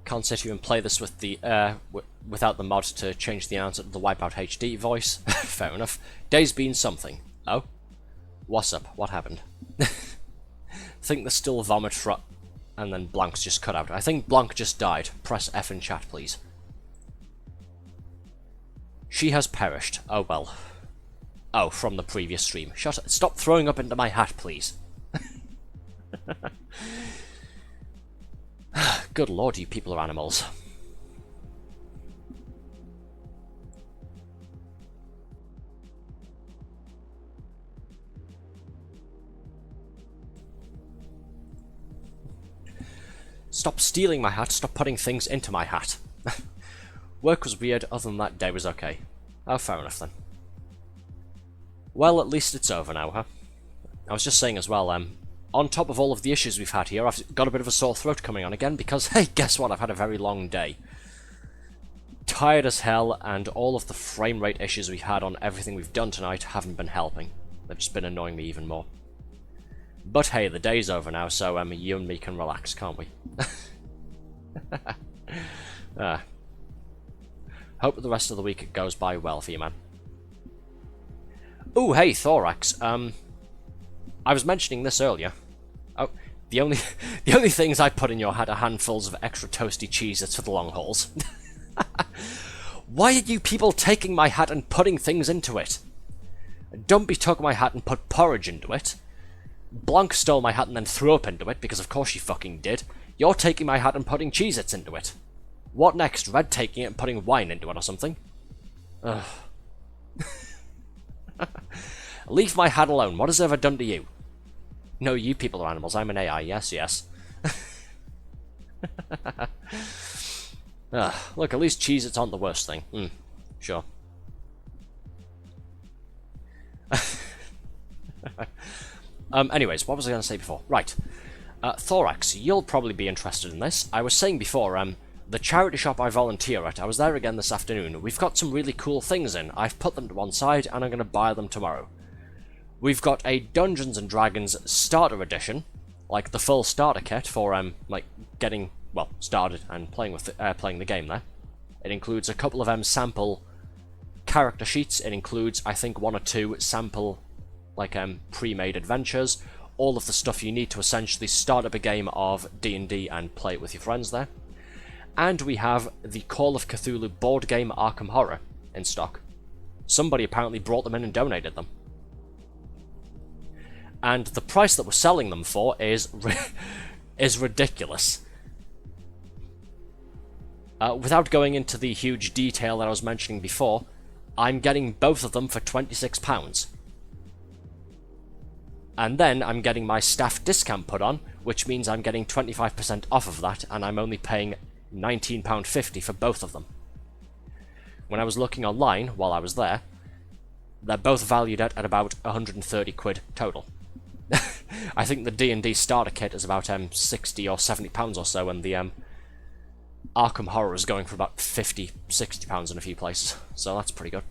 Can't sit here and play this with the without the mod to change the announcer to the Wipeout HD voice. Fair enough. Day's been something. Oh? What's up? What happened? Think there's still vomit for... And then Blank's just cut out. I think Blank just died. Press F in chat, please. She has perished. Oh well. Oh, from the previous stream. Shut up. Stop throwing up into my hat, please. Good lord, you people are animals. Stop stealing my hat, stop putting things into my hat. Work was weird, other than that, day was okay. Oh, fair enough then. Well, at least it's over now, huh? I was just saying as well, on top of all of the issues we've had here, I've got a bit of a sore throat coming on again, because, hey, guess what? I've had a very long day. Tired as hell, and all of the frame rate issues we've had on everything we've done tonight haven't been helping. They've just been annoying me even more. But hey, the day's over now, so you and me can relax, can't we? Hope the rest of the week goes by well for you, man. Ooh, hey, Thorax. I was mentioning this earlier. Oh, the only things I put in your hat are handfuls of extra toasty Cheez-Its for the long hauls. Why are you people taking my hat and putting things into it? Dumpy took my hat and put porridge into it. Blanc stole my hat and then threw up into it, because of course she fucking did. You're taking my hat and putting Cheez-Its into it. What next? Red taking it and putting wine into it or something? Ugh. Leave my hat alone. What has it ever done to you? No, you people are animals. I'm an AI. Yes, yes. Look, at least Cheez-Its aren't the worst thing. Sure. Anyways, what was I going to say before? Right. Thorax, you'll probably be interested in this. I was saying before, the charity shop I volunteer at, I was there again this afternoon. We've got some really cool things in. I've put them to one side, and I'm going to buy them tomorrow. We've got a Dungeons & Dragons Starter Edition, like the full starter kit for, like, getting, well, started and playing with playing the game there. It includes a couple of, sample character sheets. It includes, I think, 1 or 2 sample, like, pre-made adventures. All of the stuff you need to essentially start up a game of D&D and play it with your friends there. And we have the Call of Cthulhu board game Arkham Horror in stock. Somebody apparently brought them in and donated them. And the price that we're selling them for is ridiculous. Without going into the huge detail that I was mentioning before, I'm getting both of them for £26. And then I'm getting my staff discount put on, which means I'm getting 25% off of that, and I'm only paying £19.50 for both of them. When I was looking online while I was there, they're both valued at about 130 quid total. I think the D&D starter kit is about 60 or 70 pounds or so, and the Arkham Horror is going for about 50, 60 pounds in a few places, so that's pretty good.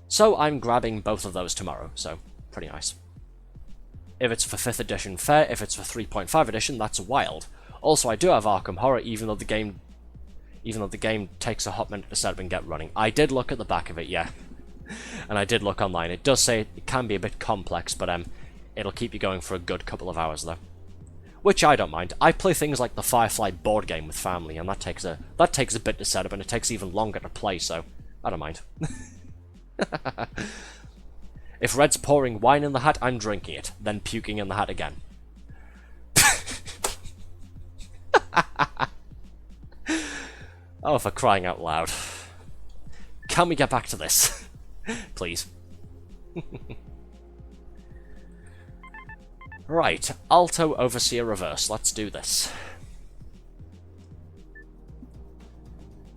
So I'm grabbing both of those tomorrow, so pretty nice. If it's for 5th edition, fair. If it's for 3.5 edition, that's wild. Also, I do have Arkham Horror, even though the game takes a hot minute to set up and get running. I did look at the back of it, yeah. And I did look online. It does say it can be a bit complex, but it'll keep you going for a good couple of hours though. Which I don't mind. I play things like the Firefly board game with family, and that takes a bit to set up, and it takes even longer to play, so I don't mind. If Red's pouring wine in the hat, I'm drinking it, then puking in the hat again. Oh, for crying out loud. Can we get back to this? Please. Right, Alto Overseer Reverse. Let's do this.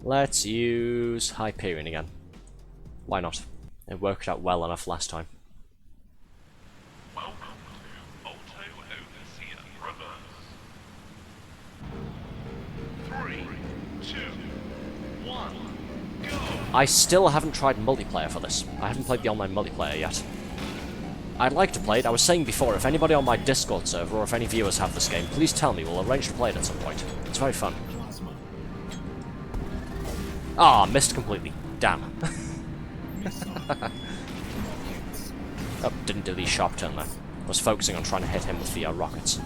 Let's use Hyperion again. Why not? It worked out well enough last time. Welcome to Alto Overseer Reverse. 3, 2, 1, go! I still haven't tried multiplayer for this. I haven't played the online multiplayer yet. I'd like to play it. I was saying before, if anybody on my Discord server or if any viewers have this game, please tell me. We'll arrange to play it at some point. It's very fun. Ah, missed completely. Damn. Oh, didn't do the sharp turn there. I was focusing on trying to hit him with the rockets.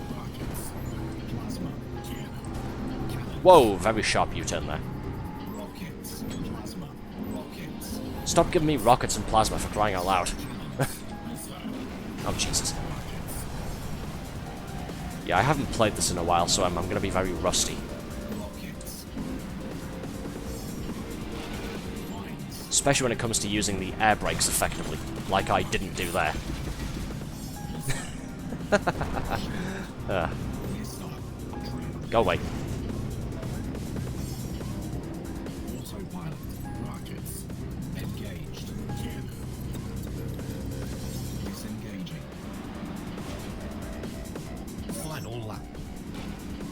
Whoa, very sharp U-turn there. Stop giving me rockets and plasma for crying out loud. Oh, Jesus. Yeah, I haven't played this in a while, so I'm going to be very rusty. Especially when it comes to using the air brakes effectively, like I didn't do there. Go away. Final lap.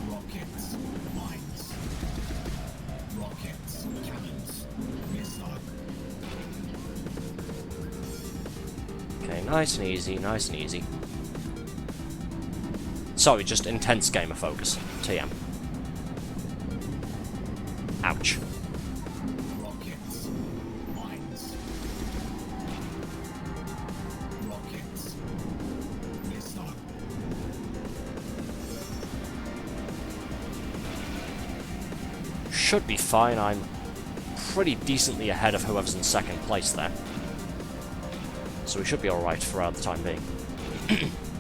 Rockets, mines. Rockets, cannons, missile. Okay, nice and easy, nice and easy. Sorry, just intense gamer focus. TM. Ouch. Rockets, mines. Rockets, missile. Should be fine. I'm pretty decently ahead of whoever's in second place there. So we should be alright for the time being.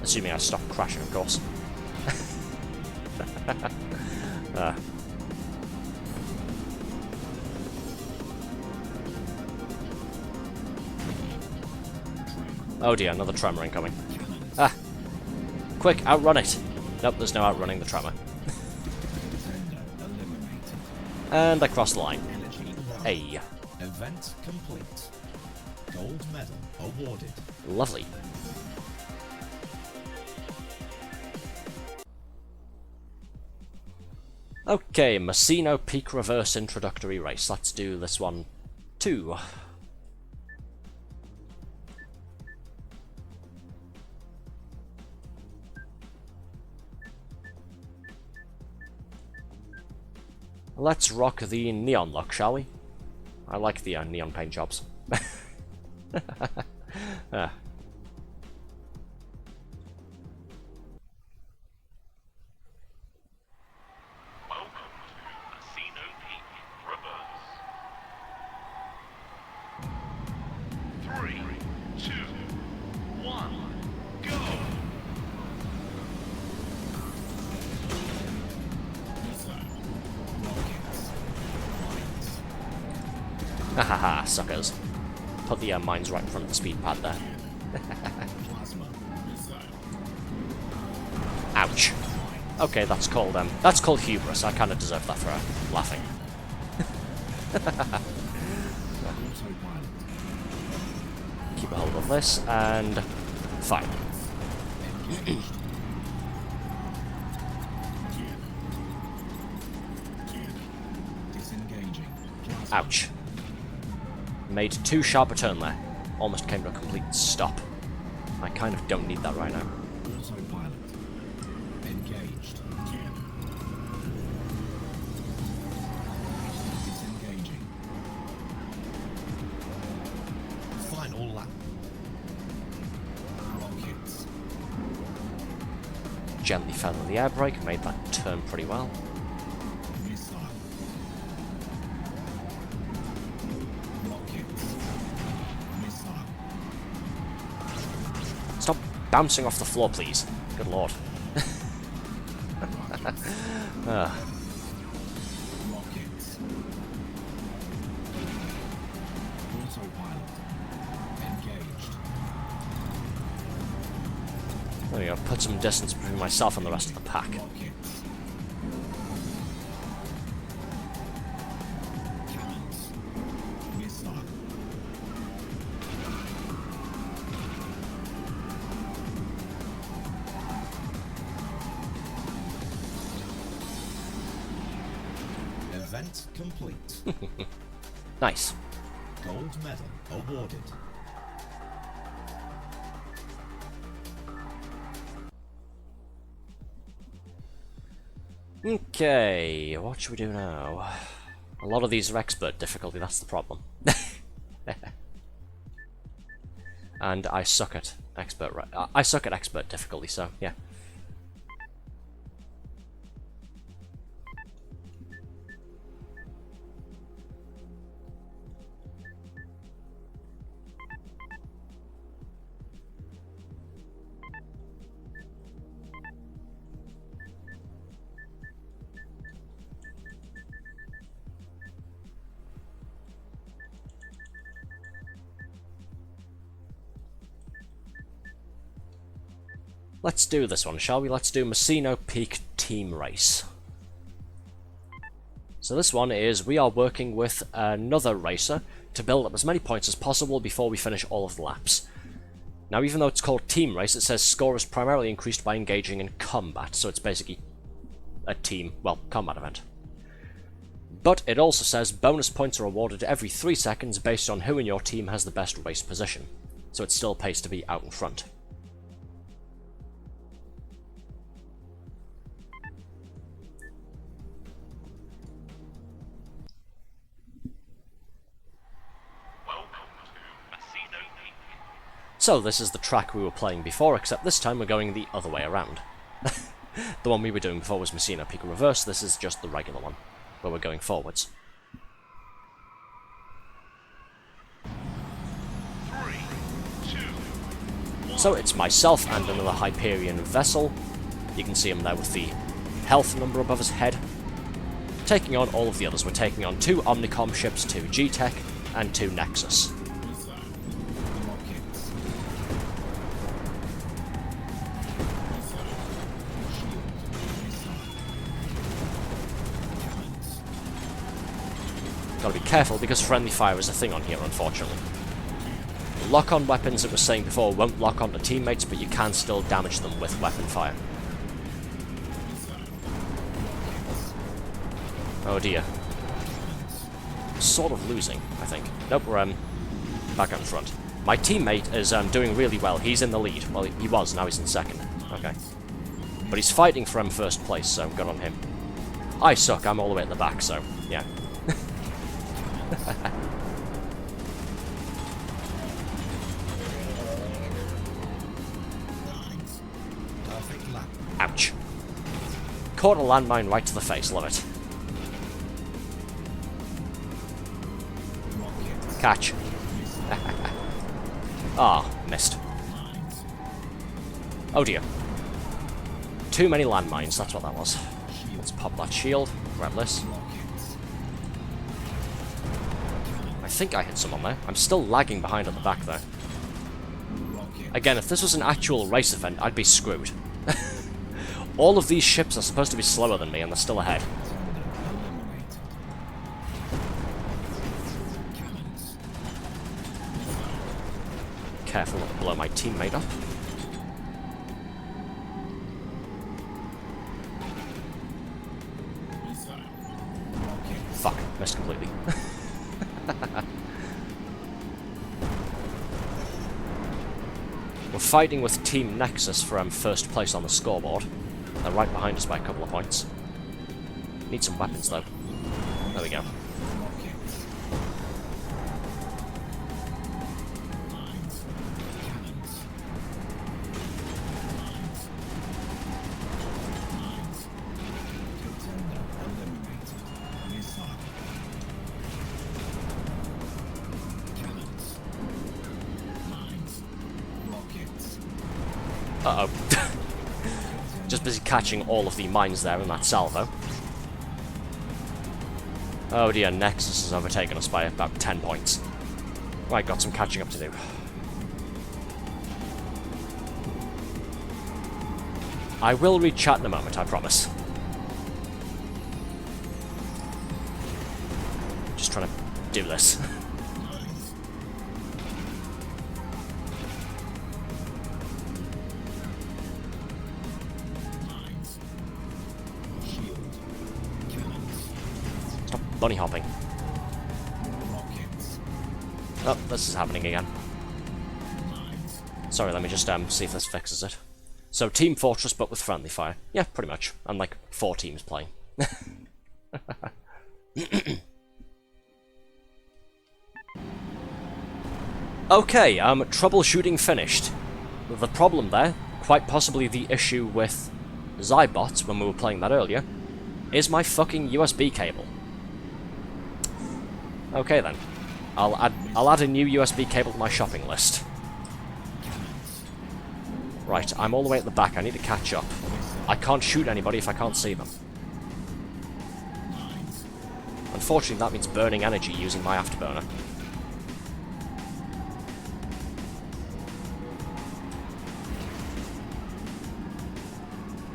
Assuming I stop crashing, of course. Oh dear, another tremor incoming. Ah! Quick, outrun it! Nope, there's no outrunning the tremor. And I crossed the line. Hey. Event complete. Gold medal awarded. Lovely. Okay, Messino Peak Reverse Introductory Race. Let's do this one too. Let's rock the neon look, shall we? I like the neon paint jobs. Ah. Welcome to Casino Peak Reverse. 3, 2, 1, go! Hahaha, suckers. Put the mines right in front of the speed pad there. Ouch. Okay, that's called hubris. I kind of deserve that for laughing. Keep a hold of this and fire. Ouch. Made too sharp a turn there. Almost came to a complete stop. I kind of don't need that right now. Autopilot. Engaged. Disengaging. Final lap. Rockets. Gently feather the air brake, made that turn pretty well. Missile. Rockets. Missile. Stop bouncing off the floor, please. Good lord. Rockets. Autopilot. Engaged. There we go, put some distance between myself and the rest of the pack. Rockets. Cannons. Missile. Event complete. Nice. Gold medal awarded. Okay, what should we do now? A lot of these are expert difficulty, that's the problem. And I suck at expert difficulty, so yeah. Let's do this one, shall we? Let's do Messino Peak Team Race. So this one is, we are working with another racer to build up as many points as possible before we finish all of the laps. Now, even though it's called Team Race, it says score is primarily increased by engaging in combat, so it's basically a team, well, combat event. But it also says bonus points are awarded every 3 seconds based on who in your team has the best race position, so it still pays to be out in front. So this is the track we were playing before, except this time we're going the other way around. The one we were doing before was Messino Peak Reverse, this is just the regular one, where we're going forwards. 3, 2, 1. So it's myself and another Hyperion vessel. You can see him there with the health number above his head. Taking on all of the others, we're taking on 2 Omnicom ships, 2 G-Tech, and 2 Nexus. Gotta be careful because friendly fire is a thing on here, unfortunately. Lock-on weapons, it was saying before, won't lock on to teammates, but you can still damage them with weapon fire. Oh dear. Sort of losing, I think. Nope, we're back up front. My teammate is doing really well. He's in the lead. Well, he was, now he's in second. Okay. But he's fighting for first place, so good on him. I suck, I'm all the way at the back, so, yeah. Perfect lap. Ouch. Caught a landmine right to the face, love it. Catch. Ah, missed. Oh dear. Too many landmines, that's what that was. Let's pop that shield, grab this. I think I hit someone there. I'm still lagging behind at the back there. Again, if this was an actual race event, I'd be screwed. All of these ships are supposed to be slower than me, and they're still ahead. Careful not to blow my teammate up. Fuck, missed completely. We're fighting with Team Nexus for first place on the scoreboard. They're right behind us by a couple of points. Need some weapons though. There we go. Uh-oh. Just busy catching all of the mines there in that salvo. Oh dear, Nexus has overtaken us by about 10 points. Right, got some catching up to do. I will read chat in a moment, I promise. Just trying to do this. Bunny hopping. Oh, this is happening again. Sorry, let me just see if this fixes it. So, Team Fortress, but with friendly fire. Yeah, pretty much. And like 4 teams playing. Okay, troubleshooting finished. The problem there, quite possibly the issue with Xybots when we were playing that earlier, is my fucking USB cable. Okay then. I'll add a new USB cable to my shopping list. Right, I'm all the way at the back. I need to catch up. I can't shoot anybody if I can't see them. Unfortunately, that means burning energy using my afterburner.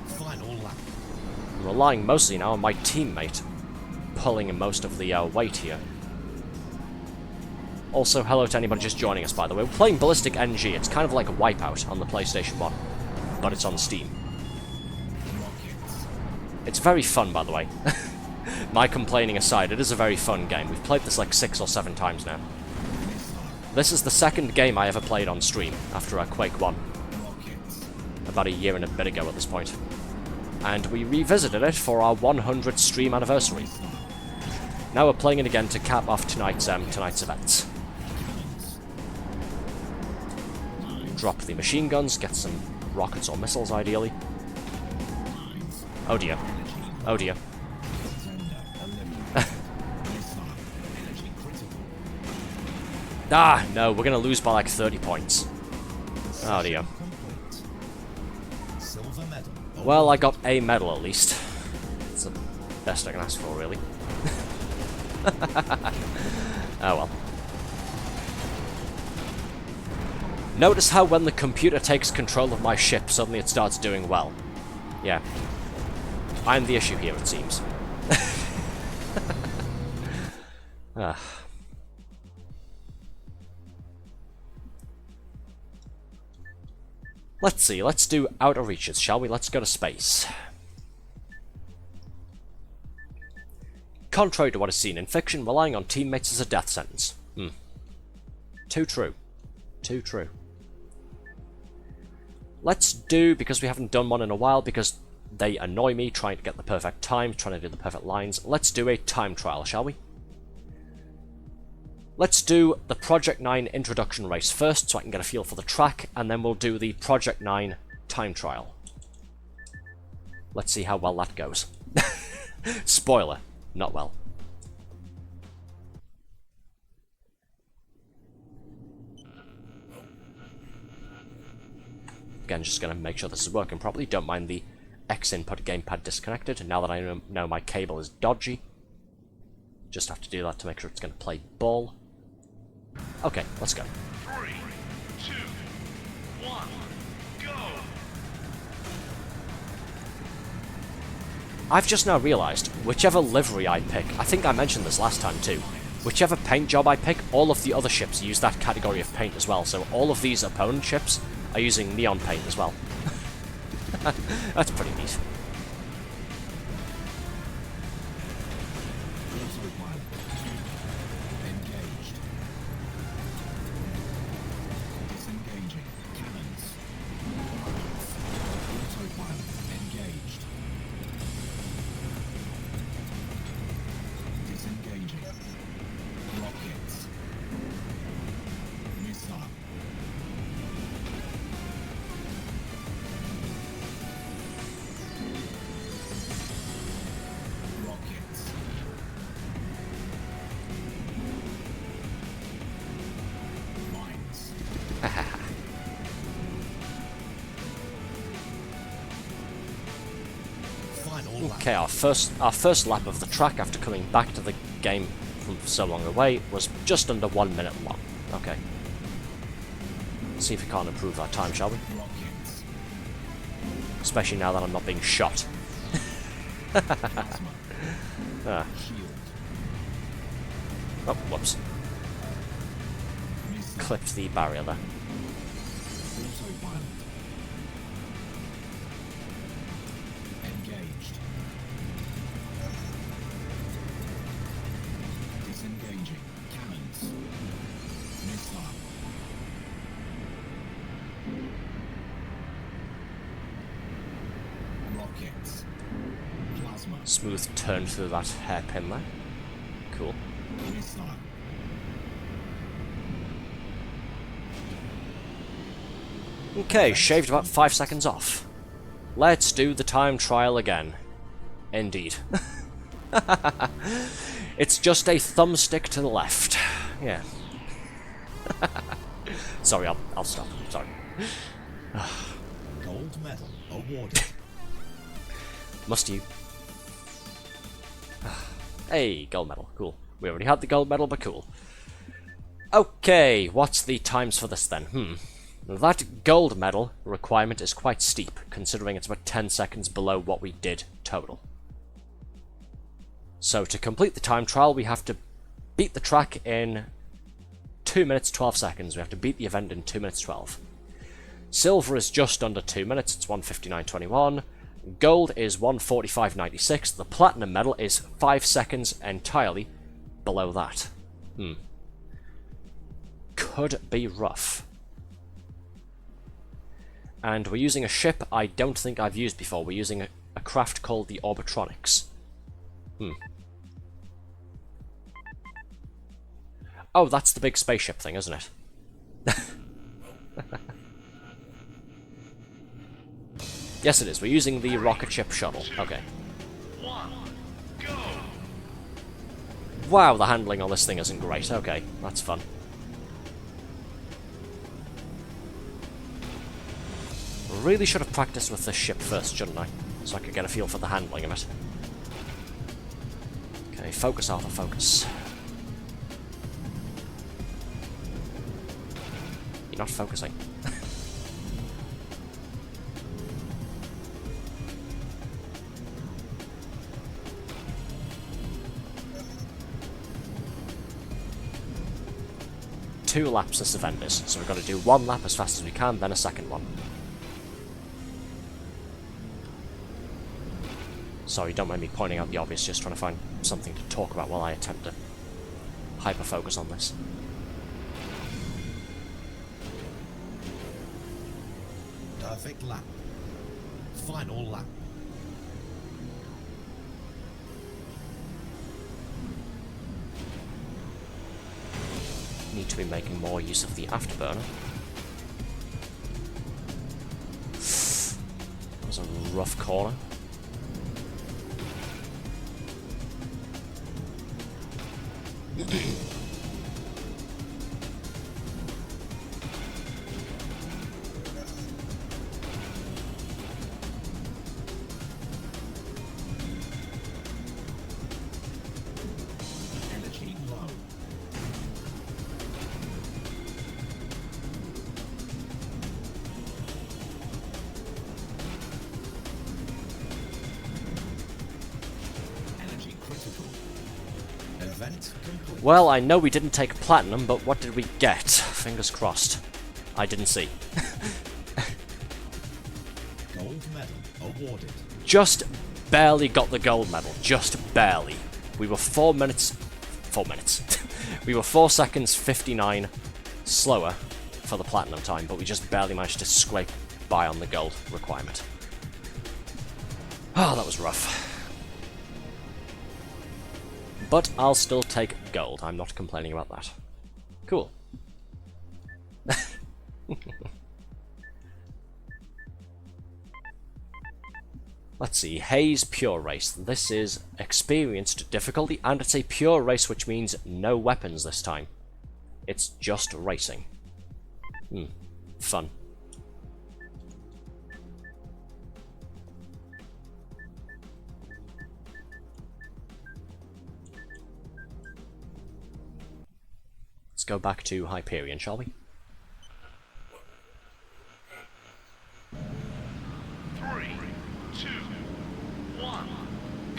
Final lap. I'm relying mostly now on my teammate pulling most of the weight here. Also, hello to anybody just joining us, by the way. We're playing BallisticNG. It's kind of like a Wipeout on the PlayStation 1, but it's on Steam. It's very fun, by the way. My complaining aside, it is a very fun game. We've played this like 6 or 7 times now. This is the second game I ever played on stream, after Quake 1. About a year and a bit ago at this point. And we revisited it for our 100th stream anniversary. Now we're playing it again to cap off tonight's events. Drop the machine guns, get some rockets or missiles, ideally. Oh dear. Oh dear. Ah, no, we're gonna lose by like 30 points. Oh dear. Well, I got a medal at least. It's the best I can ask for, really. Oh well. Notice how when the computer takes control of my ship, suddenly it starts doing well. Yeah. I'm the issue here, it seems. Let's see, let's do Outer Reaches, shall we? Let's go to space. contrary to what is seen in fiction, relying on teammates is a death sentence. Too true. Too true. Let's do, because we haven't done one in a while, because they annoy me trying to get the perfect time, trying to do the perfect lines, let's do a time trial, shall we? Let's do the Project 9 introduction race first, so I can get a feel for the track, and then we'll do the Project 9 time trial. Let's see how well that goes. Spoiler, not well. Again, just going to make sure this is working properly. Don't mind the X input gamepad disconnected. Now that I know my cable is dodgy, just have to do that to make sure it's going to play ball. Okay, let's go. 3, 2, 1, go! I've just now realised, whichever livery I pick, I think I mentioned this last time too, whichever paint job I pick, all of the other ships use that category of paint as well, so all of these opponent ships are using neon paint as well. That's pretty neat. Engaged. Disengaging. Cannons. Autopilot engaged. Disengaging. Rockets. Missile. Rockets. Mines. Final lap. Okay, our first lap of the track after coming back to the game from so long away was just under 1 minute long. Okay. See if we can't improve our time, shall we? Rockets. Especially now that I'm not being shot. Plasma. Ah. Shield. Oh, whoops. Missile. Clipped the barrier there. Autopilot. Engaged. Disengaging. Cannons. Missile. Rockets. Plasma. Smooth turn through that hairpin there. Cool. Missile. Okay, shaved about 5 seconds off. Let's do the time trial again. Indeed. It's just a thumbstick to the left. Yeah. Sorry, I'll stop. Sorry. Gold medal awarded. Must you? Hey, gold medal. Cool. We already had the gold medal, but cool. Okay, what's the times for this then? That gold medal requirement is quite steep, considering it's about 10 seconds below what we did total. So to complete the time trial, we have to beat the track in 2 minutes 12 seconds. We have to beat the event in 2 minutes 12. Silver is just under 2 minutes, it's 1:59.21. Gold is 1:45.96. The platinum medal is 5 seconds entirely below that. Could be rough. And we're using a ship I don't think I've used before. We're using a craft called the Orbitronics. Oh, that's the big spaceship thing, isn't it? Yes, it is. We're using the rocket ship shuttle. Okay. 1, go! Wow, the handling on this thing isn't great. Okay, that's fun. Really should have practiced with this ship first, shouldn't I? So I could get a feel for the handling of it. Okay, focus, Arthur, focus. You're not focusing. Two laps this event is, so we've got to do one lap as fast as we can, then a second one. Sorry, don't mind me pointing out the obvious, just trying to find something to talk about while I attempt to hyper-focus on this. Perfect lap. Final lap. Need to be making more use of the afterburner. That was a rough corner. Energy low. Energy critical. Event complete. Well, I know we didn't take platinum, but what did we get? Fingers crossed. I didn't see. Gold medal awarded. Just barely got the gold medal. Just barely. We were 4 minutes... 4 minutes. We were 4 seconds 59 slower for the platinum time, but we just barely managed to scrape by on the gold requirement. Oh, that was rough. But I'll still take gold. I'm not complaining about that. Cool. Let's see. Haze Pure Race. This is experienced difficulty, and it's a pure race, which means no weapons this time. It's just racing. Fun. Let's go back to Hyperion, shall we? 3, 2, 1,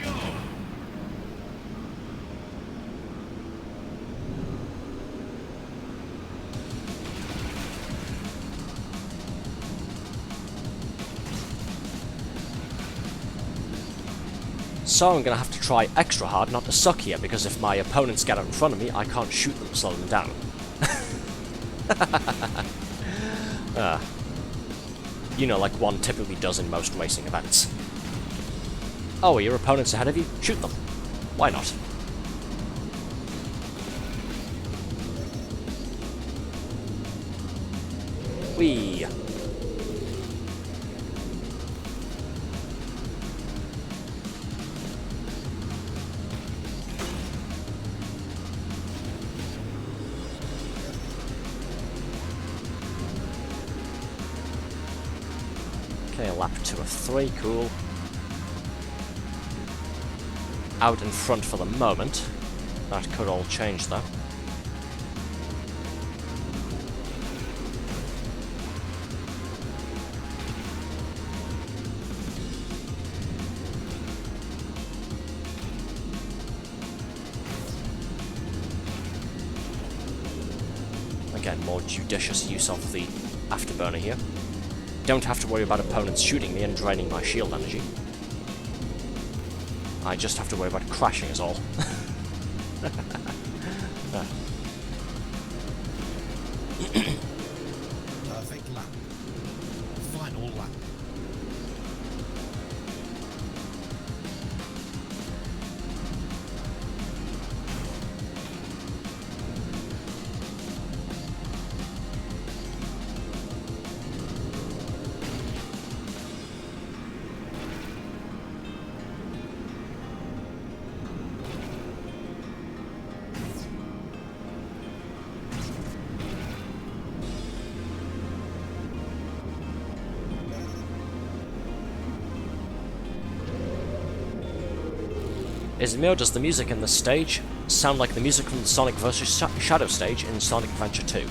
go! So I'm going to have to try extra hard not to suck here, because if my opponents get out in front of me, I can't shoot them, slow them down. You know, like one typically does in most racing events. Oh, are your opponents ahead of you? Shoot them. Why not? Whee! Okay, a lap 2 of 3, cool. Out in front for the moment. That could all change though. Again, more judicious use of the afterburner here. Don't have to worry about opponents shooting me and draining my shield energy. I just have to worry about crashing is all. Perfect lap. Final lap. Is it me, or does the music in the stage sound like the music from the Sonic vs. Shadow stage in Sonic Adventure 2?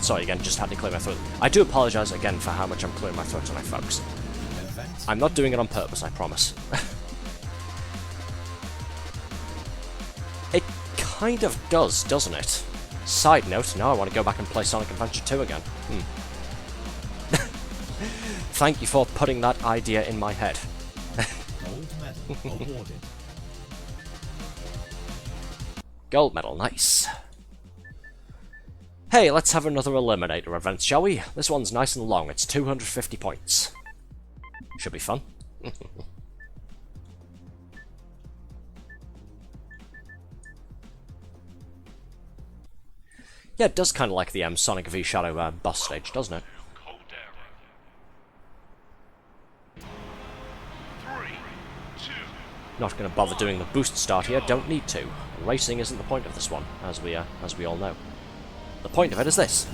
Sorry, again, just had to clear my throat. I do apologise again for how much I'm clearing my throat tonight, folks. I'm not doing it on purpose, I promise. It kind of does, doesn't it? Side note, now I want to go back and play Sonic Adventure 2 again. Thank you for putting that idea in my head. Gold medal awarded. Gold medal, nice. Hey, let's have another Eliminator event, shall we? This one's nice and long, it's 250 points. Should be fun. Yeah, it does kind of like the Sonic v Shadow boss stage, doesn't it? Not going to bother doing the boost start here, don't need to. Racing isn't the point of this one, as we all know. The point of it is this.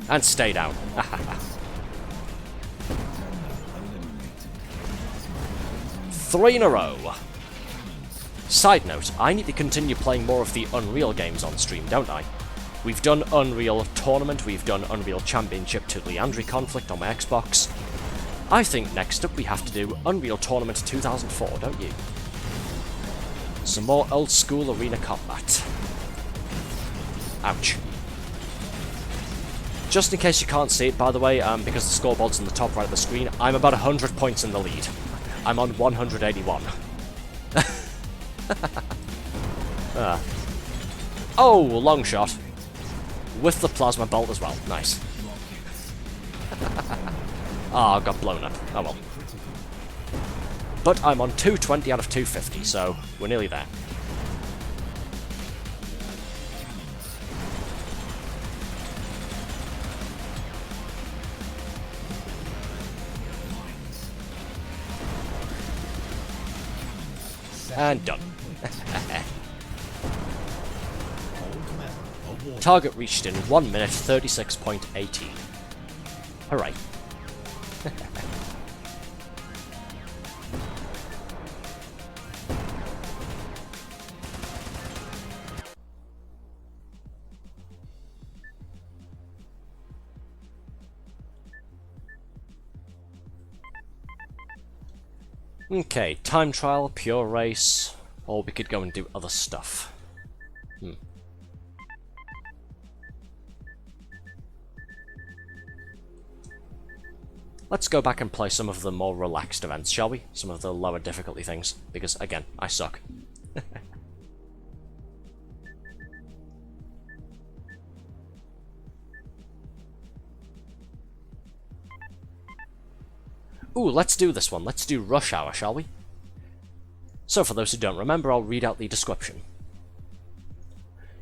And stay down. 3 in a row. Side note, I need to continue playing more of the Unreal games on stream, don't I? We've done Unreal Tournament, we've done Unreal Championship to Leandri Conflict on my Xbox. I think next up we have to do Unreal Tournament 2004, don't you? Some more old school arena combat. Ouch. Just in case you can't see it, by the way, because the scoreboard's in the top right of the screen, I'm about 100 points in the lead. I'm on 181. Oh, long shot. With the plasma bolt as well. Nice. Ah, oh, got blown up. Oh well. But I'm on 220 out of 250, so we're nearly there. And done. Target reached in 1 minute 36.18. Hooray. Okay, time trial, pure race, or we could go and do other stuff. Let's go back and play some of the more relaxed events, shall we? Some of the lower difficulty things, because, again, I suck. Ooh, let's do this one. Let's do Rush Hour, shall we? So, for those who don't remember, I'll read out the description.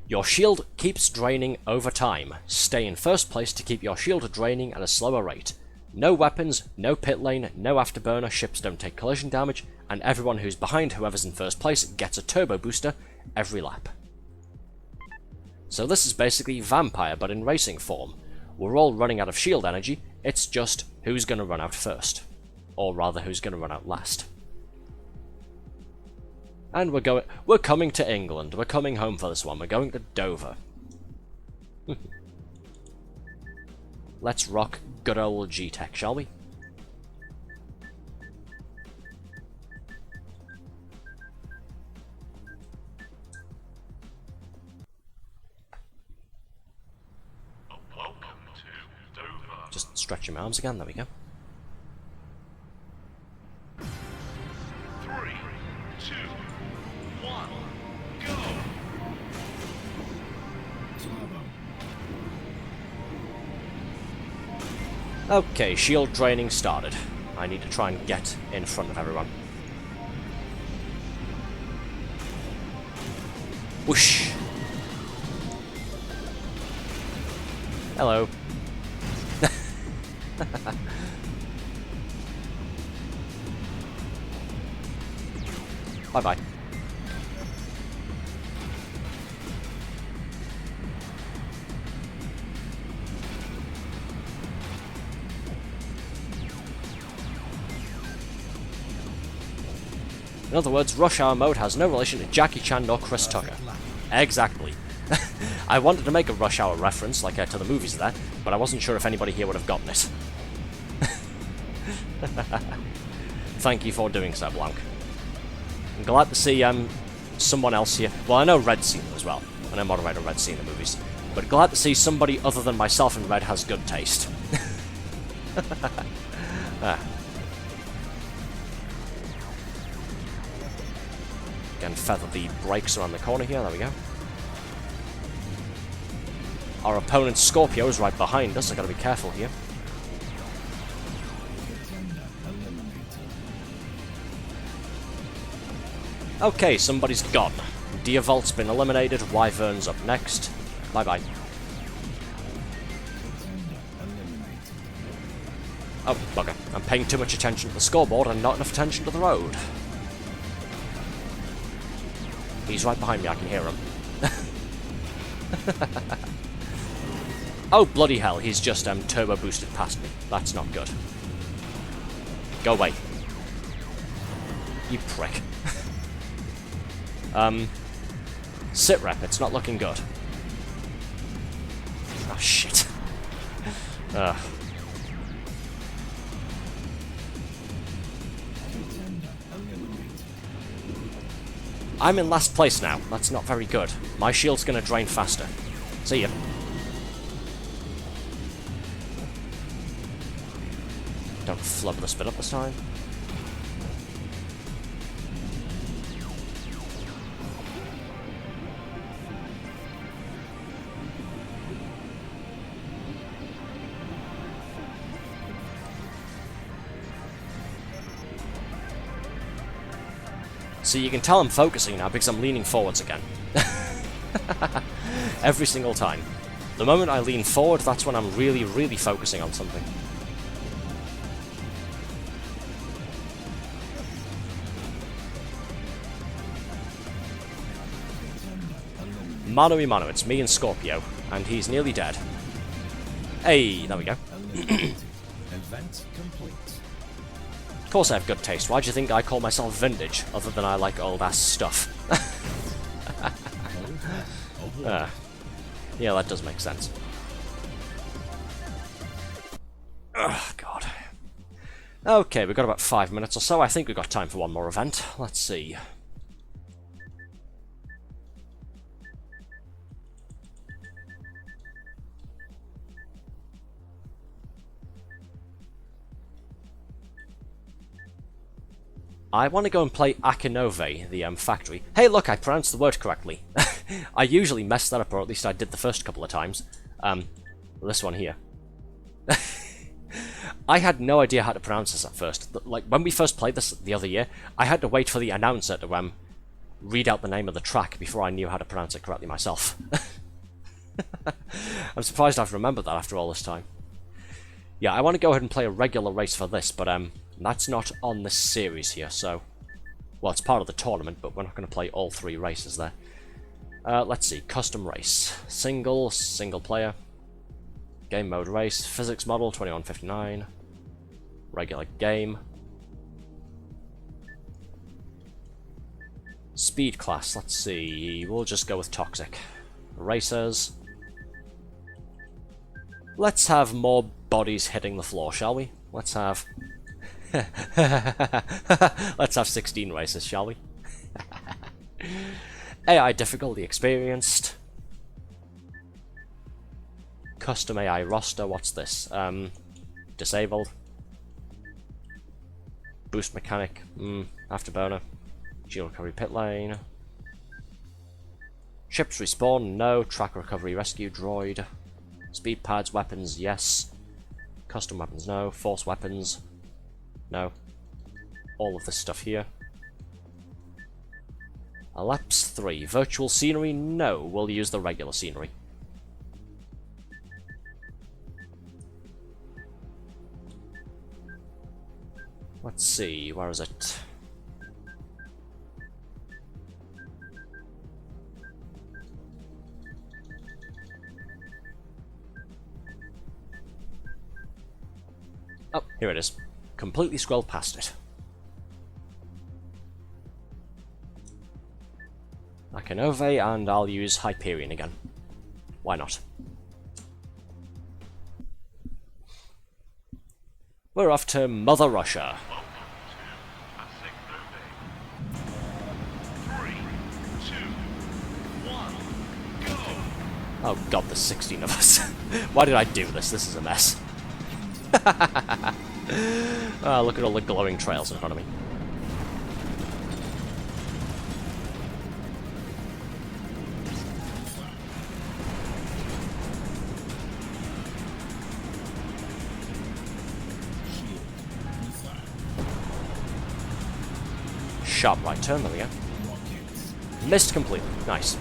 Your shield keeps draining over time. Stay in first place to keep your shield draining at a slower rate. No weapons, no pit lane, no afterburner, ships don't take collision damage, and everyone who's behind whoever's in first place gets a turbo booster every lap. So this is basically Vampire, but in racing form. We're all running out of shield energy, it's just who's going to run out first. Or rather, who's going to run out last. And we're coming to England. We're coming home for this one. We're going to Dover. Let's rock good old G-Tech, shall we? Welcome to Dover. Just stretching my arms again. There we go. 3, 2, 1, go! Okay, shield draining started. I need to try and get in front of everyone. Whoosh! Hello. Bye-bye. In other words, Rush Hour mode has no relation to Jackie Chan nor Chris Tucker. Exactly. I wanted to make a Rush Hour reference, like to the movies there, but I wasn't sure if anybody here would have gotten it. Thank you for doing so, Blanc. I'm glad to see someone else here. Well, I know Red's seen them as well. I know Moderator Red's seen the movies. But glad to see somebody other than myself and Red has good taste. Again, feather the brakes around the corner here. There we go. Our opponent's Scorpio is right behind us. I gotta be careful here. Okay, somebody's gone. Diavolt's been eliminated. Wyvern's up next. Bye-bye. Oh, bugger. I'm paying too much attention to the scoreboard and not enough attention to the road. He's right behind me, I can hear him. Oh, bloody hell, he's just turbo boosted past me. That's not good. Go away. You prick. Sit rep, it's not looking good. Oh, shit. I'm in last place now. That's not very good. My shield's gonna drain faster. See ya. Don't flub the spit up this time. See, you can tell I'm focusing now because I'm leaning forwards again. Every single time. The moment I lean forward, that's when I'm really, really focusing on something. Mano a mano, it's me and Scorpio, and he's nearly dead. Hey, there we go. Event complete. Of course I have good taste. Why do you think I call myself vintage, other than I like old-ass stuff? Yeah, that does make sense. Oh, God. Okay, we've got about 5 minutes or so. I think we've got time for one more event. Let's see. I want to go and play Akinove, the factory. Hey, look, I pronounced the word correctly. I usually mess that up, or at least I did the first couple of times. This one here. I had no idea how to pronounce this at first. Like, when we first played this the other year, I had to wait for the announcer to read out the name of the track before I knew how to pronounce it correctly myself. I'm surprised I've remembered that after all this time. Yeah, I want to go ahead and play a regular race for this, but that's not on this series here, so... Well, it's part of the tournament, but we're not going to play all 3 races there. Let's see, custom race. Single player. Game mode race. Physics model, 2159. Regular game. Speed class, let's see, we'll just go with toxic. Racers. Let's have more bodies hitting the floor, shall we? Let's have... Let's have 16 races, shall we? AI difficulty experienced. Custom AI roster, what's this? Disabled. Boost mechanic, afterburner. Shield recovery pit lane. Ships respawn, no. Track recovery rescue droid. Speed pads, weapons, yes. Custom weapons, no. Force weapons, no. All of this stuff here. Elapse 3. Virtual scenery, no. We'll use the regular scenery. Let's see, where is it? Oh, here it is. Completely scrolled past it. Akinove, and I'll use Hyperion again. Why not? We're off to Mother Russia. Oh god, there's 16 of us. Why did I do this? This is a mess. Oh, look at all the glowing trails in front of me. Sharp right turn, there we go. Missed completely. Nice.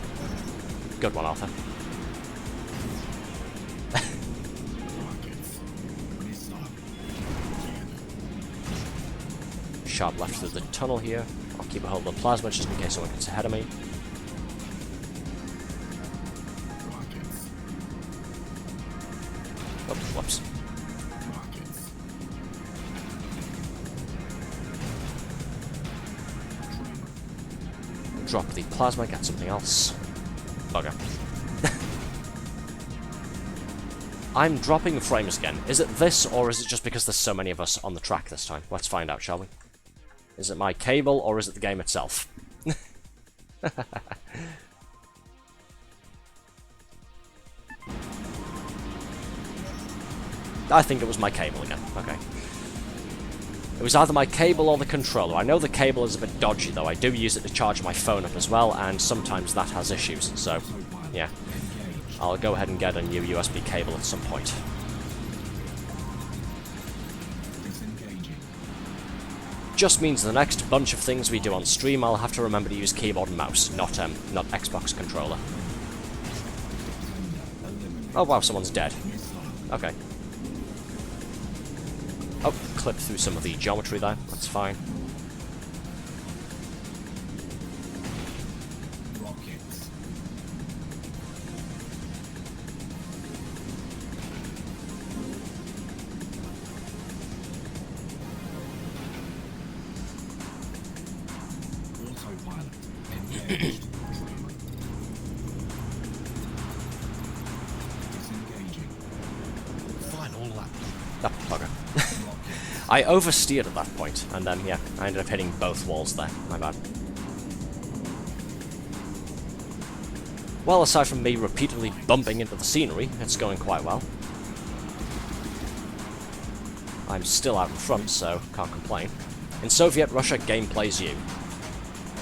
Good one, Arthur. Sharp left through the tunnel here. I'll keep a hold of the plasma just in case someone gets ahead of me. Oh, whoops. Drop the plasma, get something else. Bugger. I'm dropping frames again. Is it this, or is it just because there's so many of us on the track this time? Let's find out, shall we? Is it my cable, or is it the game itself? I think it was my cable again. Okay. It was either my cable or the controller. I know the cable is a bit dodgy, though. I do use it to charge my phone up as well, and sometimes that has issues. So, yeah. I'll go ahead and get a new USB cable at some point. Just means the next bunch of things we do on stream, I'll have to remember to use keyboard and mouse, not Xbox controller. Oh wow, someone's dead. Okay. Oh, clip through some of the geometry there, that's fine. Oh, bugger. I oversteered at that point, and then, yeah, I ended up hitting both walls there. My bad. Well, aside from me repeatedly bumping into the scenery, it's going quite well. I'm still out in front, so can't complain. In Soviet Russia, game plays you.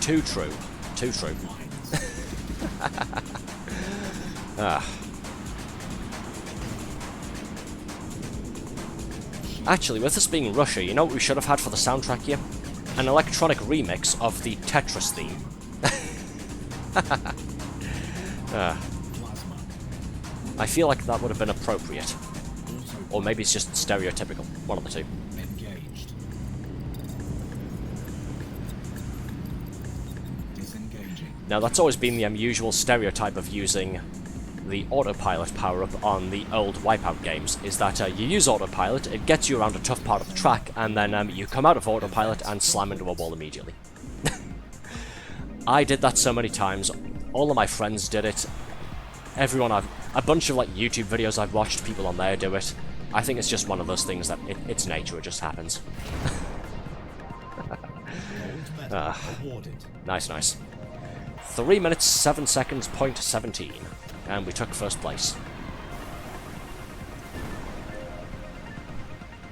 Too true. Too true. Ah. Actually, with this being Russia, you know what we should have had for the soundtrack here? An electronic remix of the Tetris theme. I feel like that would have been appropriate. Or maybe it's just stereotypical. One of the two. Now, that's always been the unusual stereotype of using the autopilot power-up on the old Wipeout games, is that you use autopilot, it gets you around a tough part of the track, and then you come out of autopilot and slam into a wall immediately. I did that so many times, all of my friends did it, a bunch of like YouTube videos I've watched, people on there do it. I think it's just one of those things that it's nature, it just happens. Nice, nice. 3 minutes, 7 seconds, point 17. And we took first place.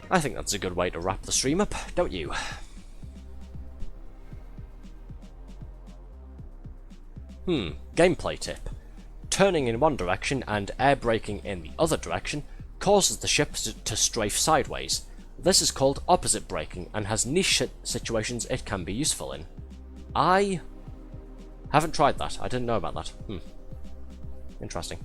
I think that's a good way to wrap the stream up, don't you? Gameplay tip. Turning in one direction and air braking in the other direction causes the ship to strafe sideways. This is called opposite braking and has niche situations it can be useful in. I haven't tried that. I didn't know about that. Interesting.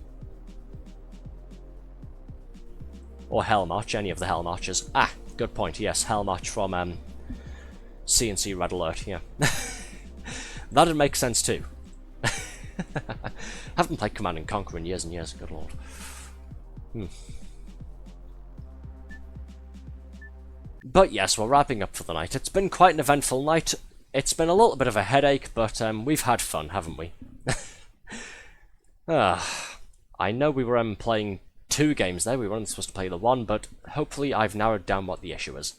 Or Hell March, any of the Hell Marches. Ah, good point, yes, Hell March from CNC Red Alert, yeah. That'd make sense too. Haven't played Command & Conquer in years and years, good lord. But yes, we're wrapping up for the night. It's been quite an eventful night. It's been a little bit of a headache, but we've had fun, haven't we? I know we were playing 2 games there, we were only supposed to play the 1, but hopefully I've narrowed down what the issue is.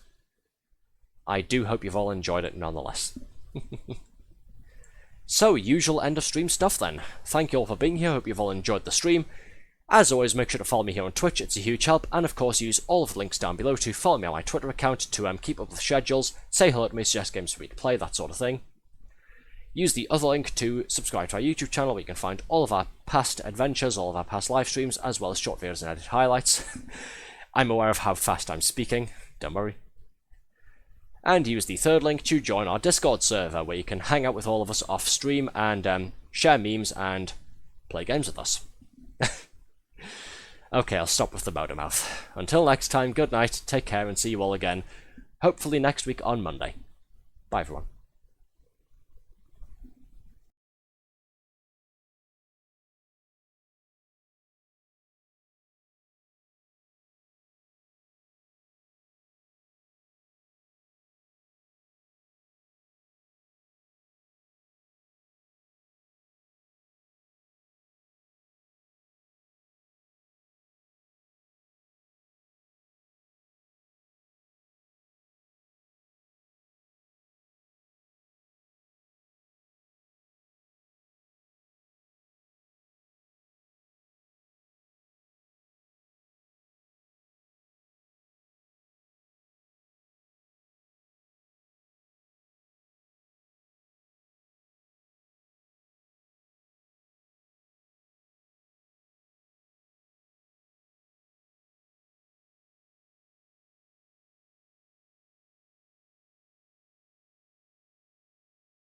I do hope you've all enjoyed it nonetheless. So, usual end of stream stuff then. Thank you all for being here, hope you've all enjoyed the stream. As always, make sure to follow me here on Twitch, it's a huge help, and of course use all of the links down below to follow me on my Twitter account to keep up with schedules, say hello to me, suggest games for me to play, that sort of thing. Use the other link to subscribe to our YouTube channel where you can find all of our past adventures, all of our past live streams, as well as short videos and edit highlights. I'm aware of how fast I'm speaking, don't worry. And use the third link to join our Discord server where you can hang out with all of us off stream and share memes and play games with us. Okay, I'll stop with the motor mouth. Until next time, good night, take care and see you all again, hopefully next week on Monday. Bye everyone.